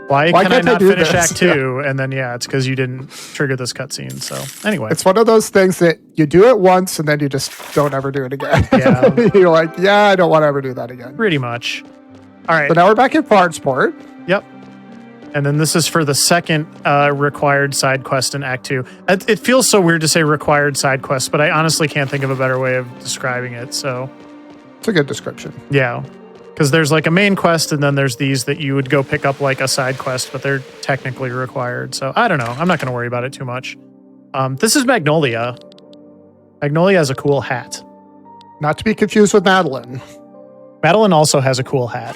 can I not finish Act 2? Yeah. And then, it's because you didn't trigger this cutscene. So anyway. It's one of those things that you do it once and then you just don't ever do it again. Yeah. You're like, I don't want to ever do that again. Pretty much. All right. So now we're back in Bardsport. Yep. And then this is for the second required side quest in Act 2. It feels so weird to say required side quest, but I honestly can't think of a better way of describing it. So it's a good description. Yeah. Because there's like a main quest, and then there's these that you would go pick up like a side quest, but they're technically required. So I don't know. I'm not going to worry about it too much. This is Magnolia. Magnolia has a cool hat. Not to be confused with Madeline. Madeline also has a cool hat.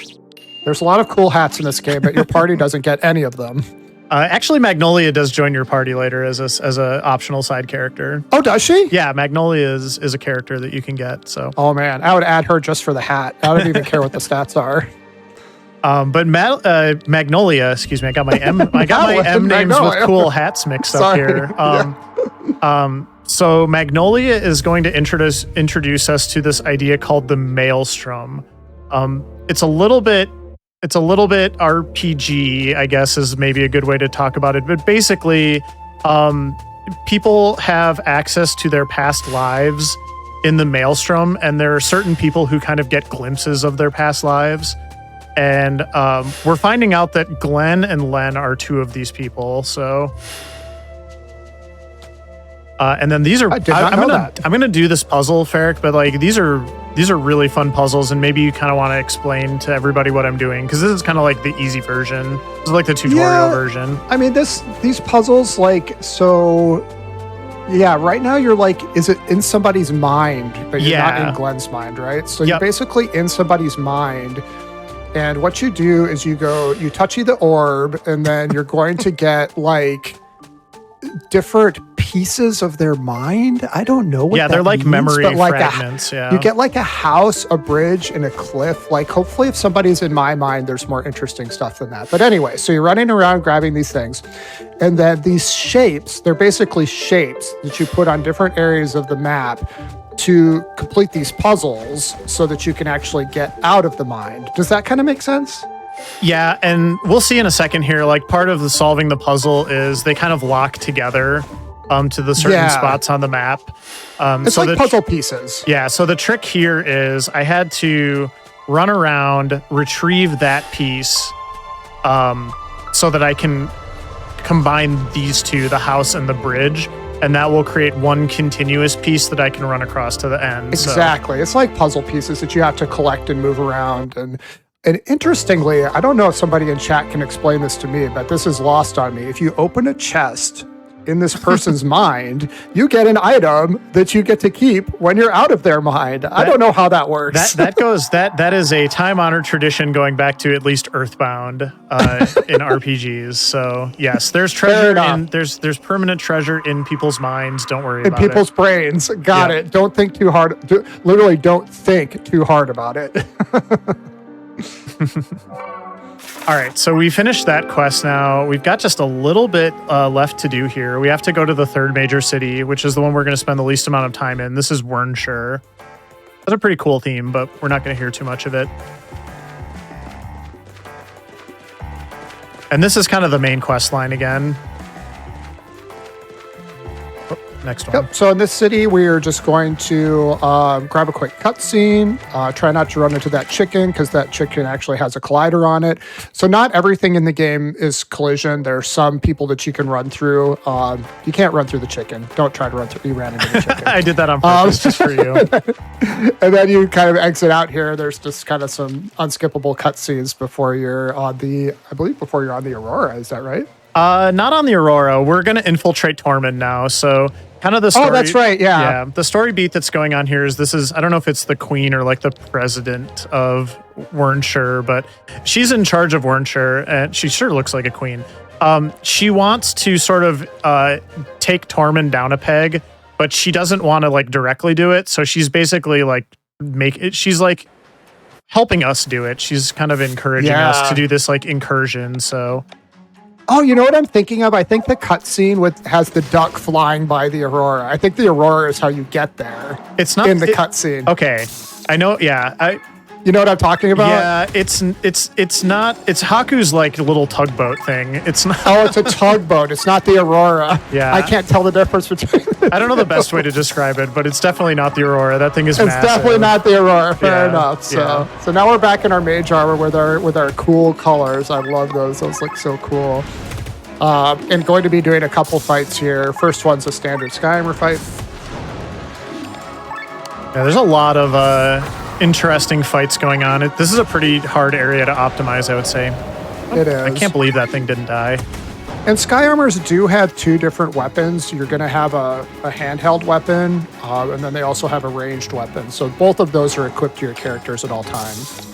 There's a lot of cool hats in this game, but your party doesn't get any of them. Actually, Magnolia does join your party later as a optional side character. Oh, does she? Yeah, Magnolia is a character that you can get. So. Oh man, I would add her just for the hat. I don't even care what the stats are. But Magnolia, excuse me, I got my M names with cool hats mixed up here. So Magnolia is going to introduce us to this idea called the Maelstrom. It's a little bit RPG, I guess, is maybe a good way to talk about it. But basically, people have access to their past lives in the Maelstrom, and there are certain people who kind of get glimpses of their past lives. And we're finding out that Glenn and Len are 2 of these people. So, and then these are. I'm gonna do this puzzle, Ferric, but like these are really fun puzzles, and maybe you kind of want to explain to everybody what I'm doing, because this is kind of like the easy version. This is like the tutorial version. I mean, these puzzles, like, so. Yeah, right now you're like, is it in somebody's mind, but you're not in Glenn's mind, right? So you're basically in somebody's mind. And what you do is you touchy the orb, and then you're going to get like different pieces of their mind. I don't know what that they're like means, memory but like fragments. You get like a house, a bridge, and a cliff. Like hopefully if somebody's in my mind, there's more interesting stuff than that. But anyway, so you're running around grabbing these things. And then these shapes, they're basically shapes that you put on different areas of the map to complete these puzzles so that you can actually get out of the mind. Does that kind of make sense? Yeah, and we'll see in a second here, like part of the solving the puzzle is they kind of lock together to the certain spots on the map. It's so like puzzle pieces. Yeah, so the trick here is I had to run around, retrieve that piece so that I can combine these 2, the house and the bridge, and that will create one continuous piece that I can run across to the end. Exactly. So. It's like puzzle pieces that you have to collect and move around. And interestingly, I don't know if somebody in chat can explain this to me, but this is lost on me. If you open a chest in this person's mind, you get an item that you get to keep when you're out of their mind. I don't know how that works. That is a time-honored tradition going back to at least Earthbound in RPGs. So yes, there's treasure there's permanent treasure in people's minds. Don't worry about it. In people's brains. Got it. Don't think too hard. Literally don't think too hard about it. All right, so we finished that quest now. We've got just a little bit left to do here. We have to go to the third major city, which is the one we're going to spend the least amount of time in. This is Wernshire. That's a pretty cool theme, but we're not going to hear too much of it. And this is kind of the main quest line again. Oh, next one. Yep. So in this city, we're just going to grab a quick cutscene. Try not to run into that chicken because that chicken actually has a collider on it. So not everything in the game is collision. There are some people that you can run through. You can't run through the chicken. Don't try to run through. You ran into the chicken. I did that on purpose just for you. And then you kind of exit out here. There's just kind of some unskippable cutscenes before you're on the, I believe before you're on the Aurora. Is that right? Not on the Aurora. We're going to infiltrate Tormund now. So kind of the story. Oh, that's right. Yeah. Yeah. The story beat that's going on here is I don't know if it's the queen or like the president of Wernshire, but she's in charge of Wernshire and she sure looks like a queen. She wants to sort of take Tormund down a peg, but she doesn't want to like directly do it. So she's basically like she's like helping us do it. She's kind of encouraging us to do this like incursion. So. Oh, you know what I'm thinking of? I think the cutscene has the duck flying by the Aurora. I think the Aurora is how you get there. It's not in the cutscene. Okay, I know. Yeah, you know what I'm talking about? Yeah, it's not. It's Haku's like little tugboat thing. It's not. Oh, it's a tugboat. It's not the Aurora. Yeah, I can't tell the difference between. I don't know the best way to describe it, but it's definitely not the Aurora. That thing is. It's massive. Definitely not the Aurora. Fair enough. So now we're back in our mage armor with our cool colors. I love those. Those look so cool. And going to be doing a couple fights here. First one's a standard Skyhammer fight. Yeah, there's a lot of interesting fights going on. This is a pretty hard area to optimize, I would say. It is. I can't believe that thing didn't die. And Skyarmors do have two different weapons. You're going to have a handheld weapon, and then they also have a ranged weapon. So both of those are equipped to your characters at all times.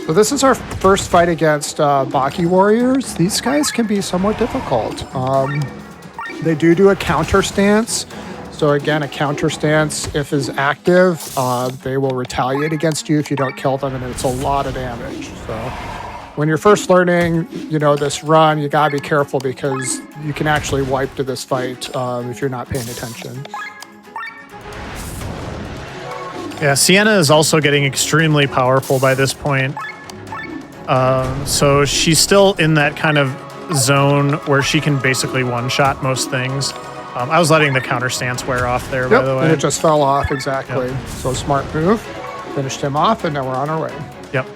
So this is our first fight against Baki warriors. These guys can be somewhat difficult. They do a counter stance. So again, a counter stance, if is active, they will retaliate against you if you don't kill them, and it's a lot of damage. So when you're first learning, this run, you gotta be careful because you can actually wipe to this fight if you're not paying attention. Yeah, Sienna is also getting extremely powerful by this point. So she's still in that kind of zone where she can basically one-shot most things. I was letting the counter stance wear off there, by the way. And it just fell off, exactly. Yep. So smart move. Finished him off, and now we're on our way. Yep.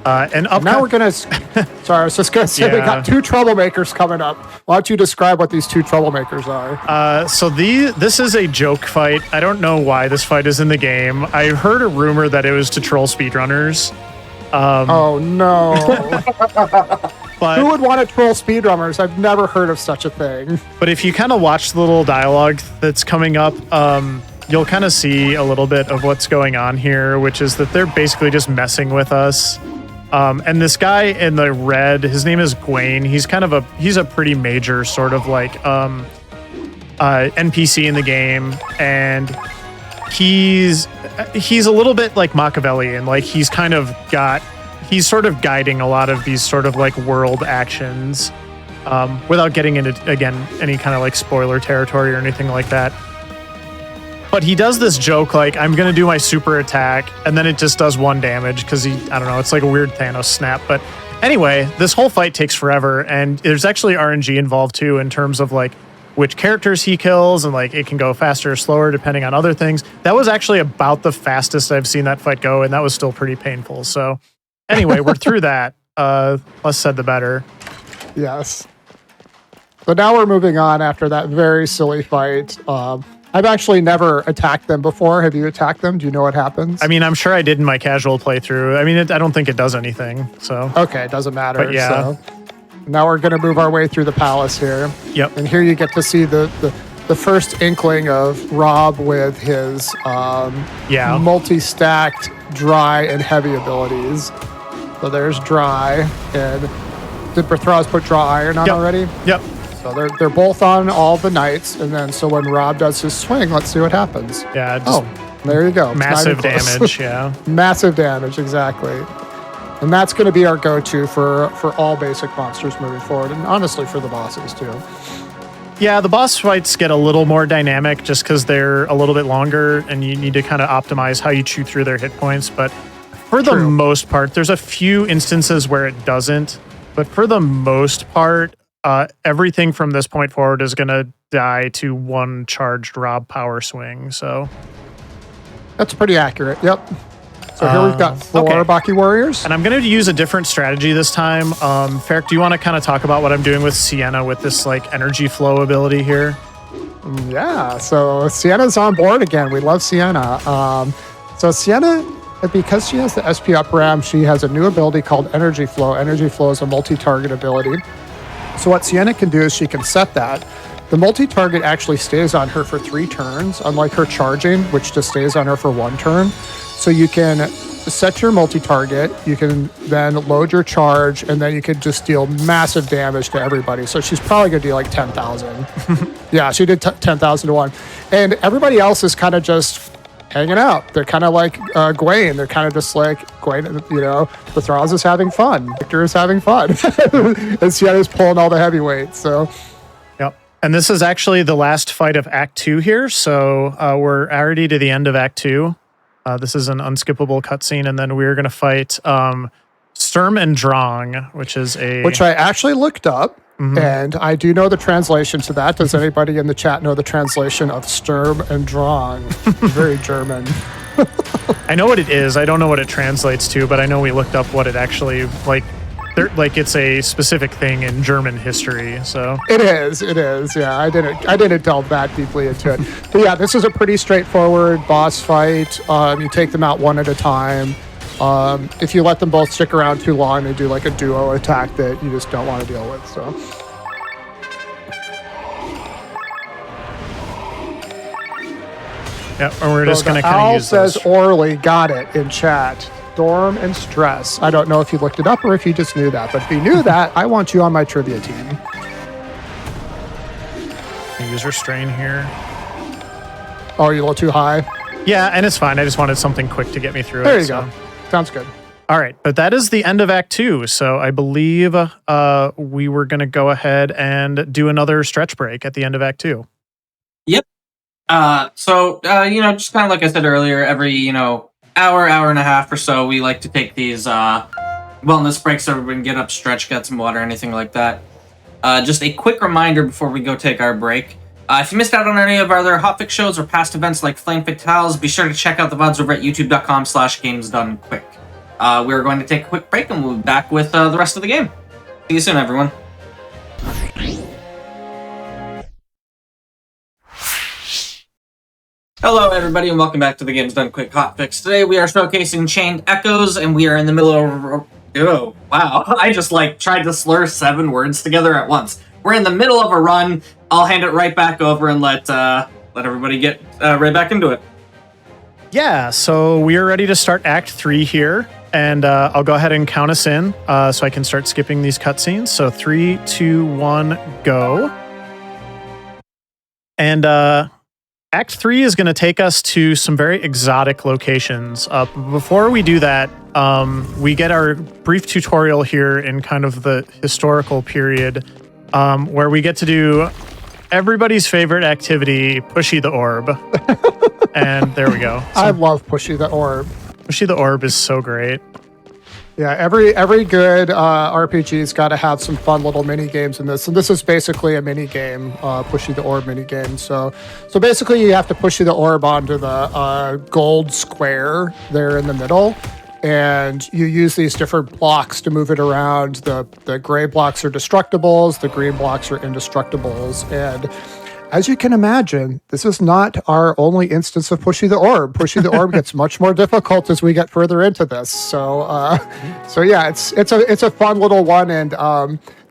Now we're going to... Sorry, I was just going to say, we got two troublemakers coming up. Why don't you describe what these two troublemakers are? So this is a joke fight. I don't know why this fight is in the game. I heard a rumor that it was to troll speedrunners. Oh, no. But, who would want to troll speedrunners? I've never heard of such a thing. But if you kind of watch the little dialogue that's coming up, you'll kind of see a little bit of what's going on here, which is that they're basically just messing with us. And this guy in the red, his name is Gwaine. He's a pretty major sort of like NPC in the game, and he's a little bit like Machiavellian. Like he's sort of guiding a lot of these sort of like world actions, without getting into, again, any kind of like spoiler territory or anything like that. But he does this joke like, I'm going to do my super attack, and then it just does 1 damage because I don't know, it's like a weird Thanos snap. But anyway, this whole fight takes forever, and there's actually RNG involved too in terms of like which characters he kills, and like it can go faster or slower depending on other things. That was actually about the fastest I've seen that fight go, and that was still pretty painful. So anyway, we're through that. Less said the better. Yes. So now we're moving on after that very silly fight. I've actually never attacked them before. Have you attacked them? Do you know what happens? I mean, I'm sure I did in my casual playthrough. I mean, I don't think it does anything, so. Okay, it doesn't matter. But yeah. So now we're going to move our way through the palace here. Yep. And here you get to see the first inkling of Rob with his multi-stacked dry and heavy abilities. So there's dry, and did Berthraz put draw iron on already? Yep. So they're both on all the knights, and then so when Rob does his swing, let's see what happens. Yeah. There you go. Massive damage, yeah. Massive damage, exactly. And that's going to be our go-to for all basic monsters moving forward, and honestly for the bosses too. Yeah, the boss fights get a little more dynamic just because they're a little bit longer and you need to kind of optimize how you chew through their hit points. But for the most part, there's a few instances where it doesn't. But for the most part, everything from this point forward is going to die to one charged Rob power swing. So that's pretty accurate. Yep. So here we've got 4 Baki Warriors. And I'm going to use a different strategy this time. Ferric, do you want to kind of talk about what I'm doing with Sienna with this like energy flow ability here? Yeah, so Sienna's on board again. We love Sienna. So Sienna, because she has the SP up ramp, she has a new ability called Energy Flow. Energy Flow is a multi-target ability. So what Sienna can do is she can set that. The multi-target actually stays on her for 3 turns, unlike her charging, which just stays on her for 1 turn. So you can set your multi-target, you can then load your charge, and then you can just deal massive damage to everybody. So she's probably going to do like 10,000. Yeah, she did 10,000 to 1. And everybody else is kind of just hanging out. They're kind of like Gwaine. They're kind of just like, Gwaine, you know, the Thraz is having fun. Victor is having fun. And Sienna's pulling all the heavyweights, so... And this is actually the last fight of Act 2 here, so we're already to the end of Act 2. This is an unskippable cutscene, and then we're going to fight Sturm and Drang, which is a... Which I actually looked up, and I do know the translation to that. Does anybody in the chat know the translation of Sturm and Drang? Very German. I know what it is. I don't know what it translates to, but I know we looked up what it actually, like it's a specific thing in German history. So it is. Yeah, I didn't delve that deeply into it. But yeah, this is a pretty straightforward boss fight. You take them out one at a time. If you let them both stick around too long, they do like a duo attack that you just don't want to deal with. So. Yeah, and we're just going to kind of use Al says Orly got it in chat. Storm and Stress. I don't know if you looked it up or if you just knew that, but if you knew that, I want you on my trivia team. User strain here. Oh, you're a little too high? Yeah, and it's fine. I just wanted something quick to get me through it. There you go. Sounds good. All right, but that is the end of Act 2. So I believe we were going to go ahead and do another stretch break at the end of Act 2. Yep. Just kind of like I said earlier, every, hour and a half or so, we like to take these wellness breaks so we can get up, stretch, get some water, anything like that. Just a quick reminder before we go take our break. If you missed out on any of our other Hotfix shows or past events like Flame Fatales, be sure to check out the VODs over at youtube.com/gamesdonequick. We're going to take a quick break and we'll be back with the rest of the game. See you soon, everyone. Hello, everybody, and welcome back to the Games Done Quick Hotfix. Today we are showcasing Chained Echoes, and we are in the middle of... Oh, wow. I just, tried to slur 7 words together at once. We're in the middle of a run. I'll hand it right back over and let everybody get right back into it. Yeah, so we are ready to start Act 3 here, and I'll go ahead and count us in so I can start skipping these cutscenes. So 3, 2, 1, go. And... Act 3 is going to take us to some very exotic locations. Before we do that, we get our brief tutorial here in kind of the historical period where we get to do everybody's favorite activity, Pushy the Orb. And there we go. I love Pushy the Orb. Pushy the Orb is so great. Yeah, every good RPG's got to have some fun little mini games in this, and this is basically a mini game, Pushy the Orb mini game. So basically, you have to Pushy the Orb onto the gold square there in the middle, and you use these different blocks to move it around. The gray blocks are destructibles, the green blocks are indestructibles, and as you can imagine, this is not our only instance of Pushy the Orb. Pushy the Orb gets much more difficult as we get further into this. So yeah, it's a fun little one, and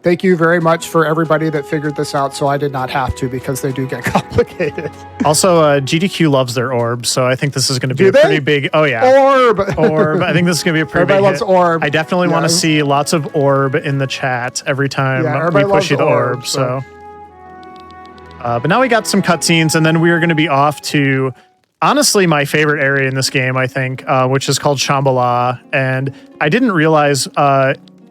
thank you very much for everybody that figured this out. So I did not have to, because they do get complicated. Also, GDQ loves their orb, so I think this is going to be pretty big. Oh yeah, orb. I think this is going to be a pretty everybody big loves hit. Orb. I definitely want to see lots of orb in the chat every time we Pushy the Orb. So. But now we got some cutscenes, and then we are going to be off to honestly my favorite area in this game, I think, which is called Shambhala. And I didn't realize,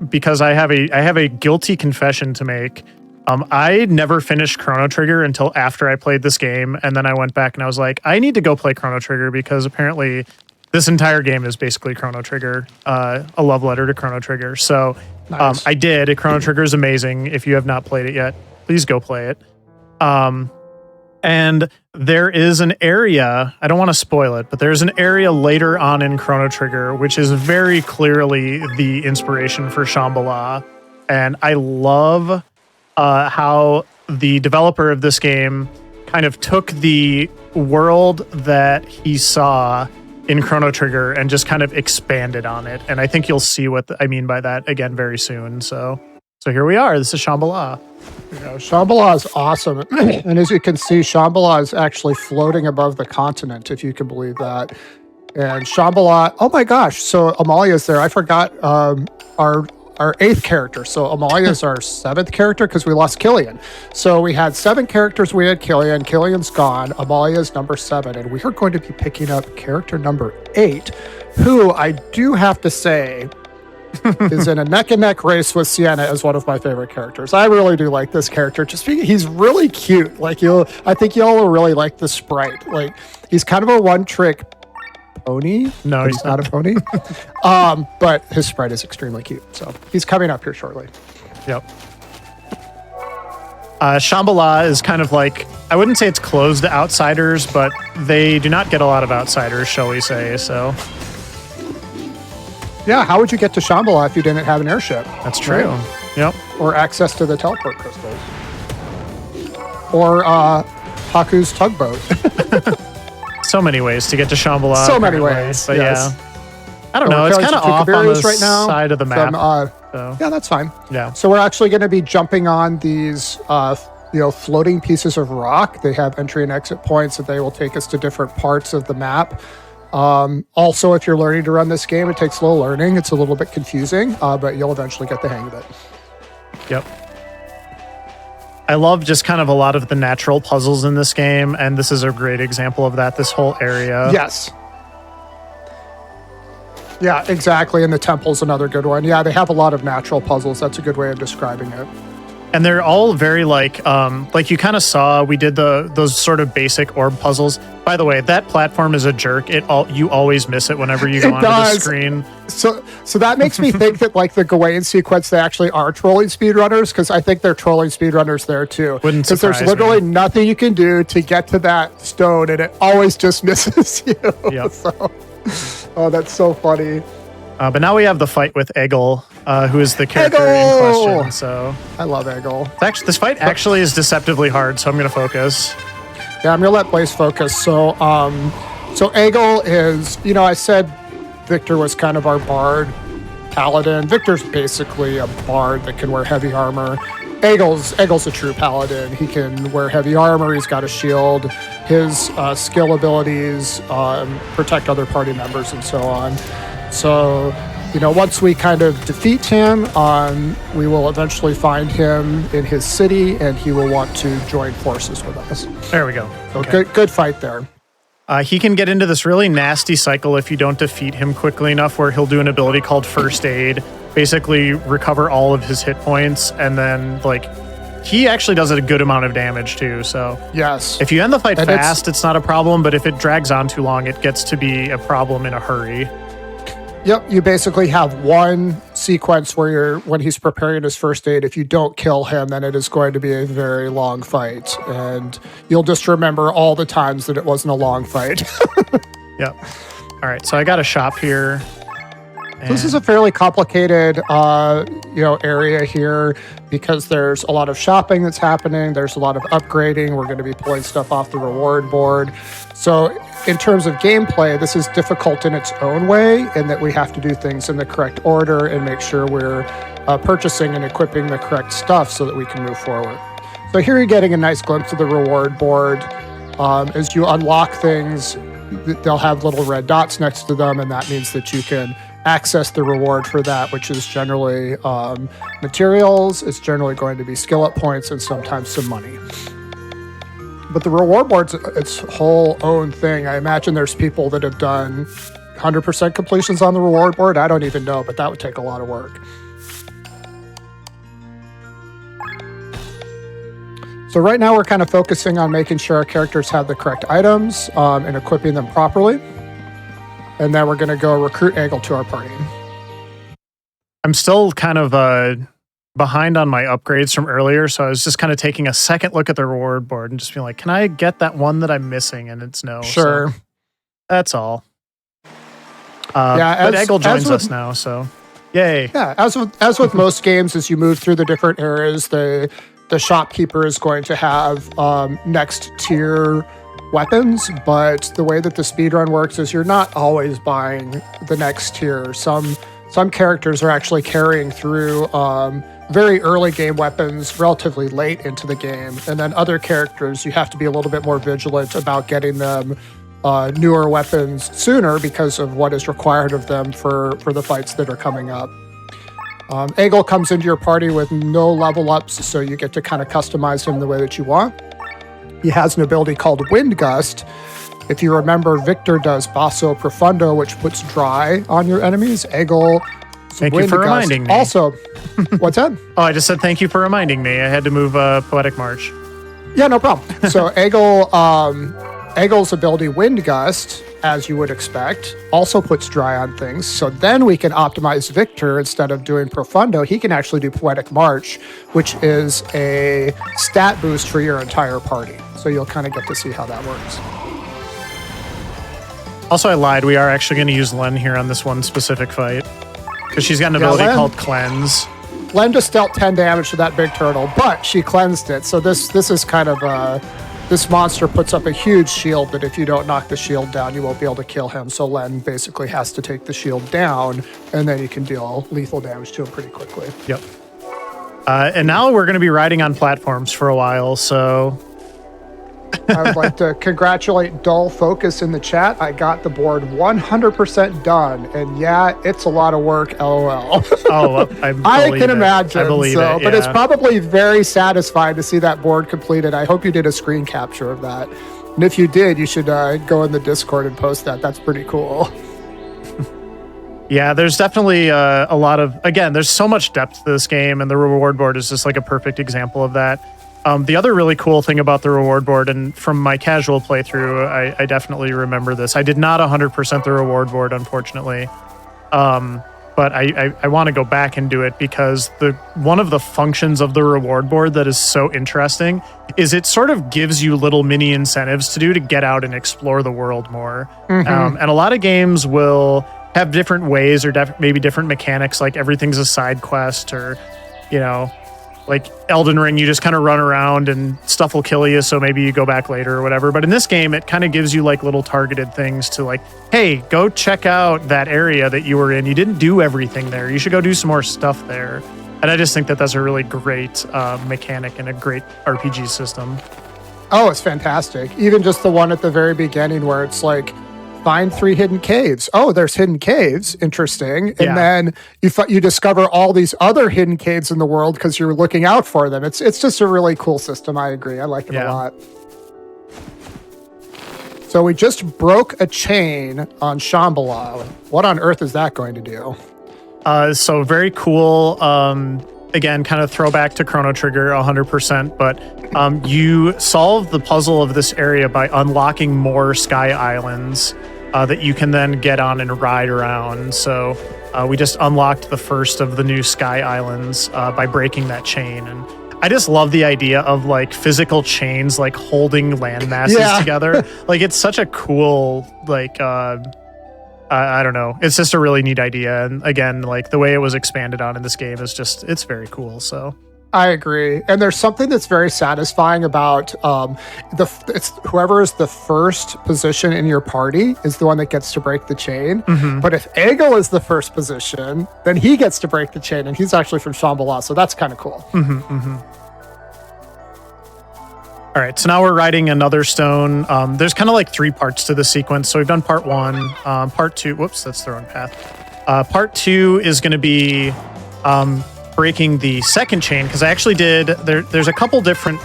because I have a guilty confession to make. I never finished Chrono Trigger until after I played this game. And then I went back and I was like, I need to go play Chrono Trigger because apparently this entire game is basically Chrono Trigger, a love letter to Chrono Trigger. So Nice. I did. Chrono Trigger is amazing. If you have not played it yet, please go play it. And there is an area, I don't want to spoil it, but there's an area later on in Chrono Trigger, which is very clearly the inspiration for Shambhala. And I love how the developer of this game kind of took the world that he saw in Chrono Trigger and just kind of expanded on it. And I think you'll see what I mean by that again very soon. So here we are. This is Shambhala. Shambhala is awesome. And as you can see, Shambhala is actually floating above the continent, if you can believe that. And Shambhala, oh my gosh. So Amalia's there. I forgot our 8th character. So Amalia is our 7th character because we lost Killian. So we had 7 characters. We had Killian. Killian's gone. Amalia is number 7. And we are going to be picking up character number 8, who I do have to say is in a neck-and-neck race with Sienna as one of my favorite characters. I really do like this character. Just because he's really cute. Like I think y'all will really like the sprite. Like he's kind of a one-trick pony. No, he's not a pony. But his sprite is extremely cute. So he's coming up here shortly. Yep. Shambhala is kind of like, I wouldn't say it's closed to outsiders, but they do not get a lot of outsiders, shall we say. So yeah, how would you get to Shambhala if you didn't have an airship? that's true. Right? Yep. Or access to the teleport crystals. Or Haku's tugboat. So many ways to get to Shambhala. So many apparently. ways, But yes. yeah. I don't So know. we're It's killing kind of some off on the Tukaburi's right now side of the map. So, Yeah, that's fine. yeah. So we're actually going to be jumping on these, floating pieces of rock. They have entry and exit points that they will take us to different parts of the map. Also, if you're learning to run this game, it takes a little learning. It's a little bit confusing, but you'll eventually get the hang of it. Yep. I love just kind of a lot of the natural puzzles in this game, and this is a great example of that, this whole area. Yes. Yeah, exactly. And the temple's another good one. Yeah, they have a lot of natural puzzles. That's a good way of describing it. And they're all very like you kind of saw, we did those sort of basic orb puzzles. By the way, that platform is a jerk. You always miss it whenever you go onto the screen. So that makes me think that like the Gawain sequence, they actually are trolling speedrunners, because I think they're trolling speedrunners there too. Wouldn't Because there's surprise literally me. nothing you can do to get to that stone, and it always just misses you. Yep. So, oh, that's so funny. But now we have the fight with Eggle, who is the character in Eggle! question. So I love Eggle. this fight actually is deceptively hard, so I'm going to focus. Yeah, I'm gonna let Blaze focus. So Eggle is, I said Victor was kind of our bard paladin. Victor's basically a bard that can wear heavy armor. Eggle's a true paladin. He can wear heavy armor. He's got a shield. His skill abilities protect other party members and so on. So, once we kind of defeat him, we will eventually find him in his city, and he will want to join forces with us. There we go. So good fight there. He can get into this really nasty cycle if you don't defeat him quickly enough, where he'll do an ability called First Aid, basically recover all of his hit points, and then he actually does a good amount of damage too. So Yes. if you end the fight And fast, it's not a problem, but if it drags on too long, it gets to be a problem in a hurry. Yep, you basically have one sequence where when he's preparing his first aid, if you don't kill him, then it is going to be a very long fight. And you'll just remember all the times that it wasn't a long fight. Yep. All right, so I got a shop here. This is a fairly complicated, area here, because there's a lot of shopping that's happening. There's a lot of upgrading. We're going to be pulling stuff off the reward board. So in terms of gameplay, this is difficult in its own way, in that we have to do things in the correct order and make sure we're purchasing and equipping the correct stuff so that we can move forward. So here you're getting a nice glimpse of the reward board. As you unlock things, they'll have little red dots next to them, and that means that you can access the reward for that, which is generally materials. It's generally going to be skill up points and sometimes some money. but the reward board's its whole own thing. I imagine there's people that have done 100% completions on the reward board. I don't even know, but that would take a lot of work. So right now we're kind of focusing on making sure our characters have the correct items and equipping them properly. And then we're going to go recruit Egil to our party. I'm still kind of behind on my upgrades from earlier, so I was just kind of taking a second look at the reward board and just being like, can I get that one that I'm missing? And it's no. Sure. So that's all. Yeah, but Egil joins us now, so yay. Yeah, as with most games, as you move through the different areas, the shopkeeper is going to have next tier weapons, but the way that the speedrun works is you're not always buying the next tier. Some characters are actually carrying through very early game weapons relatively late into the game, and then other characters you have to be a little bit more vigilant about getting them newer weapons sooner because of what is required of them for the fights that are coming up. Egil comes into your party with no level ups, so you get to kind of customize him the way that you want. He has an ability called Wind Gust. If you remember, Victor does Basso Profundo, which puts dry on your enemies. Egil, thank you for reminding me. Also, what's that? Oh, I just said thank you for reminding me. I had to move Poetic March. Yeah, no problem. So Egil's ability Wind Gust, as you would expect, also puts dry on things. So then we can optimize Victor. Instead of doing Profundo, he can actually do Poetic March, which is a stat boost for your entire party. So you'll kind of get to see how that works. Also, I lied. We are actually going to use Len here on this one specific fight because she's got an ability called Cleanse. Len just dealt 10 damage to that big turtle, but she cleansed it. So this is kind of this monster puts up a huge shield that if you don't knock the shield down, you won't be able to kill him. So Len basically has to take the shield down, and then you can deal lethal damage to him pretty quickly. Yep. And now we're going to be riding on platforms for a while, so... I would like to congratulate Dull Focus in the chat. I got the board 100% done, and yeah, it's a lot of work, LOL. Oh, I can imagine. I believe it, but yeah. it's probably very satisfying to see that board completed. I hope you did a screen capture of that. And if you did, you should go in the Discord and post that. That's pretty cool. Yeah, there's definitely a lot of... Again, there's so much depth to this game, and the reward board is just like a perfect example of that. The other really cool thing about the reward board, and from my casual playthrough, I definitely remember this. I did not 100% the reward board, unfortunately. But I want to go back and do it because one of the functions of the reward board that is so interesting is it sort of gives you little mini incentives to get out and explore the world more. Mm-hmm. And a lot of games will have different ways or maybe different mechanics, like everything's a side quest, or, you know, like Elden Ring, you just kind of run around and stuff will kill you, so maybe you go back later or whatever. But in this game, it kind of gives you like little targeted things to like, hey, go check out that area that you were in. You didn't do everything there. You should go do some more stuff there. And I just think that that's a really great mechanic and a great RPG system. Oh, it's fantastic. Even just the one at the very beginning where it's like, find 3 hidden caves. Oh, there's hidden caves. Interesting. And then you discover all these other hidden caves in the world because you're looking out for them. It's just a really cool system. I agree. I like it a lot. So we just broke a chain on Shambhala. What on earth is that going to do? So very cool. Again, kind of throwback to Chrono Trigger 100%, but you solve the puzzle of this area by unlocking more sky islands that you can then get on and ride around. So we just unlocked the first of the new sky islands by breaking that chain. And I just love the idea of like physical chains like holding land masses together. Like it's such a cool, like, I don't know. It's just a really neat idea. And again, like the way it was expanded on in this game is just, it's very cool. So I agree. And there's something that's very satisfying about it's whoever is the first position in your party is the one that gets to break the chain. Mm-hmm. But if Egil is the first position, then he gets to break the chain, and he's actually from Shambhala. So that's kind of cool. Mm-hmm, mm-hmm. All right, so now we're riding another stone. There's kind of like 3 parts to the sequence. So we've done part 1, part 2. Whoops, that's the wrong path. Part 2 is going to be breaking the second chain, because I actually did. There's a couple different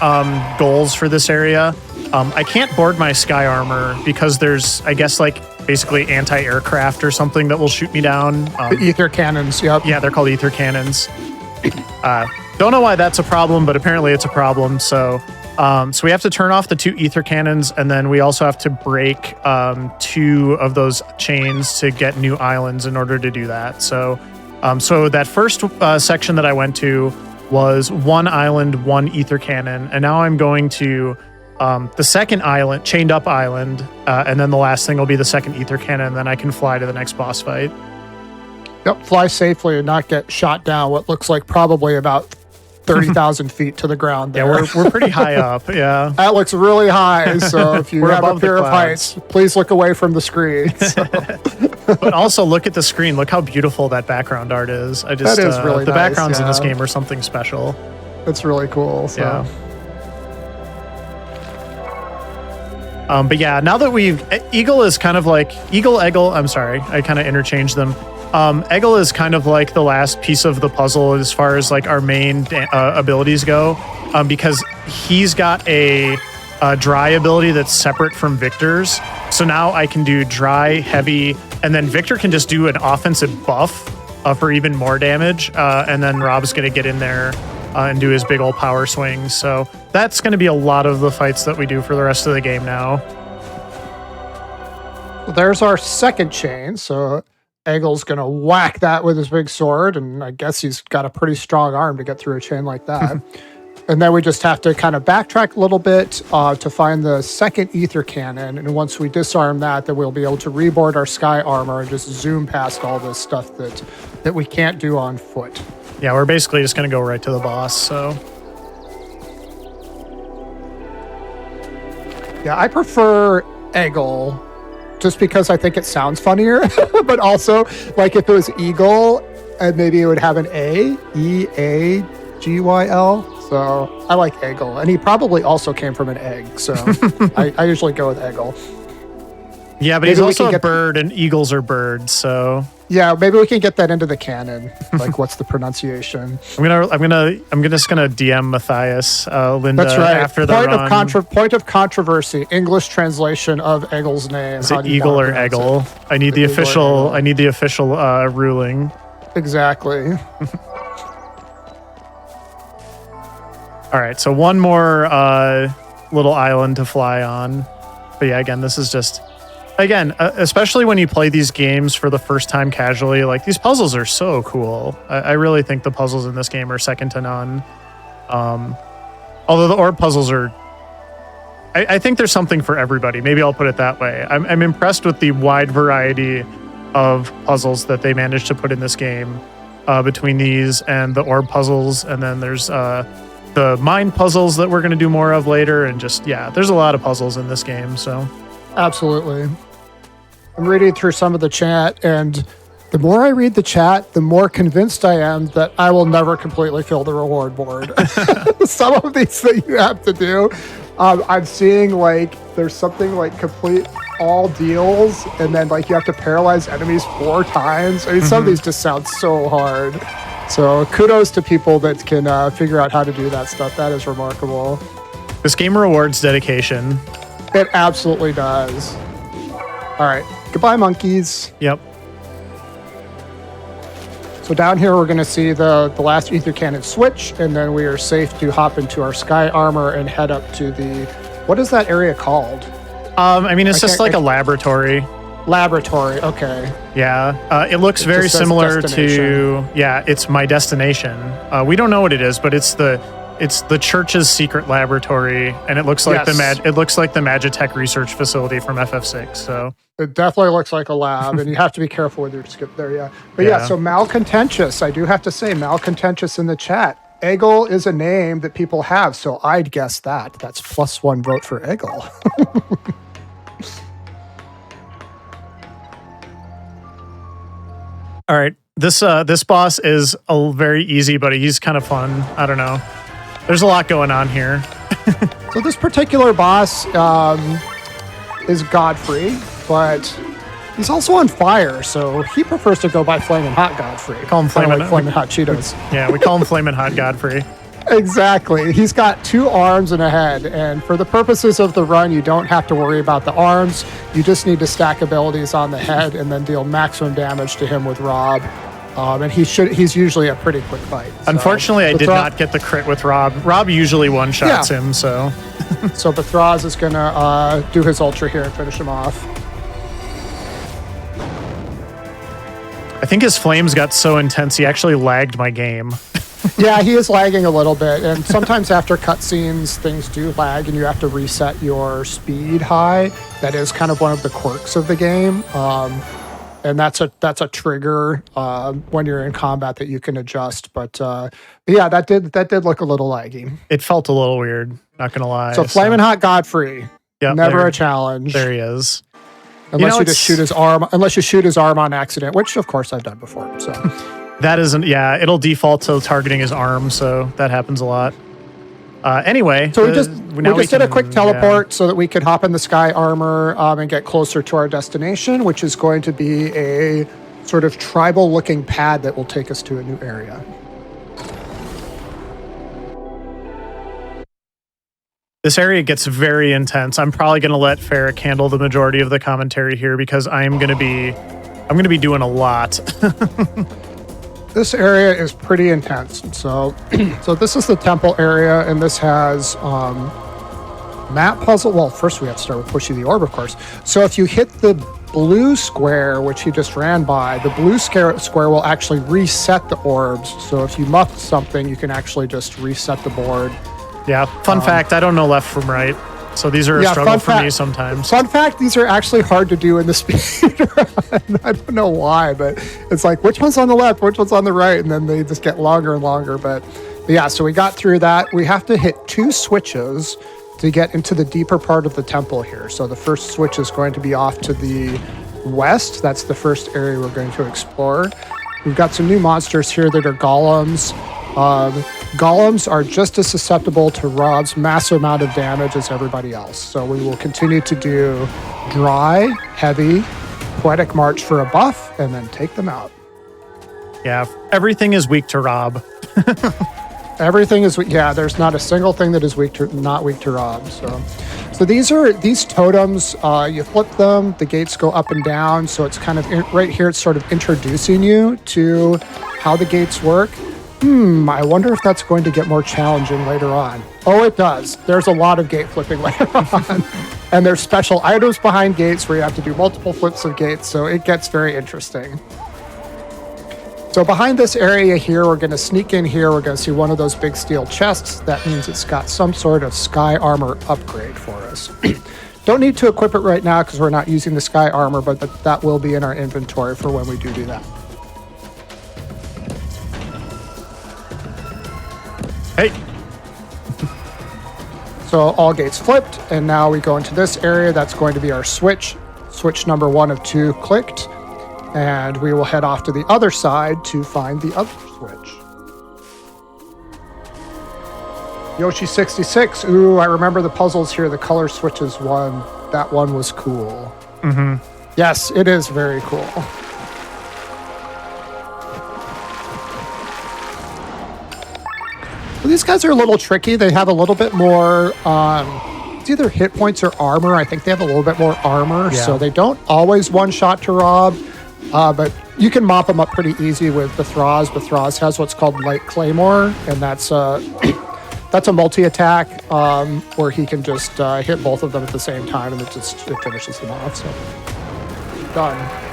goals for this area. I can't board my sky armor because there's, I guess, like basically anti-aircraft or something that will shoot me down. The ether cannons, yep. Yeah, they're called ether cannons. Don't know why that's a problem, but apparently it's a problem. So we have to turn off the 2 ether cannons, and then we also have to break 2 of those chains to get new islands in order to do that. So that first section that I went to was 1 island, 1 ether cannon, and now I'm going to the second island, chained up island, and then the last thing will be the second ether cannon, and then I can fly to the next boss fight. Yep, fly safely and not get shot down what looks like probably about 30,000 feet to the ground there. Yeah, we're pretty high up, yeah. That looks really high, so if you have a fear of heights, please look away from the screen. So. But also look at the screen. Look how beautiful that background art is. That is really the nice, backgrounds in this game are something special. It's really cool. So. Yeah. But yeah, now that Eagle is kind of like Eggle, I'm sorry, I kind of interchanged them. Eggle is kind of like the last piece of the puzzle as far as like our main abilities go, because he's got a dry ability that's separate from Victor's. So now I can do dry, heavy, and then Victor can just do an offensive buff for even more damage. And then Rob's going to get in there and do his big old power swings. So that's going to be a lot of the fights that we do for the rest of the game now. Well, there's our second chain. So Eggle's going to whack that with his big sword, and I guess he's got a pretty strong arm to get through a chain like that. And then we just have to kind of backtrack a little bit to find the second ether cannon. And once we disarm that, then we'll be able to reboard our sky armor and just zoom past all this stuff that we can't do on foot. Yeah, we're basically just going to go right to the boss, so... Yeah, I prefer Eggle just because I think it sounds funnier, but also, like, if it was Eagle, and maybe it would have an A, E-A-G-Y-L. So I like Eggle, and he probably also came from an egg, so I usually go with Eggle. Yeah, but maybe he's also a bird, and eagles are birds, so... Yeah, maybe we can get that into the canon. Like, what's the pronunciation? I'm just gonna DM Matthias, Linda. That's right. After the run. Point of controversy. English translation of Eggle's name. Is it Eagle or Eggle? I need the official. I need the official ruling. Exactly. All right. So one more little island to fly on. But yeah, again, this is just. Again, especially when you play these games for the first time casually, like these puzzles are so cool. I really think the puzzles in this game are second to none. Although the orb puzzles are, I think there's something for everybody. Maybe I'll put it that way. I'm impressed with the wide variety of puzzles that they managed to put in this game between these and the orb puzzles. And then there's the mine puzzles that we're going to do more of later. And just, yeah, there's a lot of puzzles in this game. So absolutely. I'm reading through some of the chat, and the more I read the chat, the more convinced I am that I will never completely fill the reward board. Some of these that you have to do, I'm seeing like there's something like complete all deals, and then like you have to paralyze enemies 4 times. I mean, some of these just sound so hard. So kudos to people that can figure out how to do that stuff. That is remarkable. This game rewards dedication. It absolutely does. All right. Goodbye, monkeys. Yep. So down here, we're going to see the last ether cannon switch, and then we are safe to hop into our sky armor and head up to the... What is that area called? I mean, it's just like a laboratory. Laboratory, okay. Yeah. It looks very similar to... Yeah, it's my destination. We don't know what it is, but it's the church's secret laboratory, and it looks like it looks like the Magitech research facility from FF6. So it definitely looks like a lab, and you have to be careful with your skip there. Yeah, but yeah. So malcontentious, I do have to say, malcontentious in the chat. Eggle is a name that people have, so I'd guess that. That's +1 vote for Eggle. All right, this boss is very easy, but he's kind of fun. I don't know. There's a lot going on here. So this particular boss is Godfrey, but he's also on fire, so he prefers to go by Flamin' Hot Godfrey. Call him Flamin' Hot Cheetos. Yeah, we call him Flamin' Hot Godfrey. Exactly. He's got 2 arms and a head, and for the purposes of the run, you don't have to worry about the arms. You just need to stack abilities on the head and then deal maximum damage to him with Rob. And he's usually a pretty quick fight. So. Unfortunately, I did not get the crit with Rob. Rob usually one-shots him, so... So Bethraz is going to do his ultra here and finish him off. I think his flames got so intense, he actually lagged my game. Yeah, he is lagging a little bit, and sometimes after cutscenes, things do lag, and you have to reset your speed high. That is kind of one of the quirks of the game, and that's a trigger when you're in combat that you can adjust. But yeah, that did look a little laggy. It felt a little weird, not gonna lie. So Flamin' Hot Godfrey, never a challenge. There he is. Unless you just shoot his arm, unless you shoot his arm on accident, which of course I've done before. So. That isn't, it'll default to targeting his arm, so that happens a lot. Anyway. So we just did a quick teleport so that we could hop in the sky armor and get closer to our destination, which is going to be a sort of tribal-looking pad that will take us to a new area. This area gets very intense. I'm probably going to let Ferric handle the majority of the commentary here because I'm going to be doing a lot. This area is pretty intense. So, so this is the temple area, and this has map puzzle. Well, first we have to start with pushing the orb, of course. So if you hit the blue square, which he just ran by, the blue square will actually reset the orbs. So if you muffed something, you can actually just reset the board. Yeah, fun fact, I don't know left from right. So these are a struggle for me sometimes. Fun fact, these are actually hard to do in the speedrun. I don't know why, but it's like, which one's on the left, which one's on the right? And then they just get longer and longer. But yeah, so we got through that. We have to hit 2 switches to get into the deeper part of the temple here. So the first switch is going to be off to the west. That's the first area we're going to explore. We've got some new monsters here that are golems. Golems are just as susceptible to Rob's massive amount of damage as everybody else. So we will continue to do dry, heavy, poetic march for a buff, and then take them out. Yeah, everything is weak to Rob. Everything is, there's not a single thing that is not weak to Rob. So these totems, you flip them, the gates go up and down. So it's kind of right here, it's sort of introducing you to how the gates work. I wonder if that's going to get more challenging later on. Oh, it does. There's a lot of gate flipping later on. And there's special items behind gates where you have to do multiple flips of gates, so it gets very interesting. So behind this area here, we're going to sneak in here. We're going to see one of those big steel chests. That means it's got some sort of sky armor upgrade for us. Don't need to equip it right now because we're not using the sky armor, but that will be in our inventory for when we do that. Hey. So all gates flipped, and now we go into this area. That's going to be our switch. Switch number 1 of 2 clicked, and we will head off to the other side to find the other switch. Yoshi 66. Ooh, I remember the puzzles here. The color switches one. That one was cool. Mm-hmm. Yes, it is very cool. These guys are a little tricky. They have a little bit more, it's either hit points or armor. I think they have a little bit more armor, so they don't always one-shot to Rob, but you can mop them up pretty easy with Bethraz. Bethraz has what's called Light Claymore, and that's a multi-attack where he can just hit both of them at the same time, and it finishes them off, so done.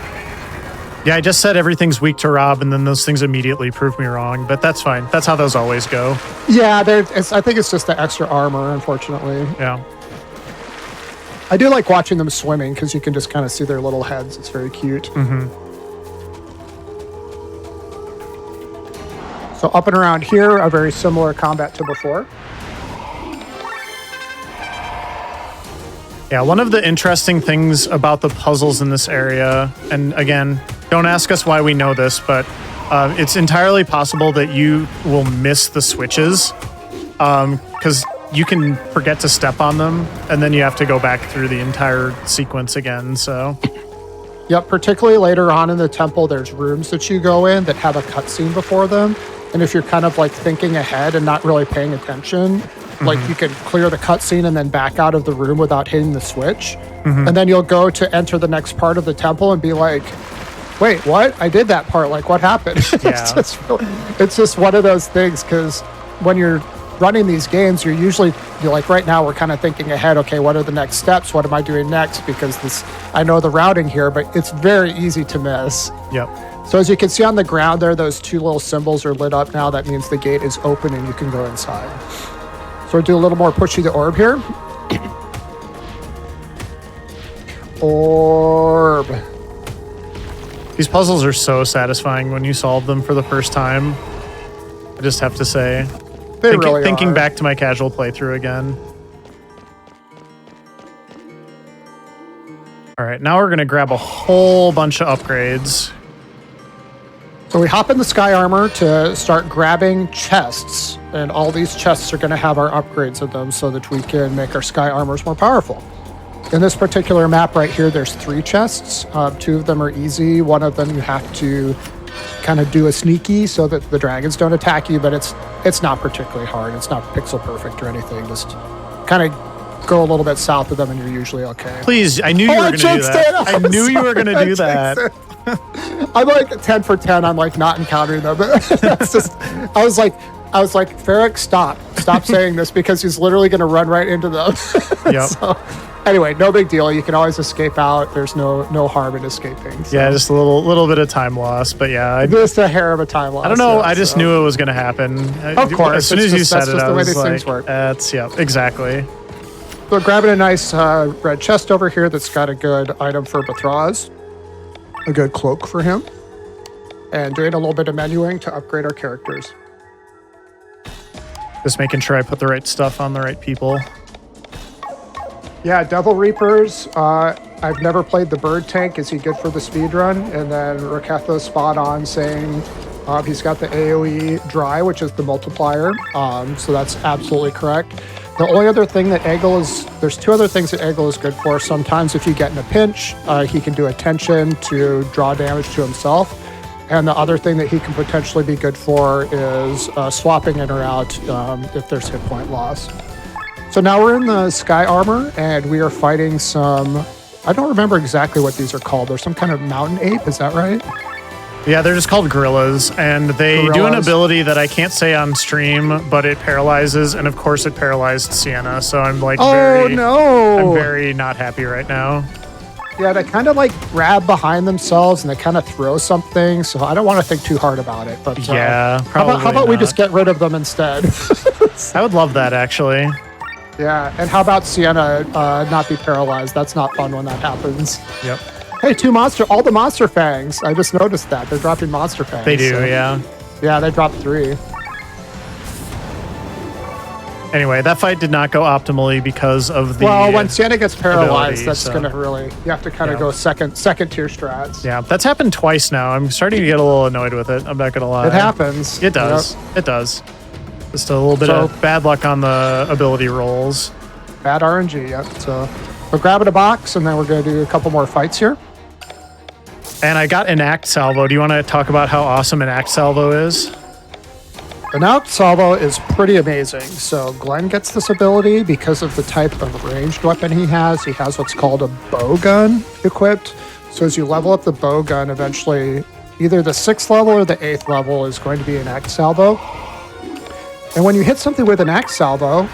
Yeah, I just said everything's weak to Rob, and then those things immediately prove me wrong, but that's fine. That's how those always go. Yeah, I think it's just the extra armor, unfortunately. Yeah. I do like watching them swimming, because you can just kind of see their little heads. It's very cute. Mm-hmm. So up and around here, a very similar combat to before. Yeah, one of the interesting things about the puzzles in this area, and again, don't ask us why we know this, but it's entirely possible that you will miss the switches because you can forget to step on them, and then you have to go back through the entire sequence again, so... Yep, particularly later on in the temple, there's rooms that you go in that have a cutscene before them, And if you're kind of like thinking ahead and not really paying attention, like you can clear the cutscene and then back out of the room without hitting the switch. And then you'll go to enter the next part of the temple and be like, wait, what? I did that part. Like, what happened? Yeah. It's just one of those things, because when you're running these games, you're like, right now we're kind of thinking ahead. Okay, what are the next steps? What am I doing next? Because I know the routing here, but it's very easy to miss. Yep. So as you can see on the ground there, those two little symbols are lit up now. That means the gate is open and you can go inside. So we'll do a little more pushy the orb here. Orb. These puzzles are so satisfying when you solve them for the first time. I just have to say. Thinking back to my casual playthrough again. All right, now we're going to grab a whole bunch of upgrades. So we hop in the sky armor to start grabbing chests, and all these chests are going to have our upgrades in them so that we can make our sky armors more powerful. In this particular map right here, there's 3 chests. 2 of them are easy. One of them you have to kind of do a sneaky so that the dragons don't attack you, but it's not particularly hard. It's not pixel perfect or anything. Just kind of go a little bit south of them and you're usually okay. Please, I knew you were going to do that. I knew you were going to do that. I'm like 10 for 10. I'm like not encountering them. That's just, I was like, Ferric, stop saying this, because he's literally going to run right into them. Yep. So, anyway, no big deal. You can always escape out. There's no harm in escaping. So. Yeah, just a little bit of time loss, but yeah. Just a hair of a time loss. I don't know. Yeah, I just knew it was going to happen. Of course. As soon as you said it, I was like, things work. Exactly. So grabbing a nice red chest over here that's got a good item for Bathraz, a good cloak for him, and doing a little bit of menuing to upgrade our characters. Just making sure I put the right stuff on the right people. Yeah, Devil Reapers. I've never played the bird tank. Is he good for the speedrun? And then Raketho's spot on saying he's got the AoE dry, which is the multiplier. So that's absolutely correct. The only other thing that there's 2 other things that Eggle is good for. Sometimes if you get in a pinch, he can do attention to draw damage to himself. And the other thing that he can potentially be good for is swapping in or out if there's hit point loss. So now we're in the sky armor, and we are fighting some, I don't remember exactly what these are called. They're some kind of mountain ape, is that right? Yeah, they're just called gorillas, and they do an ability that I can't say on stream, but it paralyzes, and of course it paralyzed Sienna, so I'm like I'm very not happy right now. Yeah, they kind of like grab behind themselves and they kind of throw something, so I don't want to think too hard about it. But yeah, probably how about we just get rid of them instead? I would love that, actually. Yeah, and how about Sienna not be paralyzed? That's not fun when that happens. Yep. Hey, all the monster fangs. I just noticed that. They're dropping monster fangs. They do, yeah. Yeah, they dropped 3. Anyway, that fight did not go optimally because of the Well, when Sienna gets paralyzed, ability, that's going to really... You have to kind of go second tier strats. Yeah, that's happened twice now. I'm starting to get a little annoyed with it. I'm not going to lie. It happens. It does. Yep. It does. Just a little bit of bad luck on the ability rolls. Bad RNG, yep. So we're grabbing a box, and then we're going to do a couple more fights here. And I got Enact Salvo. Do you want to talk about how awesome Enact Salvo is? Enact Salvo is pretty amazing. So Glenn gets this ability because of the type of ranged weapon he has. He has what's called a bow gun equipped. So as you level up the bow gun, eventually either the 6th level or the 8th level is going to be Enact Salvo. And when you hit something with Enact Salvo,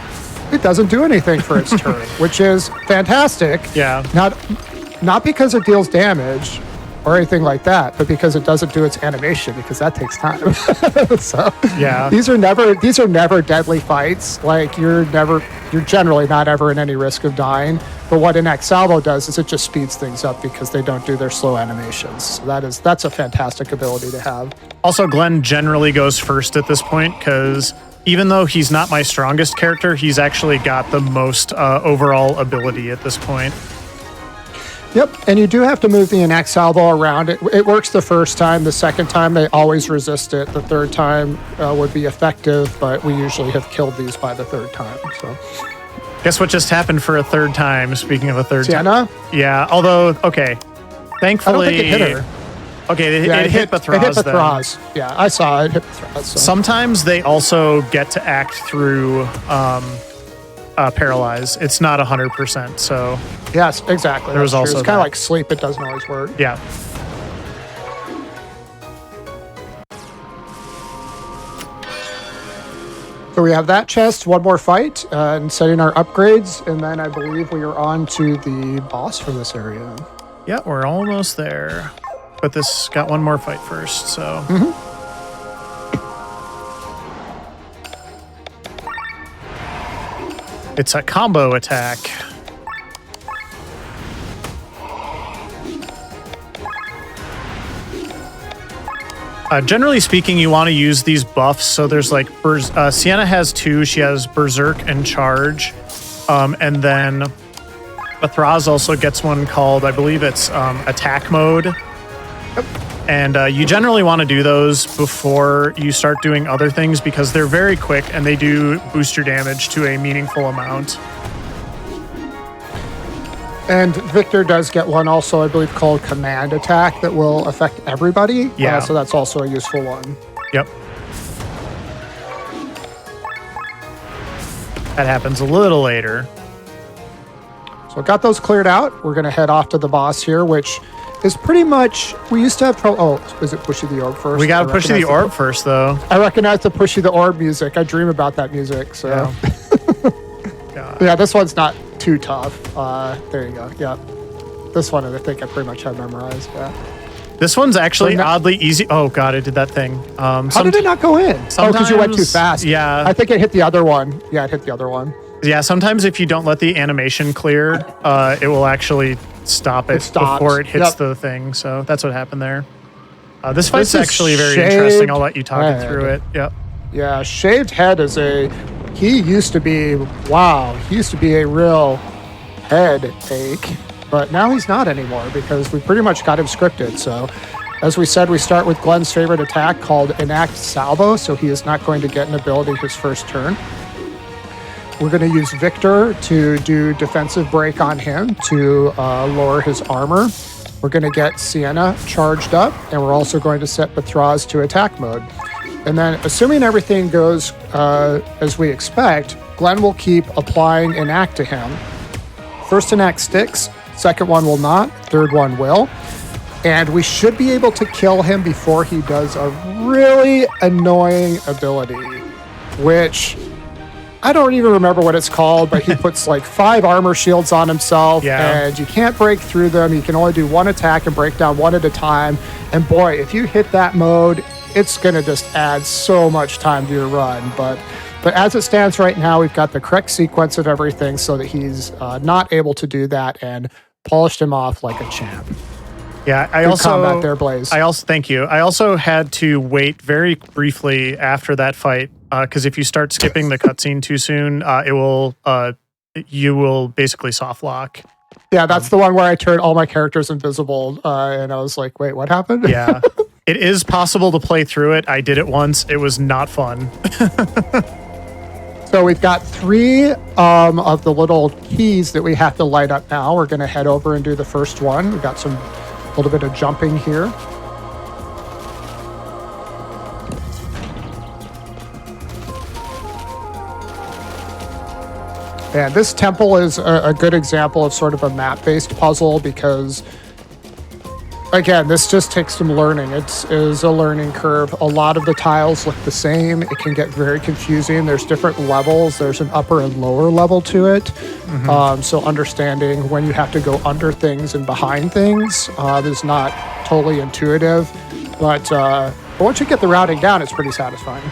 it doesn't do anything for its turn, which is fantastic. Yeah. Not because it deals damage or anything like that, but because it doesn't do its animation, because that takes time. So yeah, these are never deadly fights. Like you're generally not ever in any risk of dying. But what Enact Salvo does is it just speeds things up because they don't do their slow animations. So that's a fantastic ability to have. Also, Glenn generally goes first at this point because even though he's not my strongest character, he's actually got the most overall ability at this point. Yep, and you do have to move the Enact Salvo around. It works the first time. The second time, they always resist it. The third time would be effective, but we usually have killed these by the 3rd time. So, guess what just happened for a 3rd time? Speaking of a 3rd Sienna? time, yeah. Although, okay, thankfully, I don't think it hit her. Okay, it hit Bethraz. It hit then. Bethraz. Yeah, I saw it hit Bethraz. So. Sometimes they also get to act through paralyze. It's not 100%. So yes, exactly. There was That's true. also It's kind that. of like sleep. It doesn't always work. yeah. So we have that chest, one more fight, and setting our upgrades, and then I believe we are on to the boss from this area. Yeah, we're almost there. But this got one more fight first, so. It's a combo attack. Generally speaking, you want to use these buffs. So there's like, Sienna has 2. She has Berserk and Charge. And then Bethraz also gets one called, I believe it's Attack Mode. And you generally want to do those before you start doing other things because they're very quick and they do boost your damage to a meaningful amount. And Victor does get one also, I believe, called Command Attack that will affect everybody. Yeah. So that's also a useful one. Yep. That happens a little later. So got those cleared out. We're going to head off to the boss here, which is pretty much, we used to have trouble. Oh, is it Pushy the Orb first? We got to push the orb first, though. I recognize the Pushy the Orb music. I dream about that music. So yeah, this one's not too tough. There you go. Yeah. This one, I think I pretty much have memorized. Yeah. This one's actually oddly easy. Oh, God, it did that thing. How did it not go in? Oh, because you went too fast. Yeah. I think it hit the other one. Yeah, it hit the other one. Yeah, sometimes if you don't let the animation clear, it will actually stop it before it hits the thing. So that's what happened there. This fight's actually very interesting. I'll let you talk it through it. Yep. Yeah, Shaved Head is he used to be a real headache, but now he's not anymore because we pretty much got him scripted. So as we said, we start with Glenn's favorite attack called Enact Salvo, so he is not going to get an ability his first turn. We're going to use Victor to do defensive break on him to lower his armor. We're going to get Sienna charged up, and we're also going to set Bethraz to attack mode. And then, assuming everything goes as we expect, Glenn will keep applying Enact to him. First Enact sticks, second one will not, third one will. And we should be able to kill him before he does a really annoying ability, which I don't even remember what it's called, but he puts like 5 armor shields on himself, and you can't break through them. You can only do one attack and break down one at a time. And boy, if you hit that mode, it's going to just add so much time to your run. But as it stands right now, we've got the correct sequence of everything so that he's not able to do that and polished him off like a champ. Yeah, Good combat there, Blaze. Thank you. I also had to wait very briefly after that fight because if you start skipping the cutscene too soon, you will basically soft lock. Yeah, that's the one where I turned all my characters invisible, and I was like, wait, what happened? Yeah. It is possible to play through it. I did it once. It was not fun. So we've got 3 of the little keys that we have to light up now. We're going to head over and do the first one. We've got a little bit of jumping here. And this temple is a good example of sort of a map-based puzzle because, again, this just takes some learning. It is a learning curve. A lot of the tiles look the same. It can get very confusing. There's different levels. There's an upper and lower level to it. So understanding when you have to go under things and behind things is not totally intuitive. But once you get the routing down, it's pretty satisfying.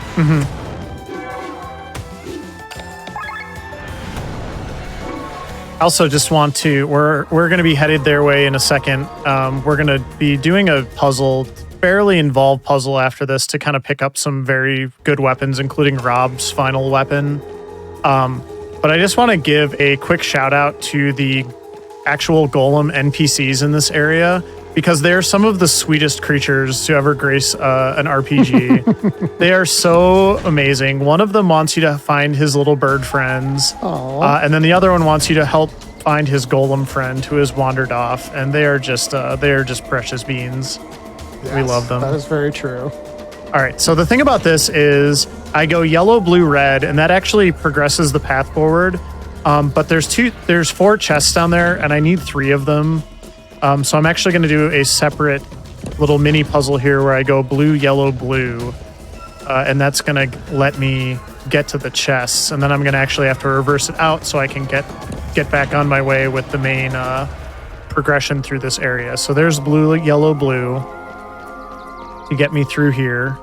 Also just want to, we're going to be headed their way in a second. We're going to be doing a puzzle, fairly involved puzzle after this to kind of pick up some very good weapons, including Rob's final weapon. But I just want to give a quick shout out to the actual golem NPCs in this area because they're some of the sweetest creatures to ever grace an RPG. They are so amazing. One of them wants you to find his little bird friends. And then the other one wants you to help find his golem friend who has wandered off. And they are just precious beans. We love them. That is very true. All right, so the thing about this is I go yellow, blue, red, and that actually progresses the path forward. But there's 4 chests down there, and I need 3 of them. So I'm actually going to do a separate little mini puzzle here where I go blue, yellow, blue. And that's going to let me get to the chests. And then I'm going to actually have to reverse it out so I can get back on my way with the main progression through this area. So there's blue, yellow, blue to get me through here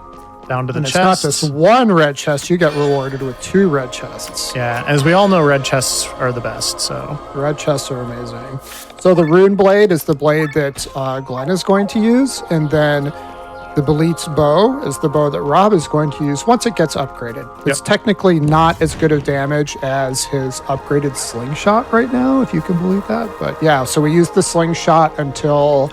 down to the chest. It's not just 1 red chest. You get rewarded with 2 red chests. Yeah, as we all know, red chests are the best. So red chests are amazing. So the rune blade is the blade that Glenn is going to use, and then the Belit's bow is the bow that Rob is going to use once it gets upgraded. It's technically not as good of damage as his upgraded slingshot right now, if you can believe that. But yeah, so we use the slingshot until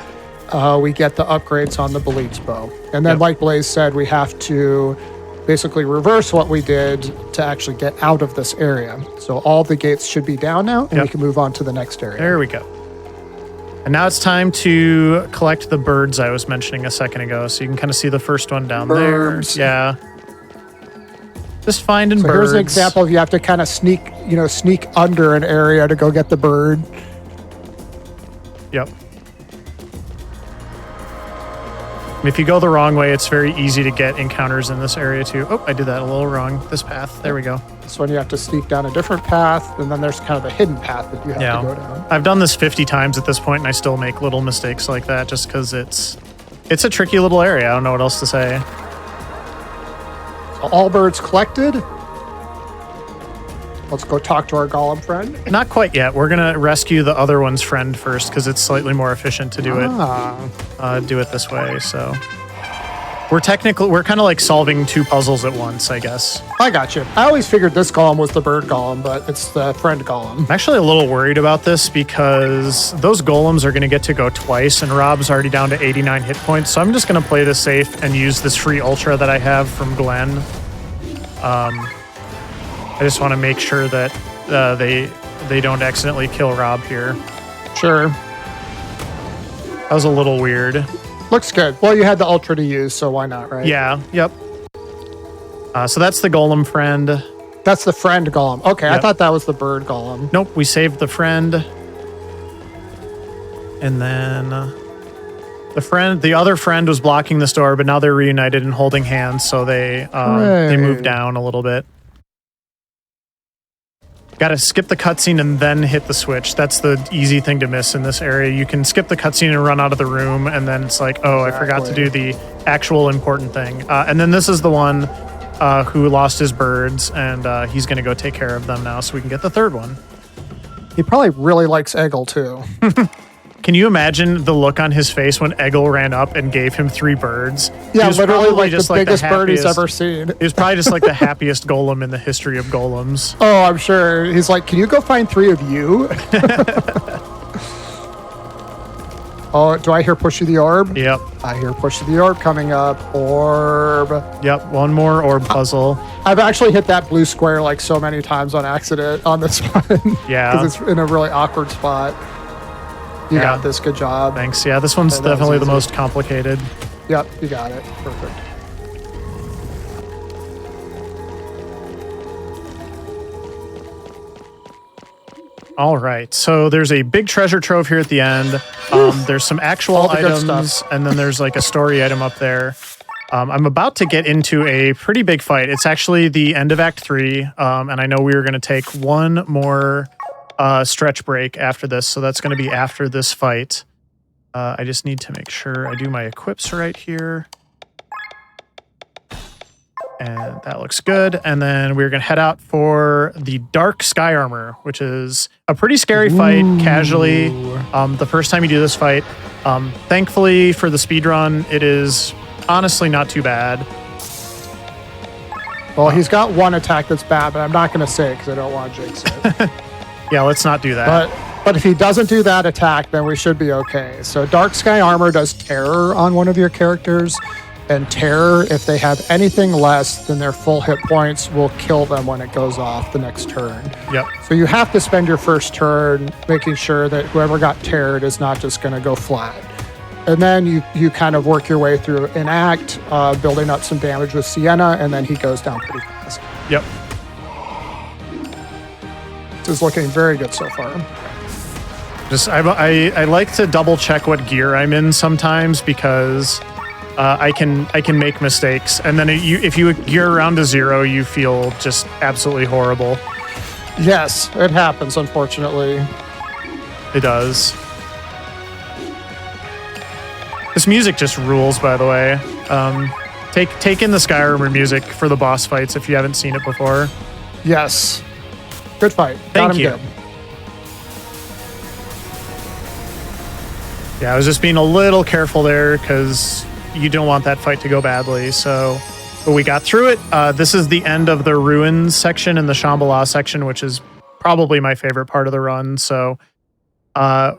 we get the upgrades on the Belit's bow. And then, like Blaze said, we have to basically reverse what we did to actually get out of this area. So all the gates should be down now, and we can move on to the next area. There we go. And now it's time to collect the birds I was mentioning a second ago. So you can kind of see the first one down there. Yeah. Just finding birds. Here's an example of you have to kind of sneak under an area to go get the bird. Yep. And if you go the wrong way, it's very easy to get encounters in this area too. Oh, I did that a little wrong. This path. There we go. This one you have to sneak down a different path, and then there's kind of a hidden path that you have to go down. I've done this 50 times at this point, and I still make little mistakes like that just because it's a tricky little area. I don't know what else to say. So all birds collected. Let's go talk to our golem friend. Not quite yet. We're going to rescue the other one's friend first because it's slightly more efficient to do it this way. So we're kind of like solving 2 puzzles at once, I guess. I got you. I always figured this golem was the bird golem, but it's the friend golem. I'm actually a little worried about this because those golems are going to get to go twice, and Rob's already down to 89 hit points. So I'm just going to play this safe and use this free ultra that I have from Glenn. I just want to make sure that they don't accidentally kill Rob here. Sure. That was a little weird. Looks good. Well, you had the ultra to use, so why not, right? Yeah. Yep. So that's the golem friend. That's the friend golem. Okay, Yep. I thought that was the bird golem. Nope, we saved the friend. And then the other friend was blocking this door, but now they're reunited and holding hands, so they moved down a little bit. Got to skip the cutscene and then hit the switch. That's the easy thing to miss in this area. You can skip the cutscene and run out of the room, and then it's like, oh, I forgot to do the actual important thing. And then this is the one who lost his birds, and he's going to go take care of them now so we can get the third one. He probably really likes Eggle, too. Can you imagine the look on his face when Eggle ran up and gave him 3 birds? Yeah, literally like the biggest bird he's ever seen. He was probably just like the happiest golem in the history of golems. Oh, I'm sure. He's like, can you go find 3 of you? Oh, do I hear Push the Orb? Yep. I hear Push the Orb coming up. Orb. Yep, one more orb puzzle. I've actually hit that blue square like so many times on accident on this one. Yeah. Because it's in a really awkward spot. You got this. Good job. Thanks. Yeah, this one's definitely the most complicated. Yep, you got it. Perfect. All right. So there's a big treasure trove here at the end. There's some actual items, and then there's like a story item up there. I'm about to get into a pretty big fight. It's actually the end of Act 3, and I know we were going to take one more stretch break after this, so that's going to be after this fight. I just need to make sure I do my equips right here. And that looks good. And then we're going to head out for the Dark Sky Armor, which is a pretty scary fight, casually. The first time you do this fight. Thankfully for the speedrun, it is honestly not too bad. Well, he's got one attack that's bad, but I'm not going to say it because I don't want to jinx it. Yeah, let's not do that. But if he doesn't do that attack, then we should be okay. So Dark Sky Armor does terror on one of your characters. And terror, if they have anything less than their full hit points, will kill them when it goes off the next turn. Yep. So you have to spend your first turn making sure that whoever got terrored is not just going to go flat. And then you kind of work your way through an act, building up some damage with Sienna, and then he goes down pretty fast. Yep. This is looking very good so far. Just I like to double check what gear I'm in sometimes because I can make mistakes, and then if you gear around to 0, you feel just absolutely horrible. Yes, it happens, unfortunately. It does. This music just rules, by the way. Take in the Skyrim music for the boss fights if you haven't seen it before. Yes. Good fight. Thank Got him you. good. Yeah, I was just being a little careful there because you don't want that fight to go badly. So, but we got through it. This is the end of the ruins section and the Shambhala section, which is probably my favorite part of the run. So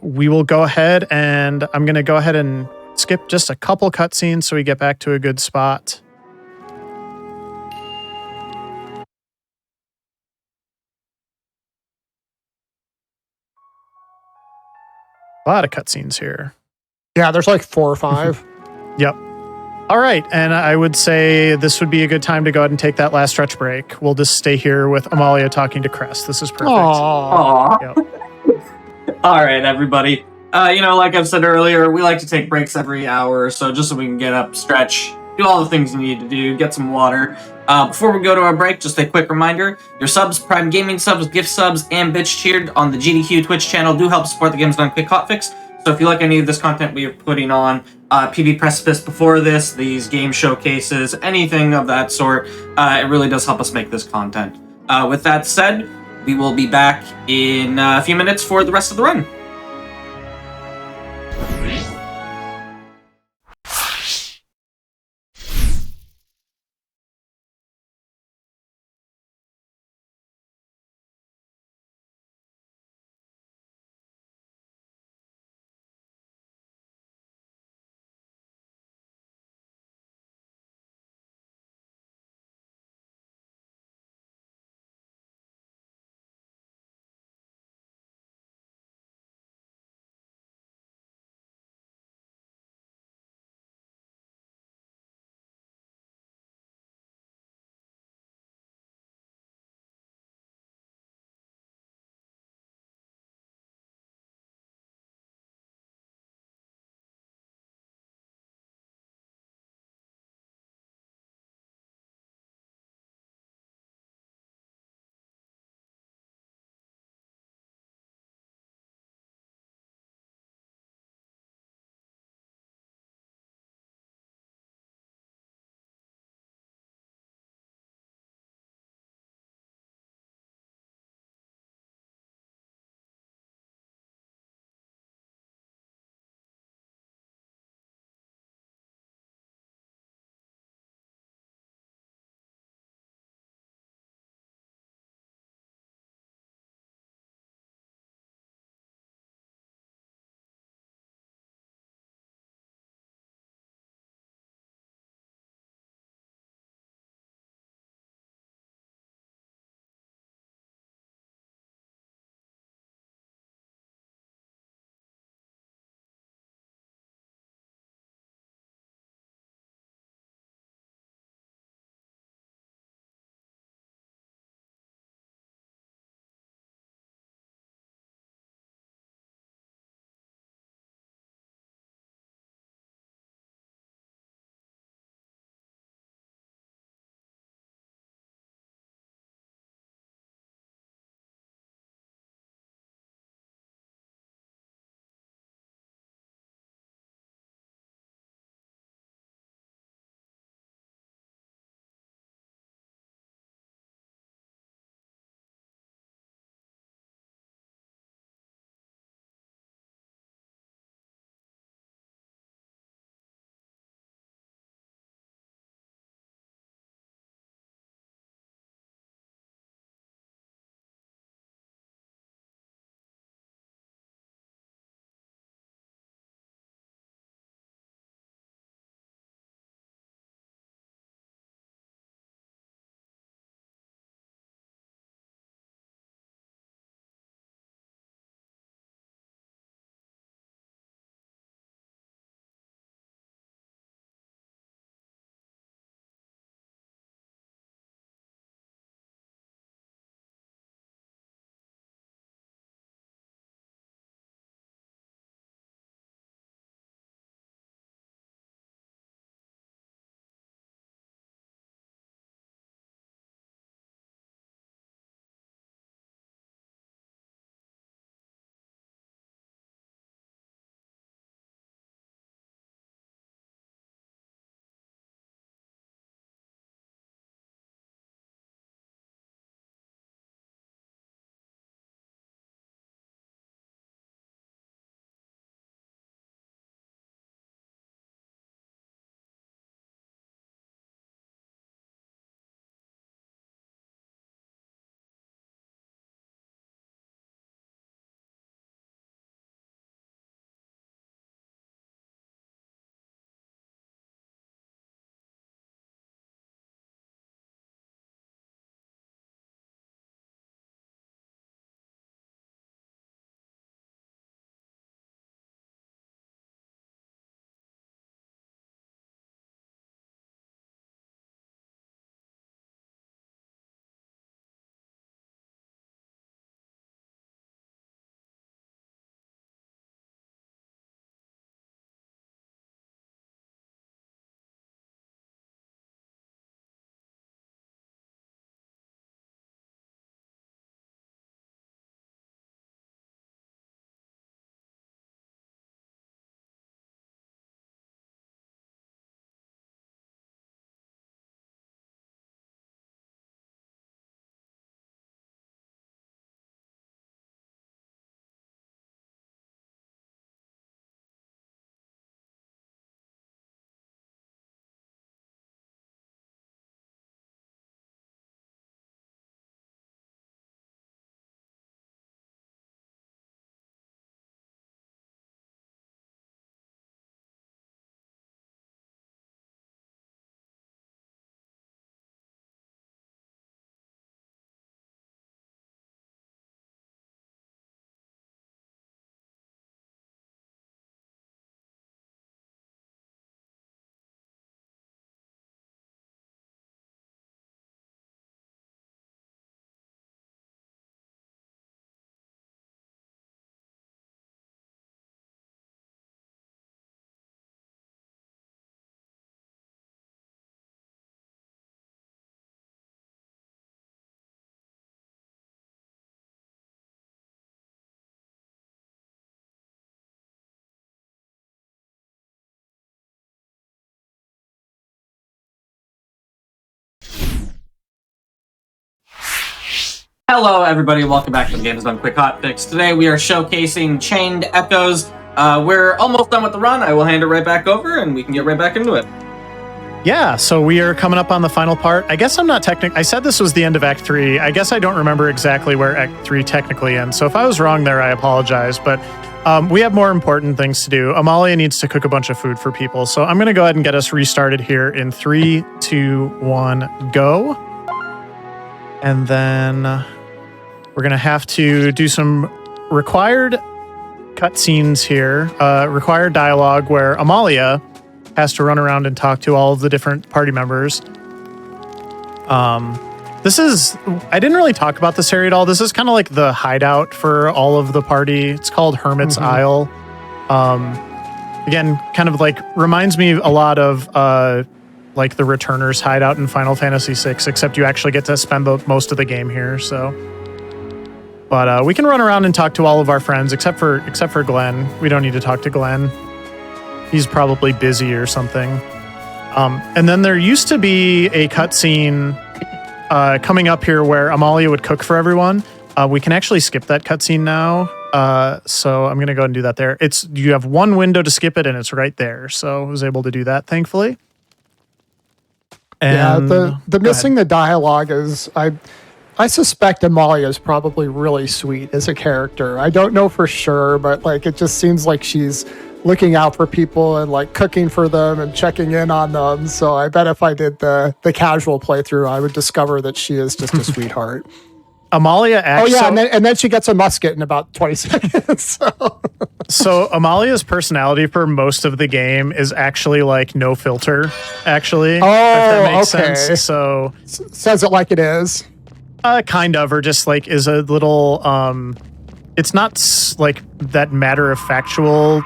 we will go ahead, and I'm going to go ahead and skip just a couple cutscenes so we get back to a good spot. A lot of cutscenes here. Yeah, there's like 4 or 5. Yep. All right, and I would say this would be a good time to go ahead and take that last stretch break. We'll just stay here with Amalia talking to Crest. This is perfect. Aww. Yep. All right, everybody. Like I've said earlier, we like to take breaks every hour or so just so we can get up, stretch, do all the things you need to do, get some water. Before we go to our break, just a quick reminder, your subs, Prime Gaming subs, gift subs, and bitch cheered on the GDQ Twitch channel do help support the Games Done Quick Hotfix. So if you like any of this content we are putting on, PV Precipice before this, these game showcases, anything of that sort, it really does help us make this content. With that said, we will be back in a few minutes for the rest of the run. Hello, everybody. Welcome back to the Games Done Quick Hotfix. Today we are showcasing Chained Echoes. We're almost done with the run. I will hand it right back over, and we can get right back into it. Yeah, so we are coming up on the final part. I guess I'm not technical. I said this was the end of Act 3. I guess I don't remember exactly where Act 3 technically ends. So if I was wrong there, I apologize. But we have more important things to do. Amalia needs to cook a bunch of food for people. So I'm going to go ahead and get us restarted here in 3, 2, 1, go. And then we're going to have to do some required cutscenes here. Required dialogue where Amalia has to run around and talk to all of the different party members. I didn't really talk about this area at all. This is kind of like the hideout for all of the party. It's called Hermit's Isle. Again, kind of like reminds me a lot of like the Returners hideout in Final Fantasy VI, except you actually get to spend most of the game here. So, but we can run around and talk to all of our friends, except for Glenn. We don't need to talk to Glenn. He's probably busy or something. And then there used to be a cutscene coming up here where Amalia would cook for everyone. We can actually skip that cutscene now. So I'm going to go ahead and do that there. You have one window to skip it, and it's right there. So I was able to do that, thankfully. And the missing the dialogue is I suspect Amalia is probably really sweet as a character. I don't know for sure, but like it just seems like she's looking out for people and like cooking for them and checking in on them. So I bet if I did the casual playthrough, I would discover that she is just a sweetheart. Amalia actually. Oh yeah, and then she gets a musket in about 20 seconds. So Amalia's personality for most of the game is actually like no filter. Actually, if that makes sense. So says it like it is. Kind of, or just like is a little. It's not like that matter of factual.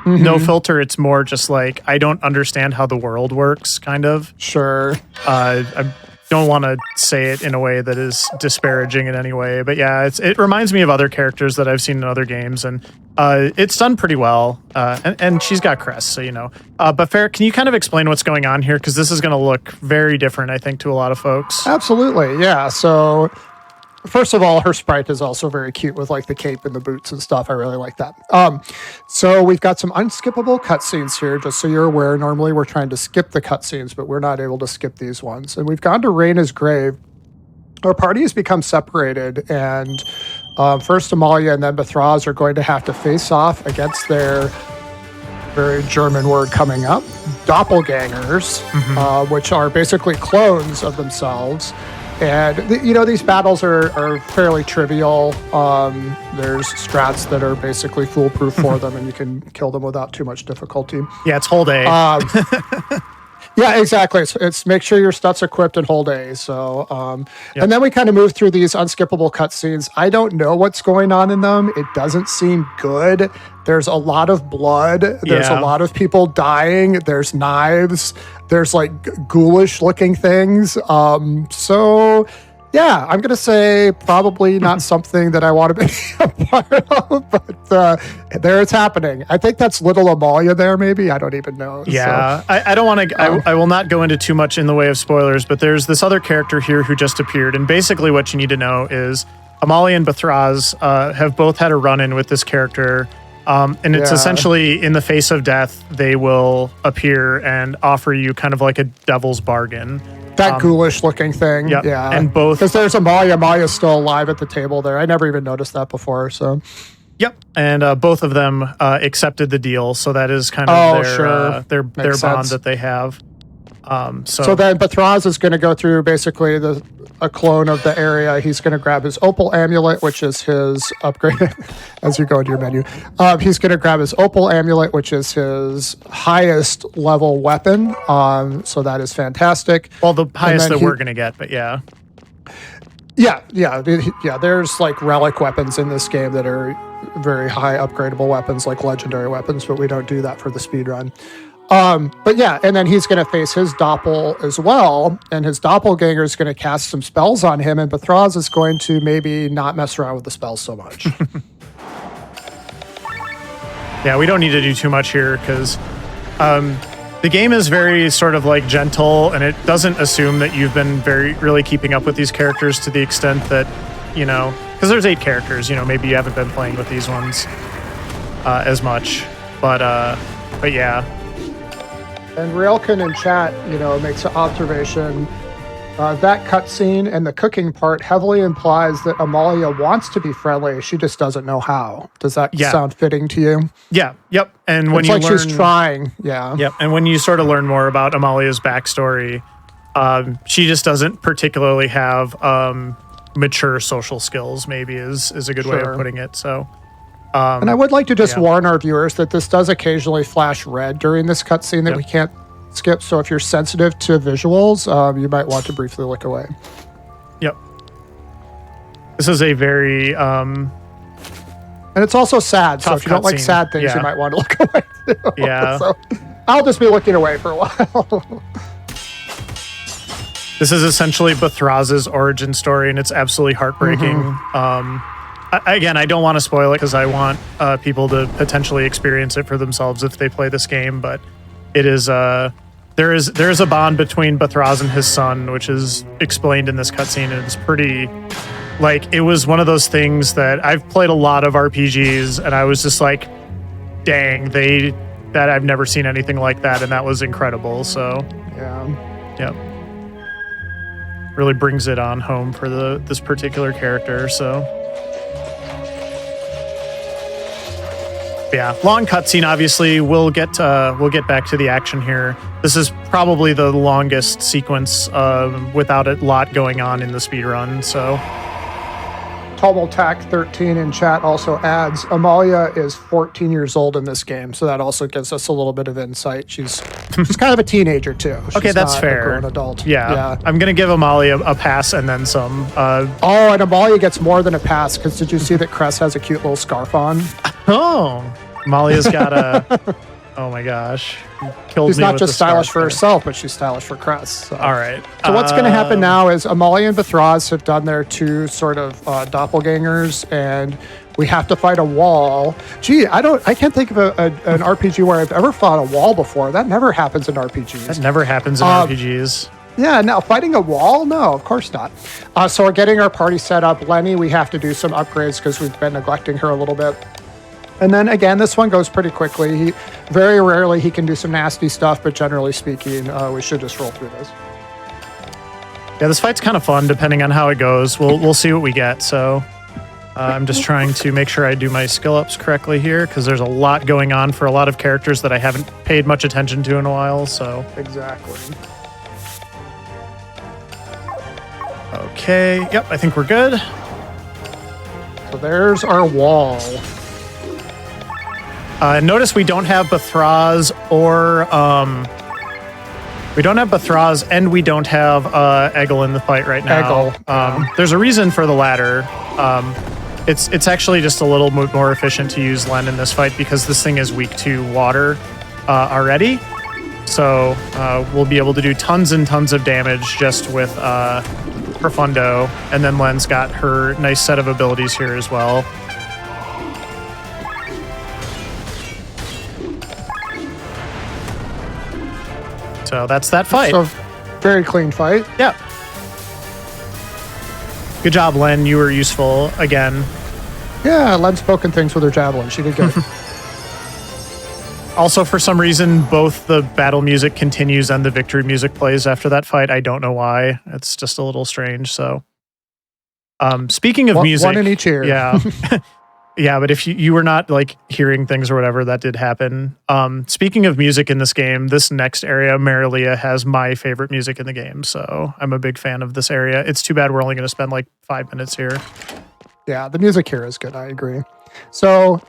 No filter. It's more just like I don't understand how the world works. Kind of. Sure. I don't want to say it in a way that is disparaging in any way, but yeah, it reminds me of other characters that I've seen in other games, and it's done pretty well. And she's got Crest, so you know. But Fair, can you kind of explain what's going on here? Because this is going to look very different, I think, to a lot of folks. Absolutely, yeah. So first of all, her sprite is also very cute with like the cape and the boots and stuff. I really like that. So we've got some unskippable cutscenes here, just so you're aware. Normally we're trying to skip the cutscenes, but we're not able to skip these ones. And we've gone to Reyna's grave. Our party has become separated, and first Amalia and then Bethraz are going to have to face off against their very German word coming up, doppelgangers, which are basically clones of themselves. And, these battles are fairly trivial. There's strats that are basically foolproof for them, and you can kill them without too much difficulty. Yeah, it's hold A. Yeah, exactly. It's make sure your stuff's equipped and hold A. So, and then we kind of move through these unskippable cutscenes. I don't know what's going on in them. It doesn't seem good. There's a lot of blood. There's a lot of people dying. There's knives. There's like ghoulish looking things. So yeah, I'm going to say probably not something that I want to be a part of, but there it's happening. I think that's little Amalia there, maybe. I don't even know. Yeah, so, I don't want to, I will not go into too much in the way of spoilers, but there's this other character here who just appeared. And basically what you need to know is Amalia and Bethraz have both had a run-in with this character. And it's essentially in the face of death, they will appear and offer you kind of like a devil's bargain. That ghoulish looking thing. Yep. Yeah. And both. Because there's Amalia. Amalia's still alive at the table there. I never even noticed that before. So. Yep. And both of them accepted the deal. So that is kind of their bond that they have. So then Bethraz is going to go through basically a clone of the area. He's going to grab his Opal Amulet, which is his upgrade, as you go into your menu. He's going to grab his Opal Amulet, which is his highest level weapon. So that is fantastic. Well, the highest that we're going to get, but yeah. Yeah. There's like relic weapons in this game that are very high upgradable weapons, like legendary weapons, but we don't do that for the speedrun. But yeah, and then he's going to face his doppel as well, and his doppelganger is going to cast some spells on him, and Bethraz is going to maybe not mess around with the spells so much. Yeah, we don't need to do too much here because the game is very sort of like gentle, and it doesn't assume that you've been really keeping up with these characters to the extent that you know, because there's 8 characters, you know, maybe you haven't been playing with these ones as much, but yeah. And Railkin in chat, you know, makes an observation. That cutscene and the cooking part heavily implies that Amalia wants to be friendly. She just doesn't know how. Does that sound fitting to you? Yeah. Yep. And when it's you like learn, she's trying. Yeah. Yep. And when you sort of learn more about Amalia's backstory, she just doesn't particularly have mature social skills. Maybe is a good way of putting it. So. And I would like to just warn our viewers that this does occasionally flash red during this cutscene that we can't skip. So if you're sensitive to visuals, you might want to briefly look away. Yep. This is a very and it's also sad. So if you don't like sad things, you might want to look away too. Yeah. So I'll just be looking away for a while. This is essentially Bathraz's origin story, and it's absolutely heartbreaking. Again, I don't want to spoil it because I want people to potentially experience it for themselves if they play this game, but it is there is a bond between Bathraz and his son, which is explained in this cutscene, and it's pretty, like, it was one of those things that I've played a lot of RPGs, and I was just like, dang, that I've never seen anything like that, and that was incredible. So yeah, really brings it on home for this particular character. So. Yeah, long cutscene. Obviously, we'll get back to the action here. This is probably the longest sequence without a lot going on in the speedrun. So, Tumultac13 in chat also adds Amalia is 14 years old in this game, so that also gives us a little bit of insight. She's kind of a teenager too. She's okay, that's not fair. A grown adult. Yeah, I'm gonna give Amalia a pass and then some. And Amalia gets more than a pass because did you see that Cress has a cute little scarf on? Oh, Amalia's got a. Oh my gosh, she's not just stylish for herself, but she's stylish for Cress. So. All right. So what's going to happen now is Amalia and Bathraz have done their 2 sort of doppelgangers, and we have to fight a wall. Gee, I can't think of an RPG where I've ever fought a wall before. That never happens in RPGs. That never happens in RPGs. Yeah, no, fighting a wall? No, of course not. So we're getting our party set up. Lenny, we have to do some upgrades because we've been neglecting her a little bit. And then again, this one goes pretty quickly. Very rarely he can do some nasty stuff, but generally speaking, we should just roll through this. Yeah, this fight's kind of fun depending on how it goes. We'll see what we get. So I'm just trying to make sure I do my skill ups correctly here because there's a lot going on for a lot of characters that I haven't paid much attention to in a while. So exactly. Okay. Yep, I think we're good. So there's our wall. Notice we don't have Bathraz or we don't have Bathraz and we don't have Eggle in the fight right now. There's a reason for the latter. It's actually just a little more efficient to use Len in this fight because this thing is weak to water already. So we'll be able to do tons and tons of damage just with Profundo, and then Len's got her nice set of abilities here as well. So that's that fight. So very clean fight. Yeah. Good job, Len. You were useful again. Yeah, Len's poking things with her javelin. She did good. Also, for some reason, both the battle music continues and the victory music plays after that fight. I don't know why. It's just a little strange. So, speaking of music, one in each ear. Yeah. Yeah, but if you were not like hearing things or whatever, that did happen. Speaking of music in this game, this next area, Marilia, has my favorite music in the game. So I'm a big fan of this area. It's too bad we're only going to spend like 5 minutes here. Yeah, the music here is good. I agree. So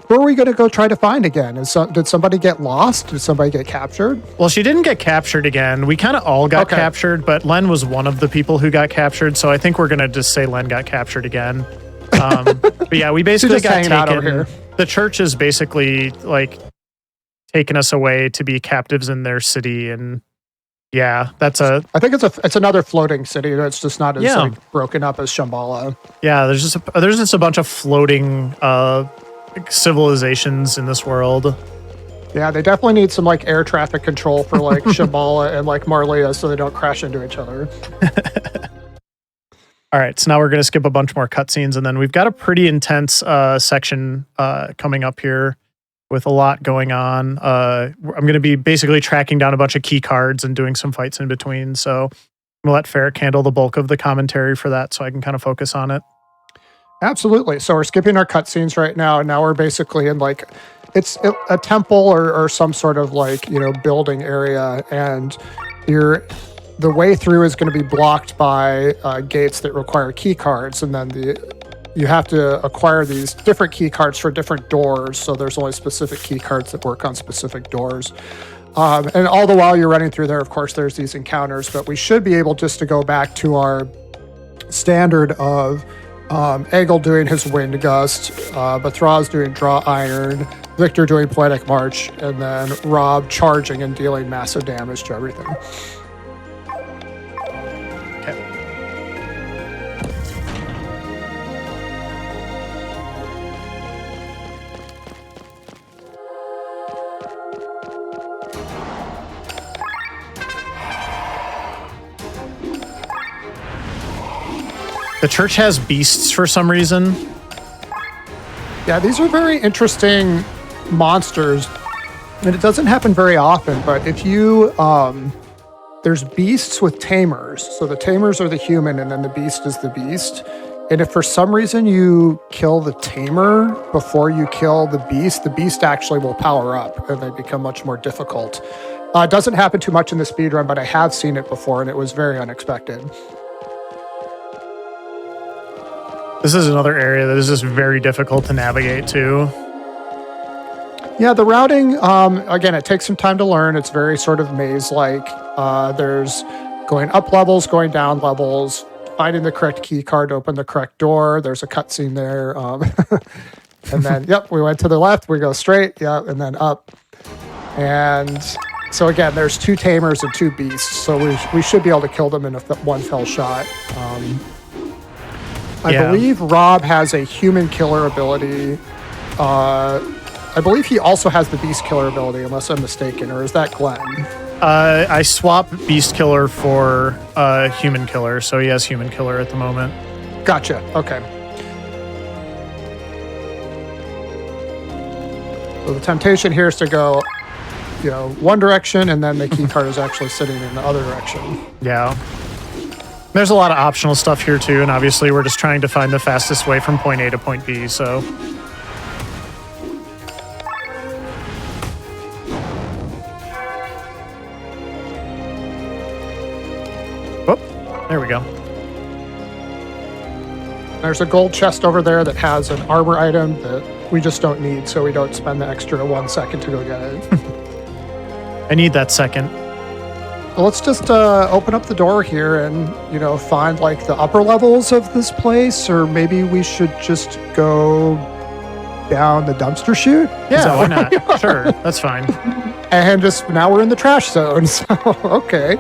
who are we going to go try to find again? Did somebody get lost? Did somebody get captured? Well, she didn't get captured again. We kind of all got captured, but Len was one of the people who got captured. So I think we're going to just say Len got captured again. But yeah, we basically got taken. The church is basically like taking us away to be captives in their city, and yeah, I think it's another floating city. It's just not as like, broken up as Shambhala. Yeah, there's just a bunch of floating civilizations in this world. Yeah, they definitely need some like air traffic control for like Shambhala and like Marlia so they don't crash into each other. All right, so now we're going to skip a bunch more cutscenes, and then we've got a pretty intense section coming up here with a lot going on. I'm going to be basically tracking down a bunch of key cards and doing some fights in between. So I'm going to let Ferric handle the bulk of the commentary for that so I can kind of focus on it. Absolutely. So we're skipping our cutscenes right now, and now we're basically in like it's a temple or some sort of like building area, and the way through is going to be blocked by gates that require key cards, and then you have to acquire these different key cards for different doors. So there's only specific key cards that work on specific doors. And all the while you're running through there, of course, there's these encounters, but we should be able just to go back to our standard of Egil doing his Wind Gust, Bathraz doing Draw Iron, Victor doing Poetic March, and then Rob charging and dealing massive damage to everything. The church has beasts for some reason. Yeah, these are very interesting monsters, and it doesn't happen very often, but if you, there's beasts with tamers. So the tamers are the human, and then the beast is the beast. And if for some reason you kill the tamer before you kill the beast actually will power up, and they become much more difficult. It doesn't happen too much in the speedrun, but I have seen it before, and it was very unexpected. This is another area that is just very difficult to navigate to. Yeah, the routing, again, it takes some time to learn. It's very sort of maze-like. There's going up levels, going down levels, finding the correct key card to open the correct door. There's a cutscene there. And then, yep, we went to the left, we go straight, yep, and then up. And so again, there's 2 tamers and 2 beasts, so we should be able to kill them in one fell shot. I believe Rob has a human killer ability. I believe he also has the beast killer ability, unless I'm mistaken, or is that Glenn? I swap beast killer for human killer, so he has human killer at the moment. Gotcha. Okay. So the temptation here is to go, one direction, and then the key card is actually sitting in the other direction. Yeah. There's a lot of optional stuff here too, and obviously we're just trying to find the fastest way from point A to point B, so. Oh, there we go. There's a gold chest over there that has an armor item that we just don't need, so we don't spend the extra 1 second to go get it. I need that second. Well, let's just open up the door here and, find like the upper levels of this place, or maybe we should just go down the dumpster chute? Yeah, why not? Sure, that's fine. And now we're in the trash zone, so okay.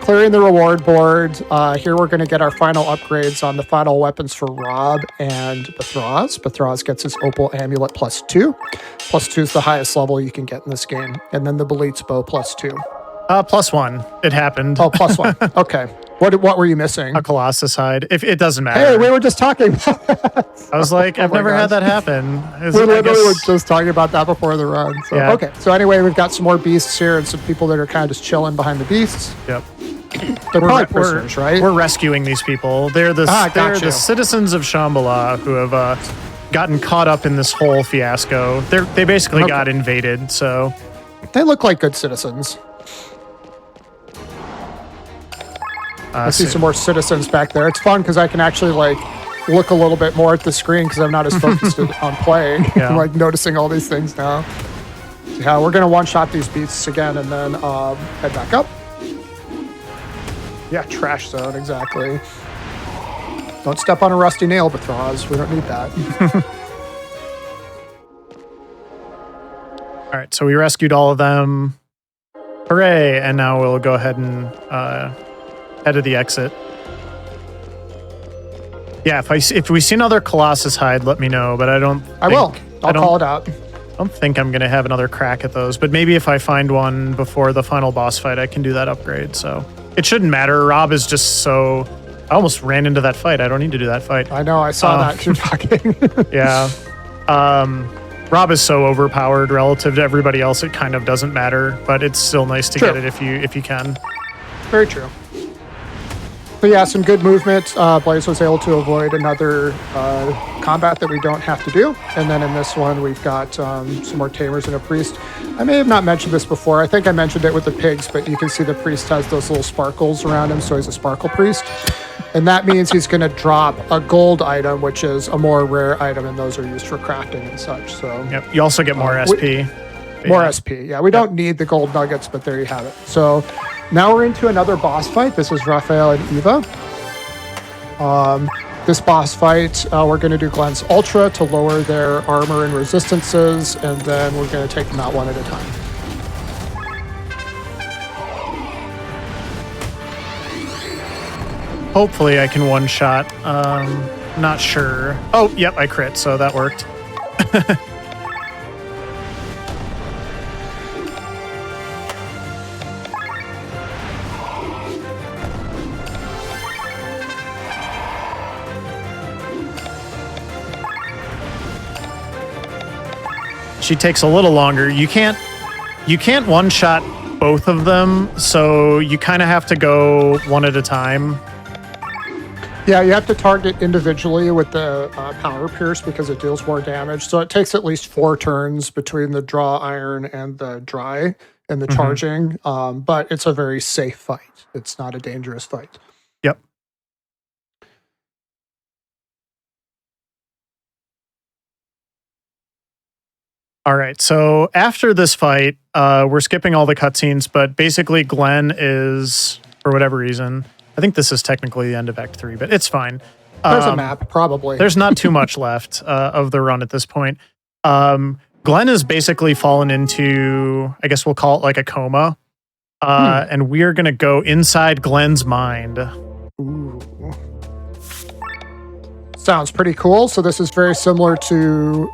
Clearing the reward board. Here we're going to get our final upgrades on the final weapons for Rob and Bathraz. Bathraz gets his Opal Amulet +2. +2 is the highest level you can get in this game. And then the Belit's Bow +2. +1. It happened. Oh, +1. Okay. What were you missing? A Colossus hide. If it doesn't matter. Hey, we were just talking. I was like, I've never had that happen. We literally were just talking about that before the run. So, yeah. Okay. So anyway, we've got some more beasts here and some people that are kind of just chilling behind the beasts. Yep. They're probably prisoners, right? We're rescuing these people. They're the citizens of Shambhala who have gotten caught up in this whole fiasco. They basically got invaded. So they look like good citizens. I see some more citizens back there. It's fun because I can actually look a little bit more at the screen because I'm not as focused on playing. Yeah. I'm noticing all these things now. Yeah, we're gonna one-shot these beasts again and then head back up. Yeah, trash zone, exactly. Don't step on a rusty nail, Bathraz. We don't need that. All right, so we rescued all of them. Hooray! And now we'll go ahead and head to the exit. Yeah, if we see another Colossus hide, let me know. But I don't. I will. I'll call it out. I don't think I'm gonna have another crack at those. But maybe if I find one before the final boss fight, I can do that upgrade. So it shouldn't matter. Rob is just so I almost ran into that fight. I don't need to do that fight. I know, I saw that. You're talking. Yeah. Rob is so overpowered relative to everybody else, it kind of doesn't matter, but it's still nice to get it if you can. Very true. But yeah, some good movement. Blaze was able to avoid another combat that we don't have to do. And then in this one, we've got some more tamers and a priest. I may have not mentioned this before. I think I mentioned it with the pigs, but you can see the priest has those little sparkles around him, so he's a sparkle priest. And that means he's going to drop a gold item, which is a more rare item, and those are used for crafting and such. So yep, you also get more SP. More SP. Yeah, we don't need the gold nuggets, but there you have it. So now we're into another boss fight. This is Raphael and Eva. This boss fight, we're going to do Glenn's Ultra to lower their armor and resistances, and then we're going to take them out one at a time. Hopefully I can one-shot. Not sure. Oh, yep, I crit, so that worked. She takes a little longer. You can't one-shot both of them, so you kind of have to go one at a time. Yeah, you have to target individually with the Power Pierce because it deals more damage. So it takes at least 4 turns between the draw iron and the dry and the charging. But it's a very safe fight. It's not a dangerous fight. Yep. All right, so after this fight, we're skipping all the cutscenes, but basically Glenn is, for whatever reason, I think this is technically the end of Act 3, but it's fine. There's a map, probably. There's not too much left of the run at this point. Glenn has basically fallen into, I guess we'll call it like a coma, and we are going to go inside Glenn's mind. Ooh. Sounds pretty cool. So this is very similar to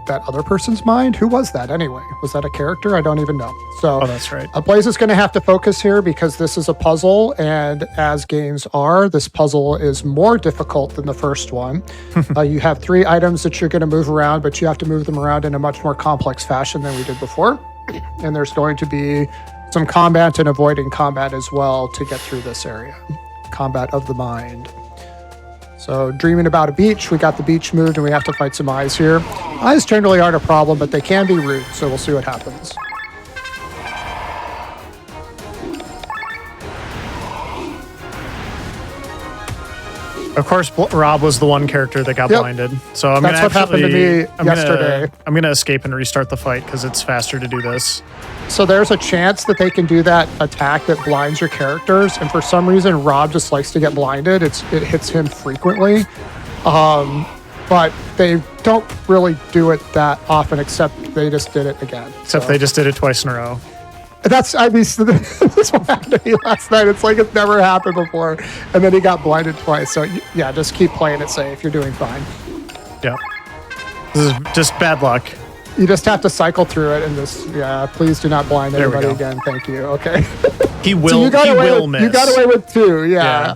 that other person's mind. Who was that anyway? Was that a character? I don't even know. So that's right. Blaze is going to have to focus here because this is a puzzle, and as games are, this puzzle is more difficult than the first one. You have 3 items that you're going to move around, but you have to move them around in a much more complex fashion than we did before. And there's going to be some combat and avoiding combat as well to get through this area. Combat of the mind. So dreaming about a beach, we got the beach moved and we have to fight some eyes here. Eyes generally aren't a problem, but they can be rude, so we'll see what happens. Of course, Rob was the one character that got blinded. So I'm That's what happened to me yesterday. I'm going to escape and restart the fight because it's faster to do this. So there's a chance that they can do that attack that blinds your characters, and for some reason Rob just likes to get blinded. It hits him frequently, but they don't really do it that often, except they just did it again. Except they just did it twice in a row. That's this is what happened to me last night. It's like it's never happened before, and then he got blinded twice. So yeah, just keep playing it safe. You're doing fine. Yeah, this is just bad luck. You just have to cycle through it and just, please do not blind anybody again. Thank you. Okay. He will, so he will miss. You got away with 2. Yeah.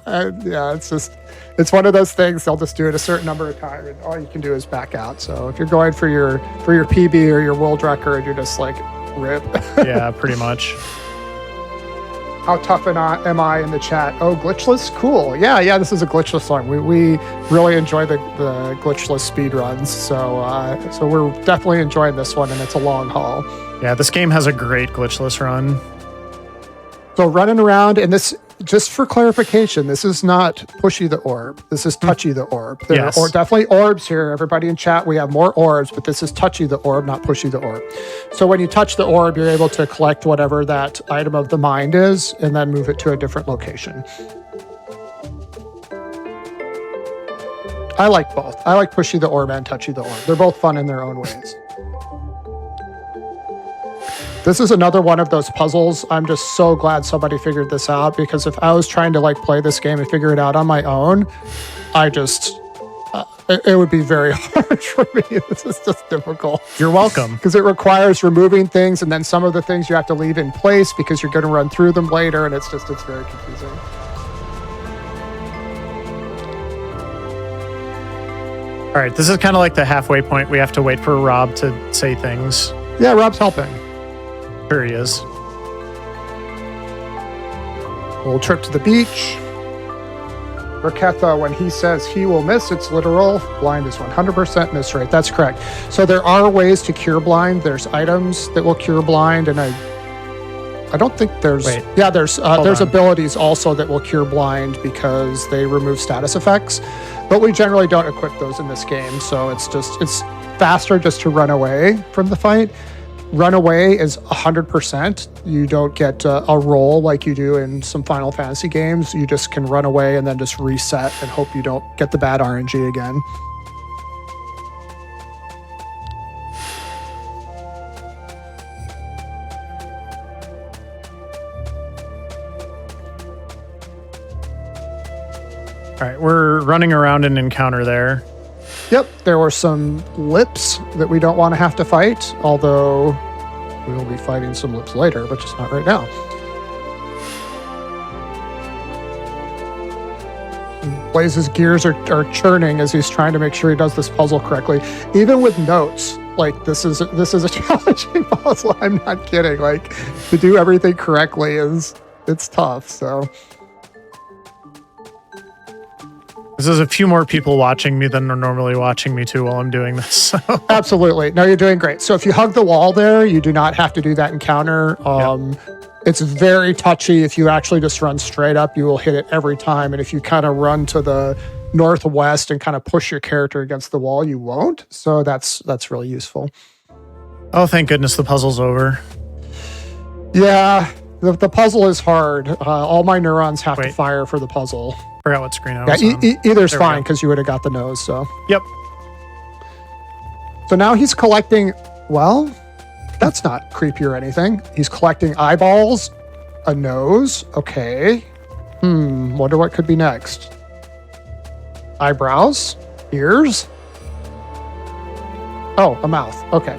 It's one of those things. They'll just do it a certain number of times, and all you can do is back out. So if you're going for your PB or your world record, you're just like, rip. Yeah, pretty much. How tough am I in the chat? Oh, glitchless? Cool. Yeah, this is a glitchless song. We really enjoy the glitchless speedruns. So we're definitely enjoying this one, and it's a long haul. Yeah, this game has a great glitchless run. So running around, and this, just for clarification, this is not pushy the orb. This is touchy the orb. There are definitely orbs here. Everybody in chat, we have more orbs, but this is touchy the orb, not pushy the orb. So when you touch the orb, you're able to collect whatever that item of the mind is, and then move it to a different location. I like both. I like pushy the orb and touchy the orb. They're both fun in their own ways. This is another one of those puzzles. I'm just so glad somebody figured this out, because if I was trying to play this game and figure it out on my own, it would be very hard for me. This is just difficult. You're welcome. Because it requires removing things, and then some of the things you have to leave in place because you're going to run through them later, and it's very confusing. All right, this is kind of like the halfway point. We have to wait for Rob to say things. Yeah, Rob's helping. Sure he is. Little trip to the beach. Raketha, when he says he will miss, it's literal. Blind is 100% miss rate. That's correct. So there are ways to cure blind. There's items that will cure blind, and I don't think there's... Wait. Yeah, there's Hold on. abilities also that will cure blind because they remove status effects. But we generally don't equip those in this game, so it's faster just to run away from the fight. Run away is 100%. You don't get a roll like you do in some Final Fantasy games. You just can run away and then just reset and hope you don't get the bad RNG again. All right, we're running around an encounter there. Yep, there were some lips that we don't want to have to fight, although we will be fighting some lips later, but just not right now. Blaze's gears are churning as he's trying to make sure he does this puzzle correctly. Even with notes, like this is a challenging puzzle. I'm not kidding. Like to do everything correctly it's tough. So There's a few more people watching me than are normally watching me too while I'm doing this. So. absolutely, no, you're doing great. So if you hug the wall there, you do not have to do that encounter. It's very touchy. If you actually just run straight up, you will hit it every time. And if you kind of run to the northwest and kind of push your character against the wall, you won't. So that's really useful. Oh, thank goodness the puzzle's over. Yeah, the puzzle is hard. All my neurons have to fire for the puzzle. Forgot what screen I was on. Either's There we fine go. because you would have got the nose. So Yep. So now he's collecting. Well, that's not creepy or anything. He's collecting eyeballs, a nose. Okay. Wonder what could be next. Eyebrows, ears. Oh, a mouth. Okay.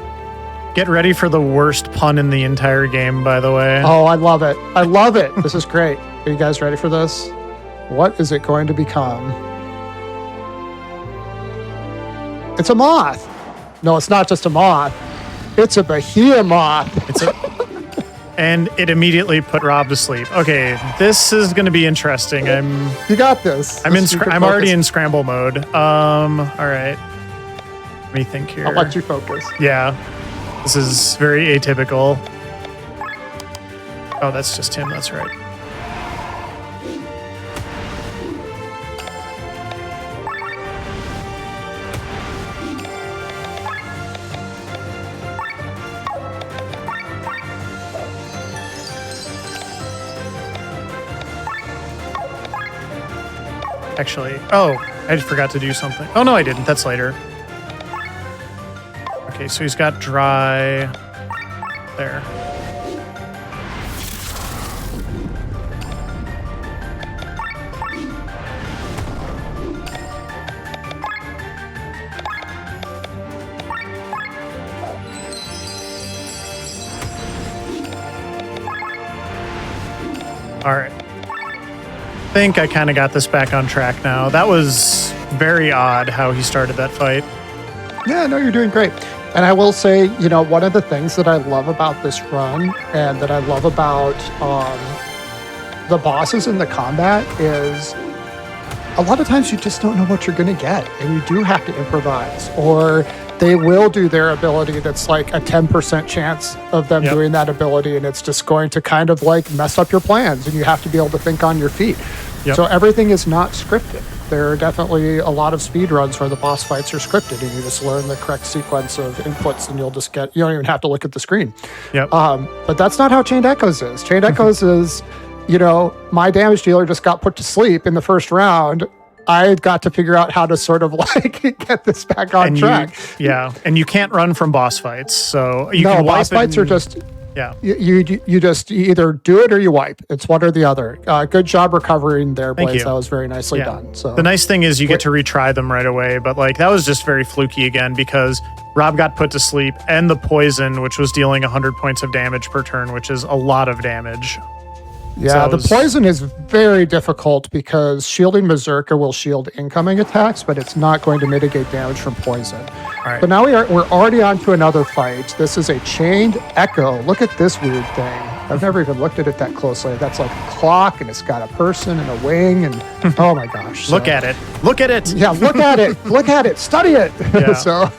Get ready for the worst pun in the entire game, by the way. Oh, I love it. I love it. This is great. Are you guys ready for this? What is it going to become? It's a moth. No, it's not just a moth. It's a behemoth. And it immediately put Rob to sleep. Okay, this is going to be interesting. You got this. I'm already in scramble mode. All right. Let me think here. I'll let you focus. Yeah. This is very atypical. Oh, that's just him. That's right. Actually, I just forgot to do something. Oh, no, I didn't. That's later. Okay, so he's got dry there. All right. I think I kind of got this back on track now. That was very odd how he started that fight. Yeah, no, you're doing great. And I will say, one of the things that I love about this run and that I love about the bosses in the combat is a lot of times you just don't know what you're going to get and you do have to improvise, or they will do their ability that's like a 10% chance of them doing that ability, and it's just going to kind of like mess up your plans, and you have to be able to think on your feet. So everything is not scripted. There are definitely a lot of speedruns where the boss fights are scripted and you just learn the correct sequence of inputs and you don't even have to look at the screen. But that's not how Chained Echoes is. Chained Echoes is, my damage dealer just got put to sleep in the first round. I got to figure out how to sort of like get this back on track. And you can't run from boss fights. So you no, can boss fights are just... Yeah. You either do it or you wipe. It's one or the other. Good job recovering there, Blaze. Thank you. That was very nicely done. So the nice thing is you get to retry them right away, but like that was just very fluky again because Rob got put to sleep and the poison, which was dealing 100 points of damage per turn, which is a lot of damage. Yeah, So the poison is very difficult because shielding Berserker will shield incoming attacks, but it's not going to mitigate damage from poison. All right. But now we're already on to another fight. This is a chained echo. Look at this weird thing. I've never even looked at it that closely. That's like a clock, and it's got a person and a wing, and oh my gosh. Look at it. Look at it. Yeah, look at it. Look at it. Study it. Yeah. So,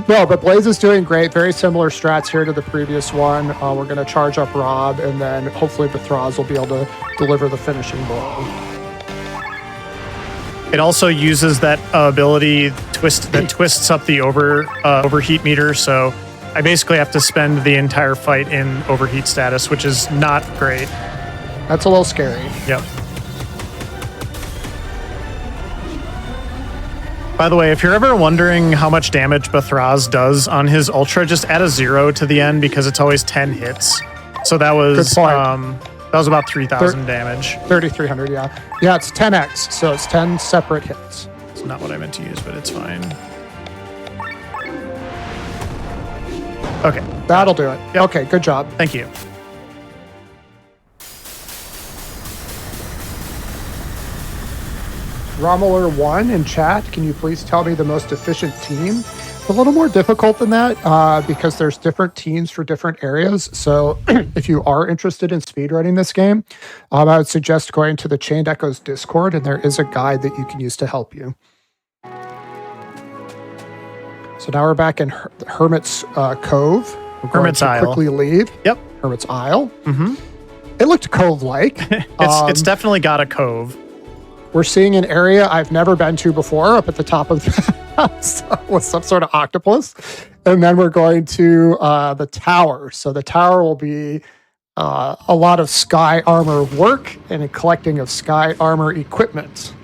no, but Blaze is doing great. Very similar strats here to the previous one. We're going to charge up Rob, and then hopefully Bethraz will be able to deliver the finishing blow. It also uses that ability that twists up the overheat meter. So I basically have to spend the entire fight in overheat status, which is not great. That's a little scary. Yep. By the way, if you're ever wondering how much damage Bethraz does on his Ultra, just add a 0 to the end because it's always 10 hits. So that was about 3,000 damage. 3,300, yeah. Yeah, it's 10x, so it's 10 separate hits. It's not what I meant to use, but it's fine. Okay. That'll do it. Yep. Okay, good job. Thank you. Romuler1 in chat, can you please tell me the most efficient team? It's a little more difficult than that because there's different teams for different areas. So if you are interested in speedrunning this game, I would suggest going to the Chained Echoes Discord, and there is a guide that you can use to help you. So now we're back in Hermit's Cove. We're going Hermit's to Isle. quickly leave. Yep. Hermit's Isle. Mm-hmm. It looked cove-like. It's definitely got a cove. We're seeing an area I've never been to before up at the top of the house with some sort of octopus. And then we're going to the tower. So the tower will be a lot of sky armor work and a collecting of sky armor equipment.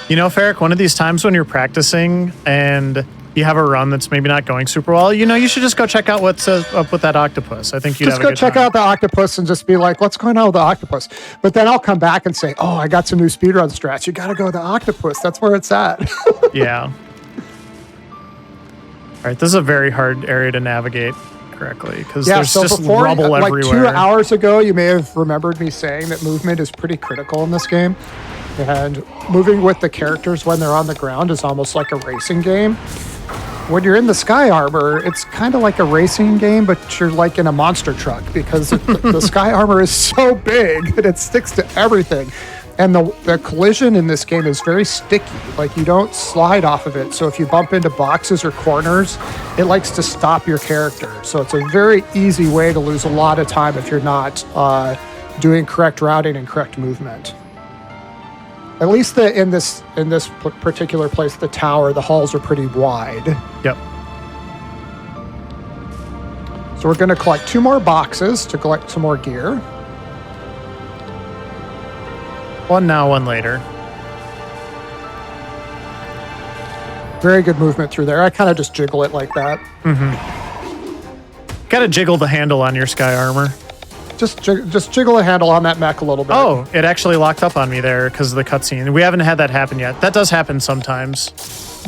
You know, Ferric, one of these times when you're practicing and you have a run that's maybe not going super well, you know, you should just go check out what's up with that octopus. I think you'd Just have a go good check time. out the octopus and just be like, what's going on with the octopus? But then I'll come back and say, oh, I got some new speedrun strats. You got to go to the octopus. That's where it's at. Yeah. All right, this is a very hard area to navigate correctly because there's just rubble everywhere. Like 2 hours ago, you may have remembered me saying that movement is pretty critical in this game. And moving with the characters when they're on the ground is almost like a racing game. When you're in the sky armor, it's kind of like a racing game, but you're like in a monster truck because the sky armor is so big that it sticks to everything. And the collision in this game is very sticky. Like, you don't slide off of it. So if you bump into boxes or corners, it likes to stop your character. So it's a very easy way to lose a lot of time if you're not doing correct routing and correct movement. At least in this particular place, the tower, the halls are pretty wide. Yep. So we're going to collect 2 more boxes to collect some more gear. One now, one later. Very good movement through there. I kind of just jiggle it like that. Mm-hmm. Got to jiggle the handle on your sky armor. Just jiggle the handle on that mech a little bit. Oh, it actually locked up on me there because of the cutscene. We haven't had that happen yet. That does happen sometimes.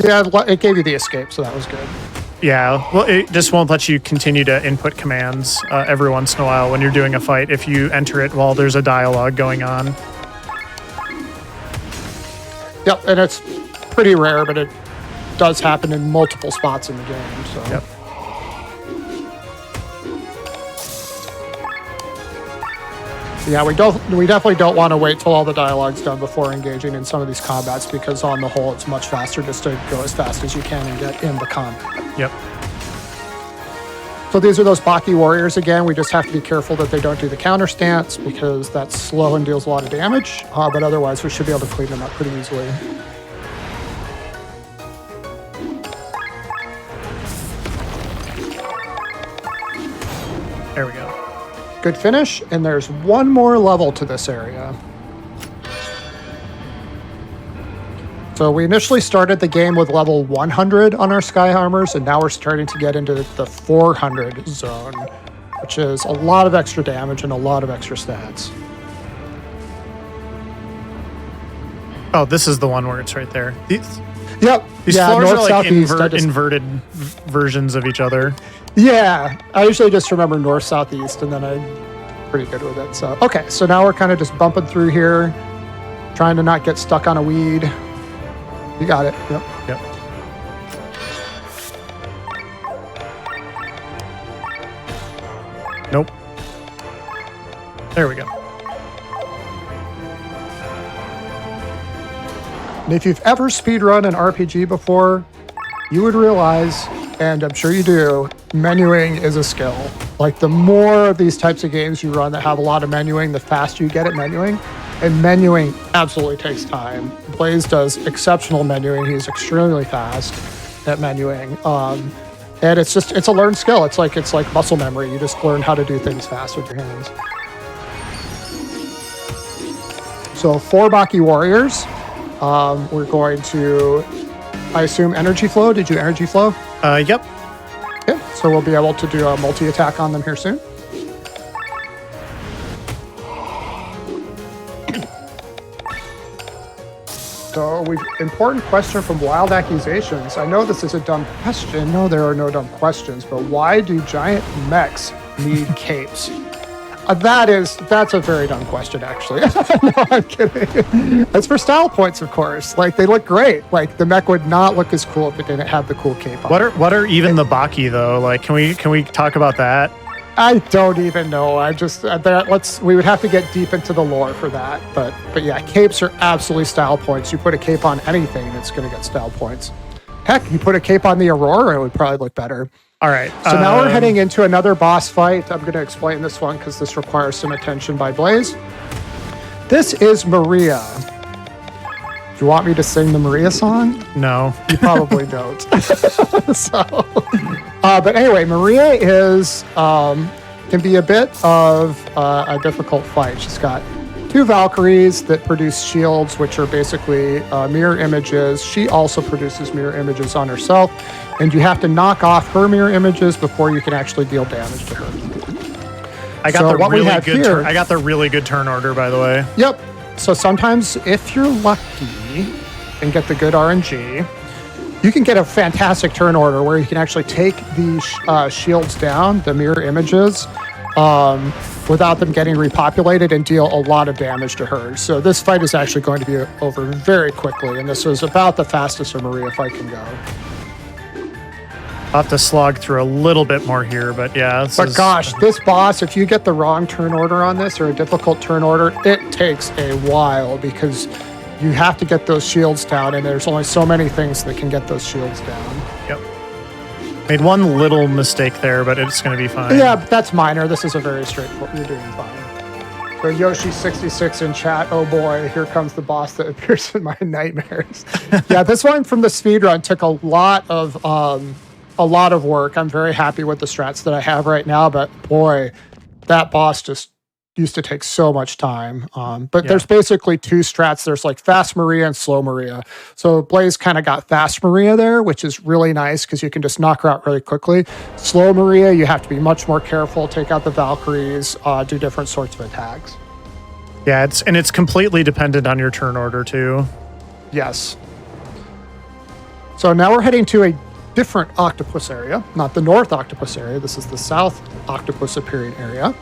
Yeah, it gave you the escape, so that was good. Yeah, well, it just won't let you continue to input commands every once in a while when you're doing a fight if you enter it while there's a dialogue going on. Yep, and it's pretty rare, but it does happen in multiple spots in the game. So. Yep. Yeah, we definitely don't want to wait till all the dialogue's done before engaging in some of these combats because on the whole, it's much faster just to go as fast as you can and get in the combat. Yep. So these are those Baki warriors again. We just have to be careful that they don't do the counter stance because that's slow and deals a lot of damage. But otherwise, we should be able to clean them up pretty easily. There we go. Good finish, and there's one more level to this area. So we initially started the game with level 100 on our sky armors, and now we're starting to get into the 400 zone, which is a lot of extra damage and a lot of extra stats. Oh, this is the one where it's right there. These Yep. floors north, are like southeast, inverted versions of each other. Yeah, I usually just remember north, southeast, and then I pretty good with it. So, okay, so now we're kind of just bumping through here, trying to not get stuck on a weed. You got it. Yep. Yep. Nope. There we go. And if you've ever speedrun an RPG before, you would realize, and I'm sure you do, menuing is a skill. Like, the more of these types of games you run that have a lot of menuing, the faster you get at menuing. And menuing absolutely takes time. Blaze does exceptional menuing. He's extremely fast at menuing. And it's a learned skill. It's like muscle memory. You just learn how to do things fast with your hands. So 4 Baki warriors. We're going to, I assume, energy flow. Did you energy flow? Yep. Okay, so we'll be able to do a multi-attack on them here soon. So, important question from Wild Accusations. I know this is a dumb question. No, there are no dumb questions, but why do giant mechs need capes? That's a very dumb question, actually. No, I'm kidding. It's for style points, of course. Like, they look great. Like, the mech would not look as cool if it didn't have the cool cape on. What are even the Baki though? Like, can we talk about that? I don't even know. We would have to get deep into the lore for that. But yeah, capes are absolutely style points. You put a cape on anything, it's going to get style points. Heck, you put a cape on the Aurora, it would probably look better. All right. So now we're heading into another boss fight. I'm going to explain this one because this requires some attention by Blaze. This is Maria. Do you want me to sing the Maria song? No. You probably don't. But anyway, Maria can be a bit of a difficult fight. She's got 2 Valkyries that produce shields, which are basically mirror images. She also produces mirror images on herself, and you have to knock off her mirror images before you can actually deal damage to her. I got the really good turn order, by the way. Yep. So sometimes, if you're lucky and get the good RNG, you can get a fantastic turn order where you can actually take the shields down, the mirror images, without them getting repopulated and deal a lot of damage to her. So this fight is actually going to be over very quickly, and this is about the fastest a Maria fight can go. I'll have to slog through a little bit more here, but yeah. Gosh, this boss, if you get the wrong turn order on this or a difficult turn order, it takes a while because you have to get those shields down, and there's only so many things that can get those shields down. Yep. Made one little mistake there, but it's going to be fine. Yeah, but that's minor. This is a very straightforward. You're doing fine. So Yoshi66 in chat. Oh boy, here comes the boss that appears in my nightmares. Yeah, this one from the speedrun took a lot of work. I'm very happy with the strats that I have right now, but boy, that boss just used to take so much time. There's basically 2 strats. There's like fast Maria and slow Maria. So Blaze kind of got fast Maria there, which is really nice because you can just knock her out really quickly. Slow Maria, you have to be much more careful, take out the Valkyries, do different sorts of attacks. Yeah, it's completely dependent on your turn order too. Yes. So now we're heading to a different octopus area, not the North Octopus area. This is the South Octopus appearing area.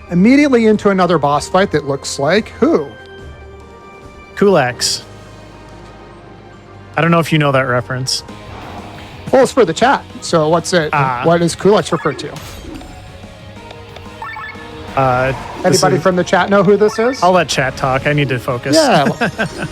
Immediately into another boss fight that looks like who? Kulaks. I don't know if you know that reference. Well, it's for the chat. So what's it? What is Kulaks referred to? Anybody from the chat know who this is? I'll let chat talk. I need to focus. Yeah.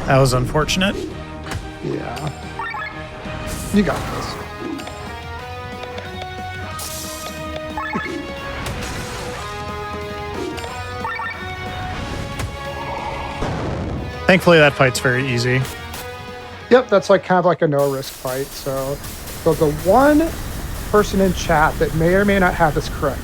That was unfortunate. Yeah. You got this. Thankfully, that fight's very easy. Yep, that's like kind of like a no-risk fight. So the one person in chat that may or may not have this correct.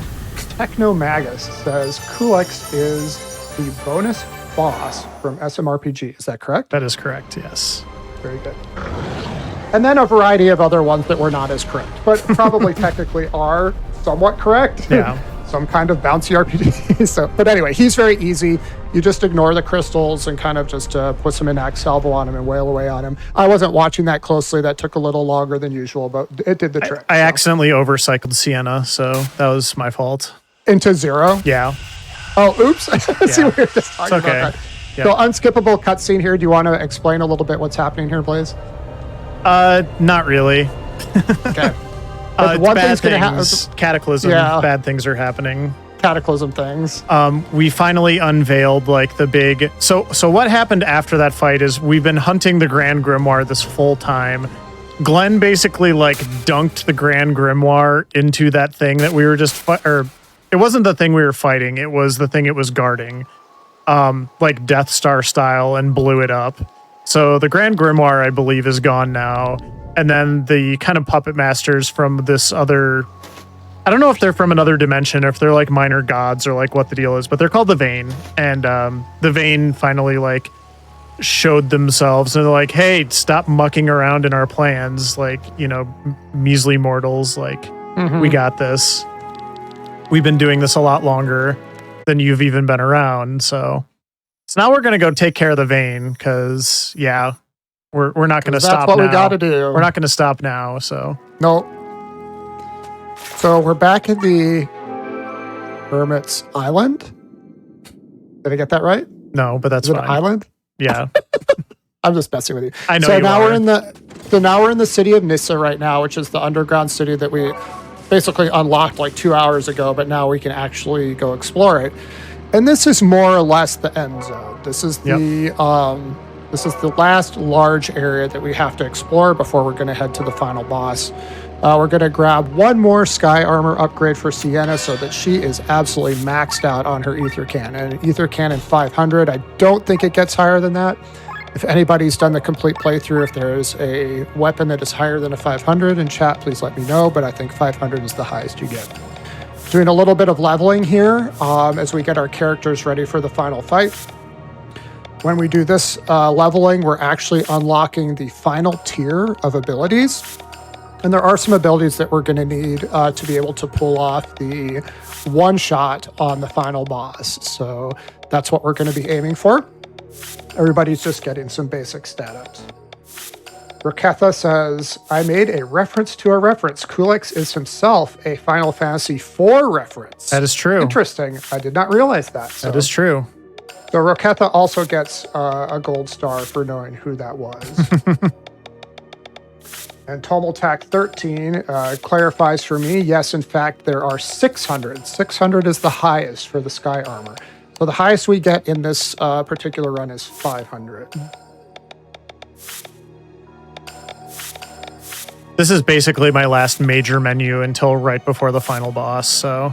Technomagus says Kulix is the bonus boss from SMRPG. Is that correct? That is correct, yes. Very good. And then a variety of other ones that were not as correct, but probably technically are somewhat correct. Yeah. Some kind of bouncy RPG. So, but anyway, he's very easy. You just ignore the crystals and kind of just put some Inax salvo on him and wail away on him. I wasn't watching that closely. That took a little longer than usual, but it did the trick. I accidentally overcycled Sienna, so that was my fault. Into 0? Yeah. Oh, oops. See, we were just talking okay. about that. Yep. So unskippable cutscene here. Do you want to explain a little bit what's happening here, Blaze? Not really. Okay. It's one bad thing's going to happen. Cataclysm. Yeah. Bad things are happening. Cataclysm things. We finally unveiled like the big. So what happened after that fight is we've been hunting the Grand Grimoire this full time. Glenn basically like dunked the Grand Grimoire into that thing that we were just or it wasn't the thing we were fighting. It was the thing it was guarding, like Death Star style, and blew it up. So the Grand Grimoire, I believe, is gone now. And then the kind of puppet masters from this other, I don't know if they're from another dimension or if they're like minor gods or like what the deal is, but they're called the Vane. And the Vane finally like showed themselves and they're like, hey, stop mucking around in our plans. Like, you know, measly mortals, like we got this. We've been doing this a lot longer than you've even been around. So now we're going to go take care of the Vane because, yeah, we're not going to stop now. That's what we got to do. We're not going to stop now, so. No. So we're back at the Hermit's Island. Did I get that right? No, but that's Is it fine. an island? Yeah. I'm just messing with you. I know so you now are. now we're in the city of Nissa right now, which is the underground city that we basically unlocked like 2 hours ago, but now we can actually go explore it. And this is more or less the end zone. This is the last large area that we have to explore before we're going to head to the final boss. We're going to grab one more Sky Armor upgrade for Sienna so that she is absolutely maxed out on her Ether Cannon. Ether Cannon 500. I don't think it gets higher than that. If anybody's done the complete playthrough, if there is a weapon that is higher than a 500 in chat, please let me know, but I think 500 is the highest you get. Doing a little bit of leveling here as we get our characters ready for the final fight. When we do this leveling, we're actually unlocking the final tier of abilities. And there are some abilities that we're going to need to be able to pull off the one-shot on the final boss. So that's what we're going to be aiming for. Everybody's just getting some basic stat ups. Raketha says, I made a reference to a reference. Kulix is himself a Final Fantasy IV reference. That is true. Interesting. I did not realize that. That is true. So Raketha also gets a gold star for knowing who that was. And Tomoltak 13 clarifies for me, yes, in fact, there are 600. 600 is the highest for the Sky Armor. So the highest we get in this particular run is 500. This is basically my last major menu until right before the final boss, so.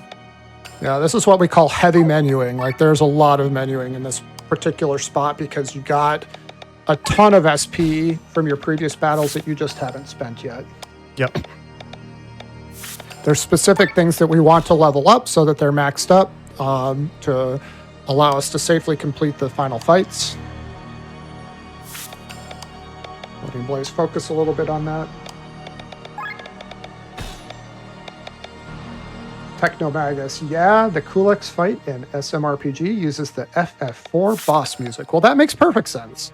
Yeah, this is what we call heavy menuing. Like, there's a lot of menuing in this particular spot because you got a ton of SP from your previous battles that you just haven't spent yet. Yep. There's specific things that we want to level up so that they're maxed up to allow us to safely complete the final fights. Letting Blaze focus a little bit on that. Technomagus, yeah, the Kulix fight in SMRPG uses the FF4 boss music. Well, that makes perfect sense.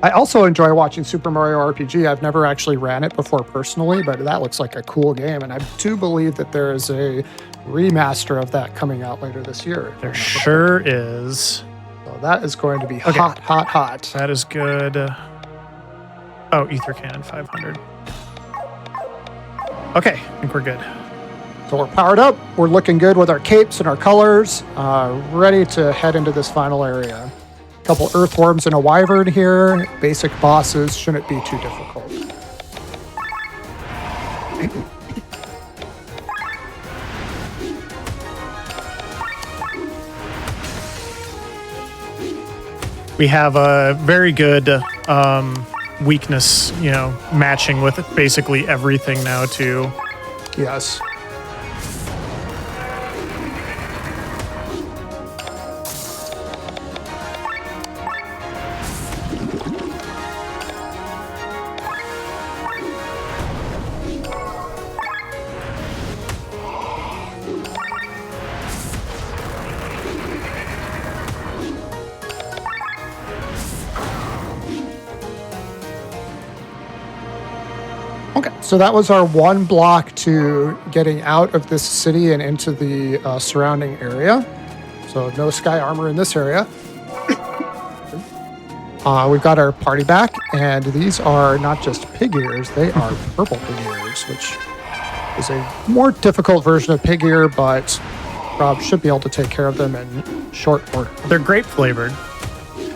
I also enjoy watching Super Mario RPG. I've never actually ran it before personally, but that looks like a cool game. And I do believe that there is a remaster of that coming out later this year. There sure is. So that is going to be hot, hot, hot. That is good. Oh, Ether Cannon 500. Okay, I think we're good. So we're powered up. We're looking good with our capes and our colors. Ready to head into this final area. A couple earthworms and a wyvern here. Basic bosses shouldn't be too difficult. We have a very good weakness, you know, matching with basically everything now too. Yes. So that was our one block to getting out of this city and into the surrounding area. So no sky armor in this area. We've got our party back, and these are not just pig ears, they are purple pig ears, which is a more difficult version of pig ear, but Rob should be able to take care of them in short order. They're grape flavored.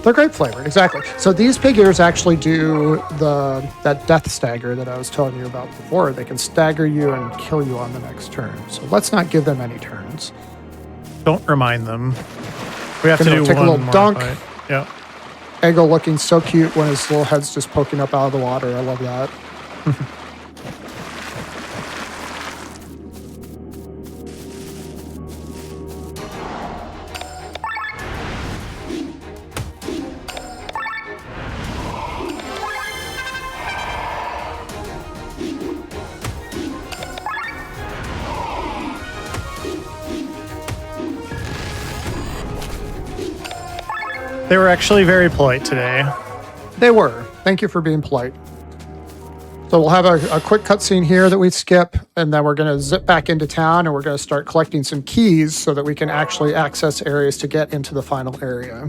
They're grape flavored, exactly. So these pig ears actually do that death stagger that I was telling you about before. They can stagger you and kill you on the next turn. So let's not give them any turns. Don't remind them. We have to Gonna do take a one little more dunk. fight. Yeah. Eggo looking so cute when his little head's just poking up out of the water. I love that. They were actually very polite today. They were. Thank you for being polite. So we'll have a quick cutscene here that we skip, and then we're going to zip back into town, and we're going to start collecting some keys so that we can actually access areas to get into the final area.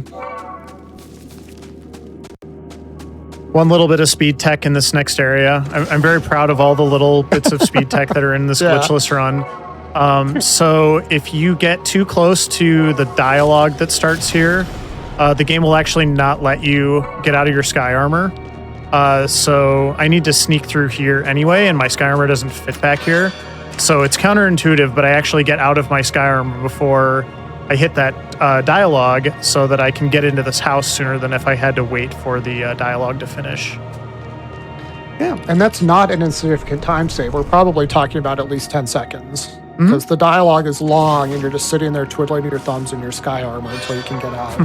One little bit of speed tech in this next area. I'm very proud of all the little bits of speed tech that are in this Yeah. glitchless run. So if you get too close to the dialogue that starts here, the game will actually not let you get out of your sky armor. So I need to sneak through here anyway, and my sky armor doesn't fit back here. So it's counterintuitive, but I actually get out of my sky armor before I hit that dialogue so that I can get into this house sooner than if I had to wait for the dialogue to finish. Yeah, and that's not an insignificant time save. We're probably talking about at least 10 seconds. Because the dialogue is long, and you're just sitting there twiddling your thumbs in your sky armor until you can get out.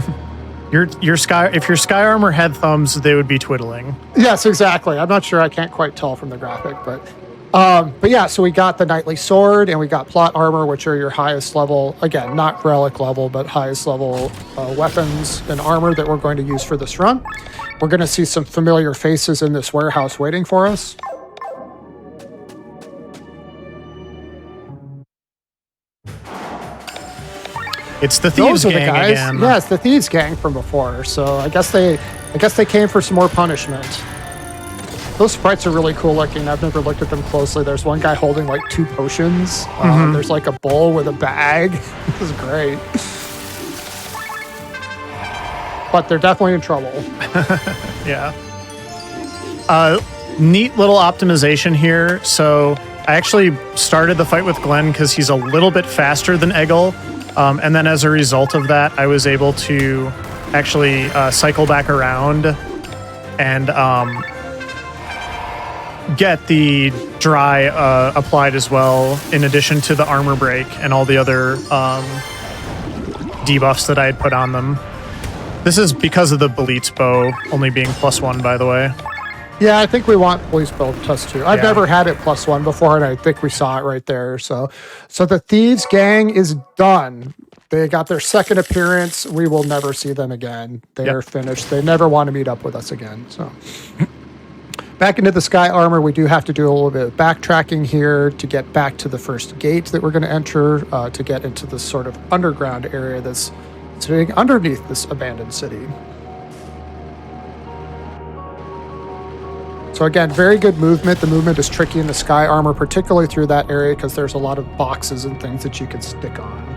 If your sky armor had thumbs, they would be twiddling. Yes, exactly. I'm not sure. I can't quite tell from the graphic, but yeah. So we got the knightly sword and we got plot armor, which are your highest level. Again, not relic level, but highest level weapons and armor that we're going to use for this run. We're going to see some familiar faces in this warehouse waiting for us. It's the thieves Those are the gang guys. again. Yeah, it's the thieves gang from before. So I guess they came for some more punishment. Those sprites are really cool looking. I've never looked at them closely. There's one guy holding like 2 potions. There's like a bowl with a bag. This is great. But they're definitely in trouble. Yeah. Neat little optimization here. So I actually started the fight with Glenn because he's a little bit faster than Eggle. And then as a result of that, I was able to actually cycle back around and get the dry applied as well, in addition to the armor break and all the other debuffs that I had put on them. This is because of the Belit's bow only being +1, by the way. Yeah, I think we want police build +2. I've never had it +1 before, and I think we saw it right there. So the thieves gang is done. They got their second appearance. We will never see them again. They are finished. They never want to meet up with us again. So back into the sky armor, we do have to do a little bit of backtracking here to get back to the first gate that we're going to enter to get into this sort of underground area that's sitting underneath this abandoned city. So again, very good movement. The movement is tricky in the sky armor, particularly through that area because there's a lot of boxes and things that you can stick on.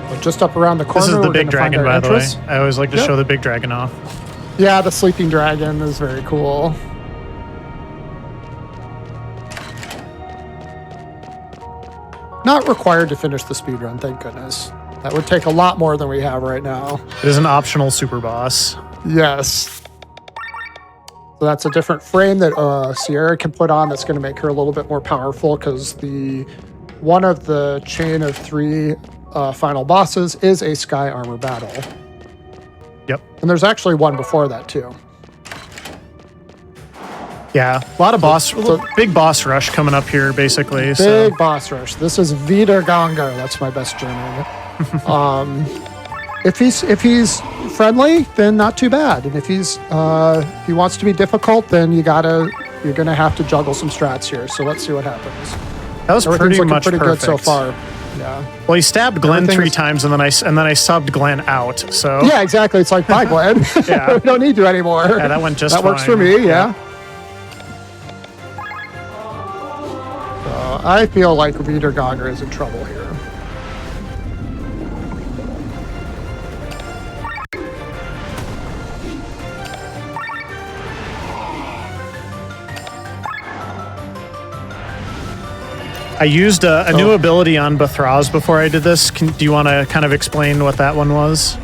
So just up around the corner. This is the we're big gonna find dragon, our by the way. entrance. I always like to show the big dragon off. Yeah, the sleeping dragon is very cool. Not required to finish the speedrun, thank goodness. That would take a lot more than we have right now. It is an optional super boss. Yes. So that's a different frame that Sierra can put on that's going to make her a little bit more powerful because one of the chain of 3 final bosses is a sky armor battle. Yep. And there's actually one before that too. Yeah, a lot of big boss rush coming up here, basically. Big boss rush. This is Wiederganger. That's my best German. If he's friendly, then not too bad. And if he wants to be difficult, then you're gonna have to juggle some strats here. So let's see what happens. That was Everything's pretty much pretty perfect. good so far. Yeah. Well, he stabbed Glenn 3 Everything's- times, and then I subbed Glenn out. So Yeah, exactly. It's like, bye, Glenn. Yeah. We don't need you anymore. yeah, that went just That works for fine. me. Yeah. So I feel like Wiederganger is in trouble here. I used a new ability on Bathraz before I did this. Do you want to kind of explain what that one was?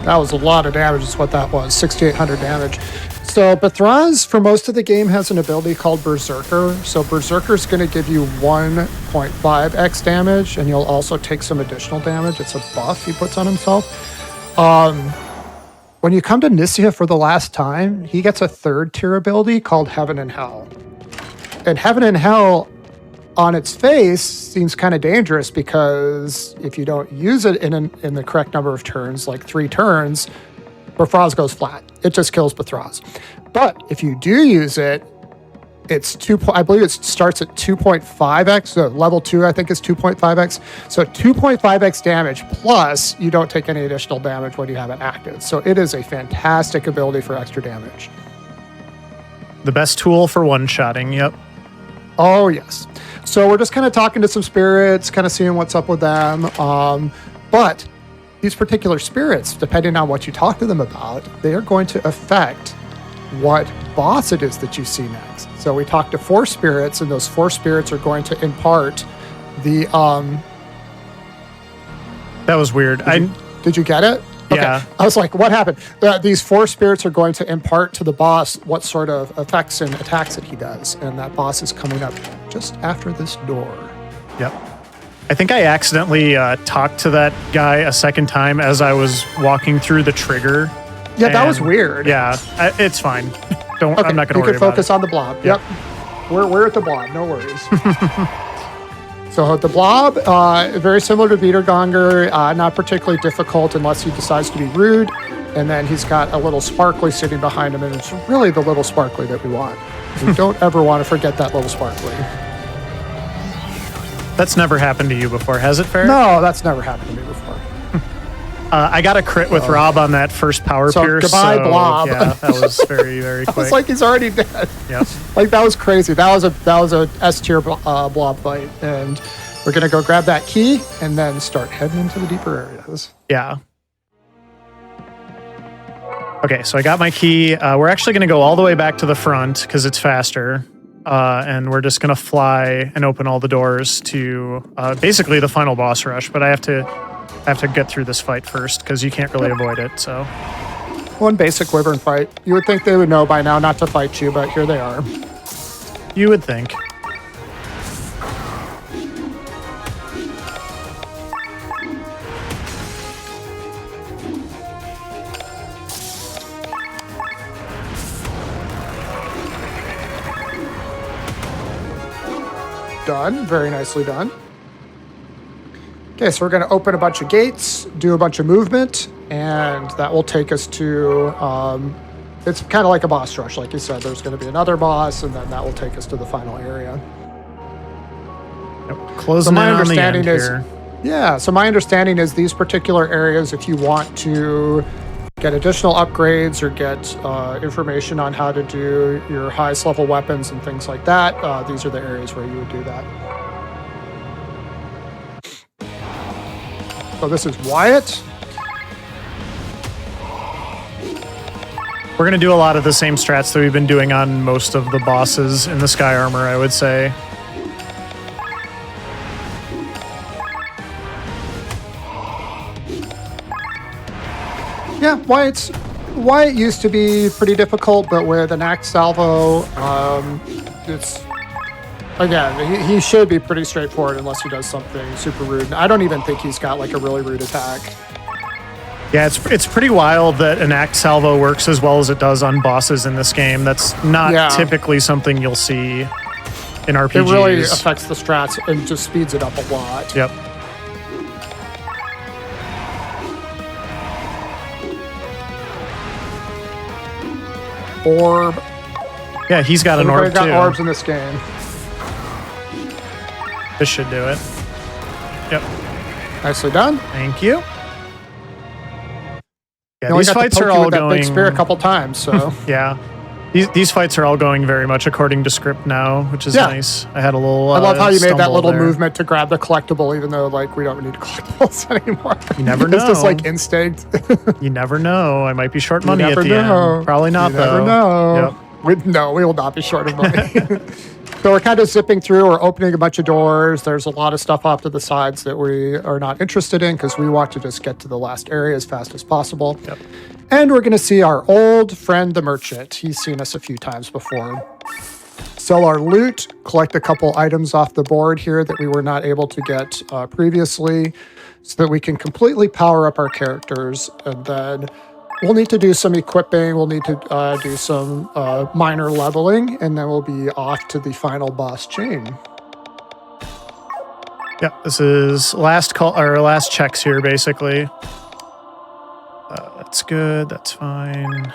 That was a lot of damage is what that was, 6,800 damage. So Bathraz, for most of the game, has an ability called Berserker. So Berserker is going to give you 1.5x damage, and you'll also take some additional damage. It's a buff he puts on himself. When you come to Nisia for the last time, he gets a 3rd tier ability called Heaven and Hell. And Heaven and Hell, on its face, seems kind of dangerous because if you don't use it in the correct number of turns, like 3 turns, Bathraz goes flat. It just kills Bathraz. But if you do use it, I believe it starts at 2.5x. So level 2, I think, is 2.5x. So 2.5x damage, plus you don't take any additional damage when you have it active. So it is a fantastic ability for extra damage. The best tool for one-shotting, yep. Oh, yes. So we're just kind of talking to some spirits, kind of seeing what's up with them. But these particular spirits, depending on what you talk to them about, they are going to affect what boss it is that you see next. So we talked to 4 spirits, and those 4 spirits are going to impart the... That was weird. Did you get it? Yeah. Okay. I was like, what happened? These 4 spirits are going to impart to the boss what sort of effects and attacks that he does. And that boss is coming up just after this door. Yep. I think I accidentally talked to that guy a second time as I was walking through the trigger. Yeah, that was weird. Yeah, it's fine. I'm not going to worry about it. You can focus on the blob. Yep. We're at the blob. No worries. So the blob, very similar to Wiederganger, not particularly difficult unless he decides to be rude. And then he's got a little sparkly sitting behind him, and it's really the little sparkly that we want. We don't ever want to forget that little sparkly. That's never happened to you before, has it, Ferret? No, that's never happened to me before. I got a crit with Rob on that first power So pierce. goodbye, Blob. Yeah, that was very, very quick. It's like he's already dead. Yep. Like that was crazy. That was a S tier blob fight, and we're gonna go grab that key and then start heading into the deeper areas. Yeah. Okay, so I got my key. We're actually going to go all the way back to the front because it's faster. And we're just going to fly and open all the doors to basically the final boss rush. But I have to get through this fight first because you can't really avoid it. So One basic wyvern fight. You would think they would know by now not to fight you, but here they are. you would think. Done. Very nicely done. Okay, so we're going to open a bunch of gates, do a bunch of movement, and that will take us to... it's kind of like a boss rush, like you said. There's going to be another boss, and then that will take us to the final area. Yep. Closing my in on the end understanding is- here. Yeah, so my understanding is these particular areas, if you want to get additional upgrades or get information on how to do your highest level weapons and things like that, these are the areas where you would do that. So this is Wyatt. We're going to do a lot of the same strats that we've been doing on most of the bosses in the Sky Armor, I would say. Yeah, Wyatt used to be pretty difficult, but with an axe salvo, it's again he should be pretty straightforward unless he does something super rude. And I don't even think he's got like a really rude attack. Yeah, it's pretty wild that an act salvo works as well as it does on bosses in this game. That's not typically something you'll see in RPGs. It really affects the strats and just speeds it up a lot. Yep. orb. Yeah, he's got an Everybody orb got too. orbs in this game. This should do it. Yep. Nicely done. Thank you. Yeah, You only these got to fights poke are you all with that going. big spear a couple times, so Yeah. These fights are all going very much according to script now, which is Yeah. nice. I had a little. I love how you made that stumble little there. movement to grab the collectible, even though like we don't need collectibles anymore. You never It's just know. like instinct. You never know. I might be short money You at never the know. end. Probably not You though. never know. Yep. We will not be short of money. So we're kind of zipping through. We're opening a bunch of doors. There's a lot of stuff off to the sides that we are not interested in because we want to just get to the last area as fast as possible. Yep. And we're going to see our old friend, the merchant. He's seen us a few times before. Sell our loot, collect a couple items off the board here that we were not able to get previously so that we can completely power up our characters. And then we'll need to do some equipping. We'll need to do some minor leveling, and then we'll be off to the final boss chain. Yep. This is last call or last checks here, basically. That's good. That's fine.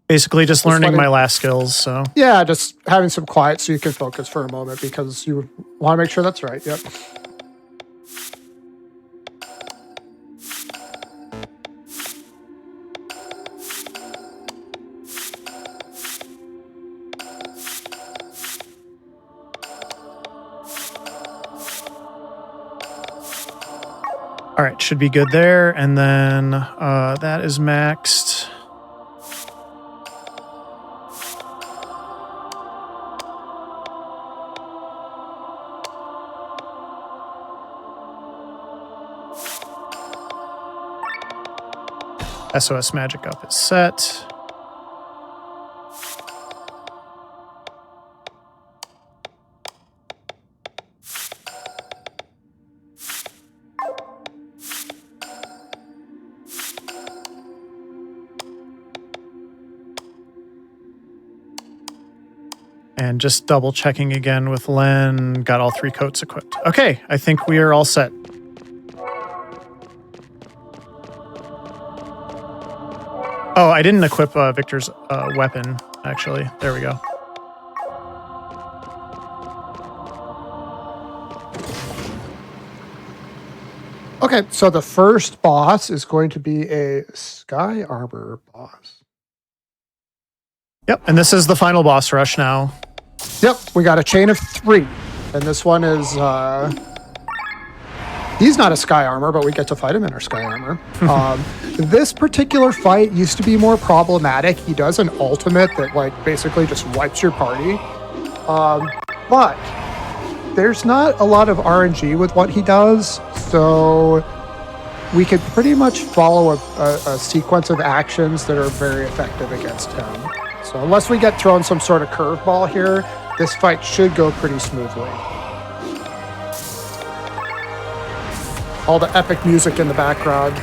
Basically, just learning letting- my last skills. So Yeah, just having some quiet so you can focus for a moment because you want to make sure that's right. Yep. all right, should be good there. And then that is maxed. SOS magic up is set. And just double checking again with Len. Got all 3 coats equipped. Okay, I think we are all set. Oh, I didn't equip Victor's weapon, actually. There we go. Okay, so the first boss is going to be a Sky Armor boss. Yep, and this is the final boss rush now. Yep, we got a chain of 3. And this one is, he's not a Sky Armor, but we get to fight him in our Sky Armor. This particular fight used to be more problematic. He does an ultimate that like basically just wipes your party. But there's not a lot of RNG with what he does, so we could pretty much follow a sequence of actions that are very effective against him. So unless we get thrown some sort of curveball here, this fight should go pretty smoothly. All the epic music in the background.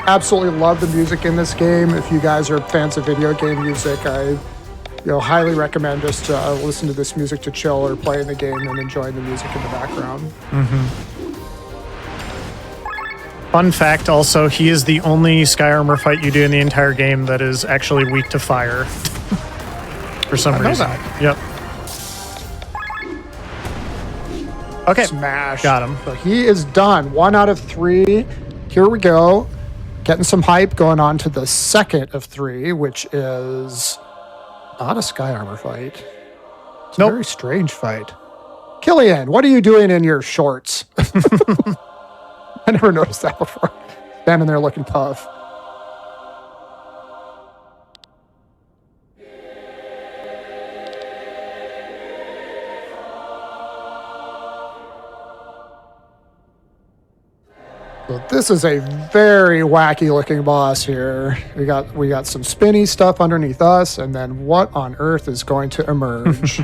Absolutely love the music in this game. If you guys are fans of video game music, I highly recommend just listen to this music to chill or play in the game and enjoying the music in the background. Fun fact also, he is the only Sky Armor fight you do in the entire game that is actually weak to fire. For some reason. that. Yep. Okay. Smash. Got him. So he is done. 1 out of 3. Here we go. Getting some hype going on to the second of 3, which is not a Sky Armor fight. It's a Nope. very strange fight. Killian, what are you doing in your shorts? I never noticed that before. Standing there looking tough. So this is a very wacky looking boss here. We got some spinny stuff underneath us, and then what on earth is going to emerge?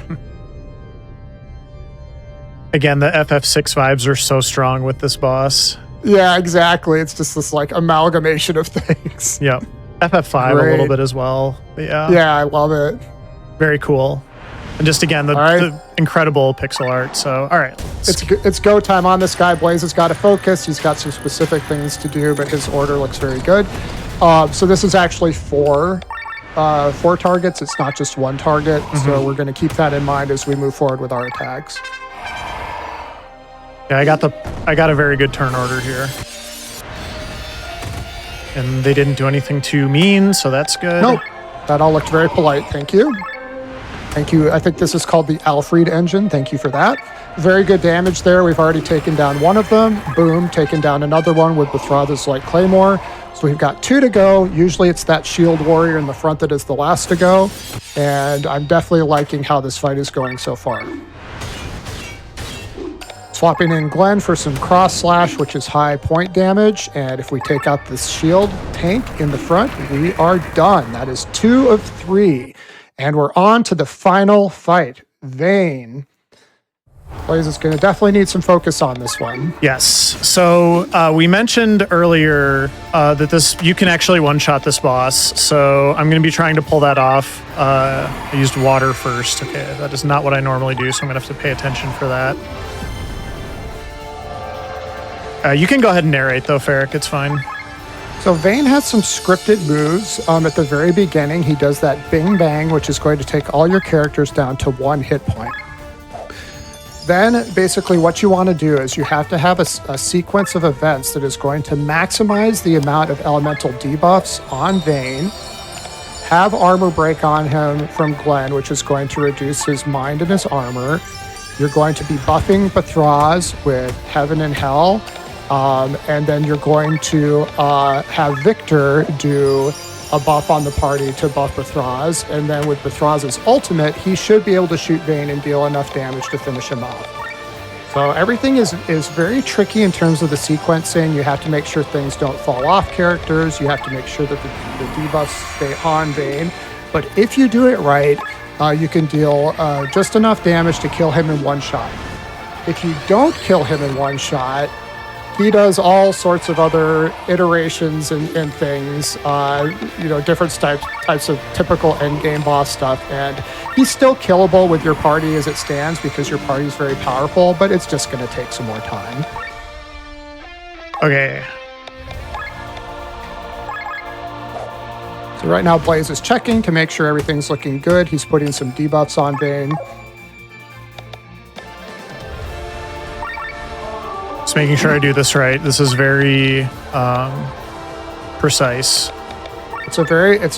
Again, the FF6 vibes are so strong with this boss. Yeah, exactly. It's just this like amalgamation of things. Yep. FF5 a Great. little bit as well. But yeah. Yeah, I love it. Very cool. And just again, the incredible pixel art. So, all right. It's go time on this guy. Blaze has got to focus. He's got some specific things to do, but his order looks very good. So this is actually four targets. It's not just one target. So we're going to keep that in mind as we move forward with our attacks. Yeah, I got a very good turn order here. And they didn't do anything too mean, so that's good. Nope. That all looked very polite. Thank you. Thank you. I think this is called the Alfred engine. Thank you for that. Very good damage there. We've already taken down one of them. Boom, taken down another one with Bethra's Light Claymore. So we've got 2 to go. Usually it's that shield warrior in the front that is the last to go. And I'm definitely liking how this fight is going so far. Swapping in Glenn for some cross slash, which is high point damage. And if we take out this shield tank in the front, we are done. That is 2 of 3. And we're on to the final fight. Vayne. Blaze is going to definitely need some focus on this one. Yes. So we mentioned earlier that you can actually one-shot this boss. So I'm going to be trying to pull that off. I used water first. Okay, that is not what I normally do, so I'm going to have to pay attention for that. You can go ahead and narrate, though, Ferric. It's fine. So Vayne has some scripted moves. At the very beginning, he does that Bing Bang, which is going to take all your characters down to 1 hit point. Then, basically, what you want to do is you have to have a sequence of events that is going to maximize the amount of elemental debuffs on Vayne, have armor break on him from Glenn, which is going to reduce his mind and his armor. You're going to be buffing Bethraz with Heaven and Hell. And then you're going to have Victor do a buff on the party to buff Bethraz. And then with Bethraz's ultimate, he should be able to shoot Vayne and deal enough damage to finish him off. So everything is very tricky in terms of the sequencing. You have to make sure things don't fall off characters. You have to make sure that the debuffs stay on Vayne. But if you do it right, you can deal just enough damage to kill him in one shot. If you don't kill him in one shot, he does all sorts of other iterations and things, different types of typical endgame boss stuff. And he's still killable with your party as it stands because your party is very powerful, but it's just going to take some more time. Okay. So right now Blaze is checking to make sure everything's looking good. He's putting some debuffs on Vayne. Just making sure I do this right. This is very precise. It's a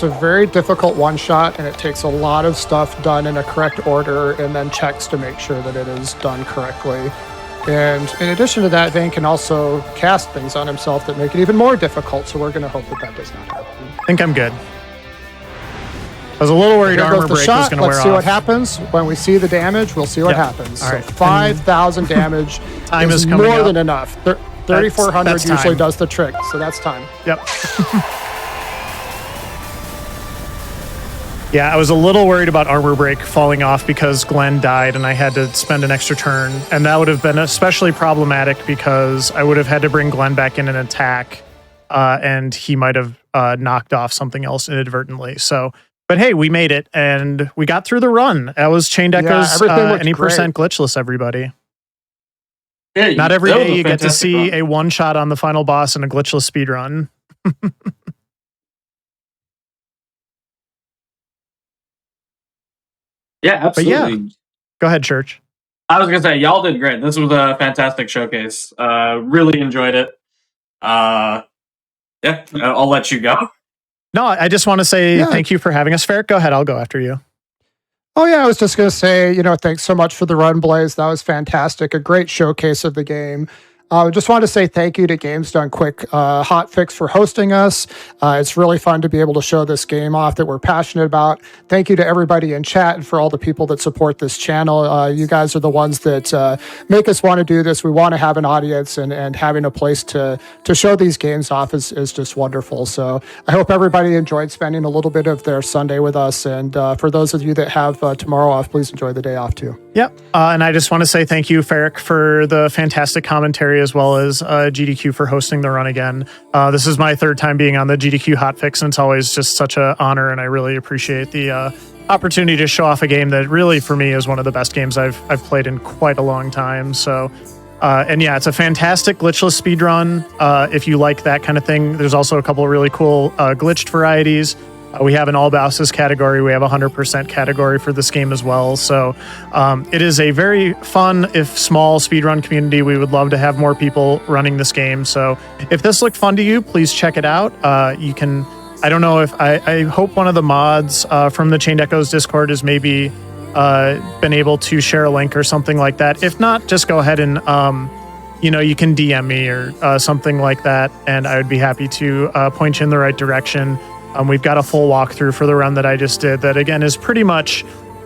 very difficult one shot, and it takes a lot of stuff done in a correct order and then checks to make sure that it is done correctly. And in addition to that, Vayne can also cast things on himself that make it even more difficult, so we're going to hope that does not happen. I think I'm good. I was a little worried armor break was going to wear off. Let's see what happens. When we see the damage, we'll see what happens. All right. So 5,000 damage time is more up. Than enough. 3,400 usually does the trick, so that's time. Yep. Yeah, I was a little worried about armor break falling off because Glenn died and I had to spend an extra turn. And that would have been especially problematic because I would have had to bring Glenn back in an attack and he might have knocked off something else inadvertently. So, but hey, we made it and we got through the run. That was Chained Echoes, any percent glitchless, everybody. Yeah, not every day you get to see a one shot on the final boss in a glitchless speedrun. Yeah, absolutely. But yeah, go ahead, Church. I was going to say, y'all did great. This was a fantastic showcase. Really enjoyed it. Yeah, I'll let you go. No, I just want to say thank you for having us, Ferric. Go ahead, I'll go after you. Oh, yeah, I was just going to say, thanks so much for the run, Blaze. That was fantastic. A great showcase of the game. Just wanted to say thank you to Games Done Quick Hotfix for hosting us. It's really fun to be able to show this game off that we're passionate about. Thank you to everybody in chat and for all the people that support this channel. You guys are the ones that make us want to do this. We want to have an audience, and having a place to show these games off is just wonderful. So I hope everybody enjoyed spending a little bit of their Sunday with us. And for those of you that have tomorrow off, please enjoy the day off too. Yep. And I just want to say thank you, Ferric, for the fantastic commentary, as well as GDQ for hosting the run again. This is my third time being on the GDQ Hotfix, and it's always just such an honor, and I really appreciate the opportunity to show off a game that really, for me, is one of the best games I've played in quite a long time. So, and yeah, it's a fantastic glitchless speedrun. If you like that kind of thing, there's also a couple of really cool glitched varieties. We have an all bosses category. We have a 100% category for this game as well. So it is a very fun, if small, speedrun community. We would love to have more people running this game. So if this looked fun to you, please check it out. You can, I don't know if, I hope one of the mods from the Chained Echoes Discord has maybe been able to share a link or something like that. If not, just go ahead and, you can DM me or something like that. And I would be happy to point you in the right direction. We've got a full walkthrough for the run that I just did that, again, is pretty much,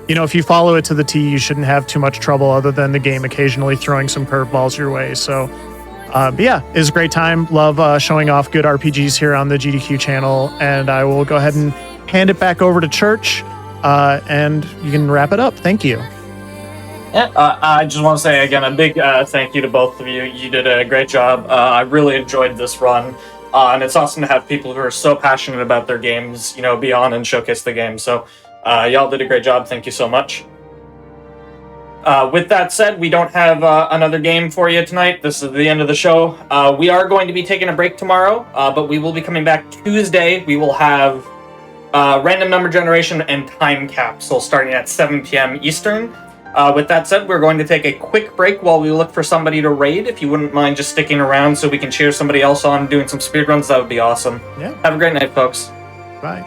if you follow it to the T, you shouldn't have too much trouble other than the game occasionally throwing some curveballs your way. So, but yeah, it was a great time. Love showing off good RPGs here on the GDQ channel. And I will go ahead and hand it back over to Church, and you can wrap it up. Thank you. Yeah, I just want to say, again, a big thank you to both of you. You did a great job. I really enjoyed this run. And it's awesome to have people who are so passionate about their games, be on and showcase the game. So y'all did a great job. Thank you so much. With that said, we don't have another game for you tonight. This is the end of the show. We are going to be taking a break tomorrow, but we will be coming back Tuesday. We will have random number generation and time capsule starting at 7 p.m. Eastern. With that said, we're going to take a quick break while we look for somebody to raid. If you wouldn't mind just sticking around so we can cheer somebody else on doing some speedruns, that would be awesome. Yeah. Have a great night, folks. Bye.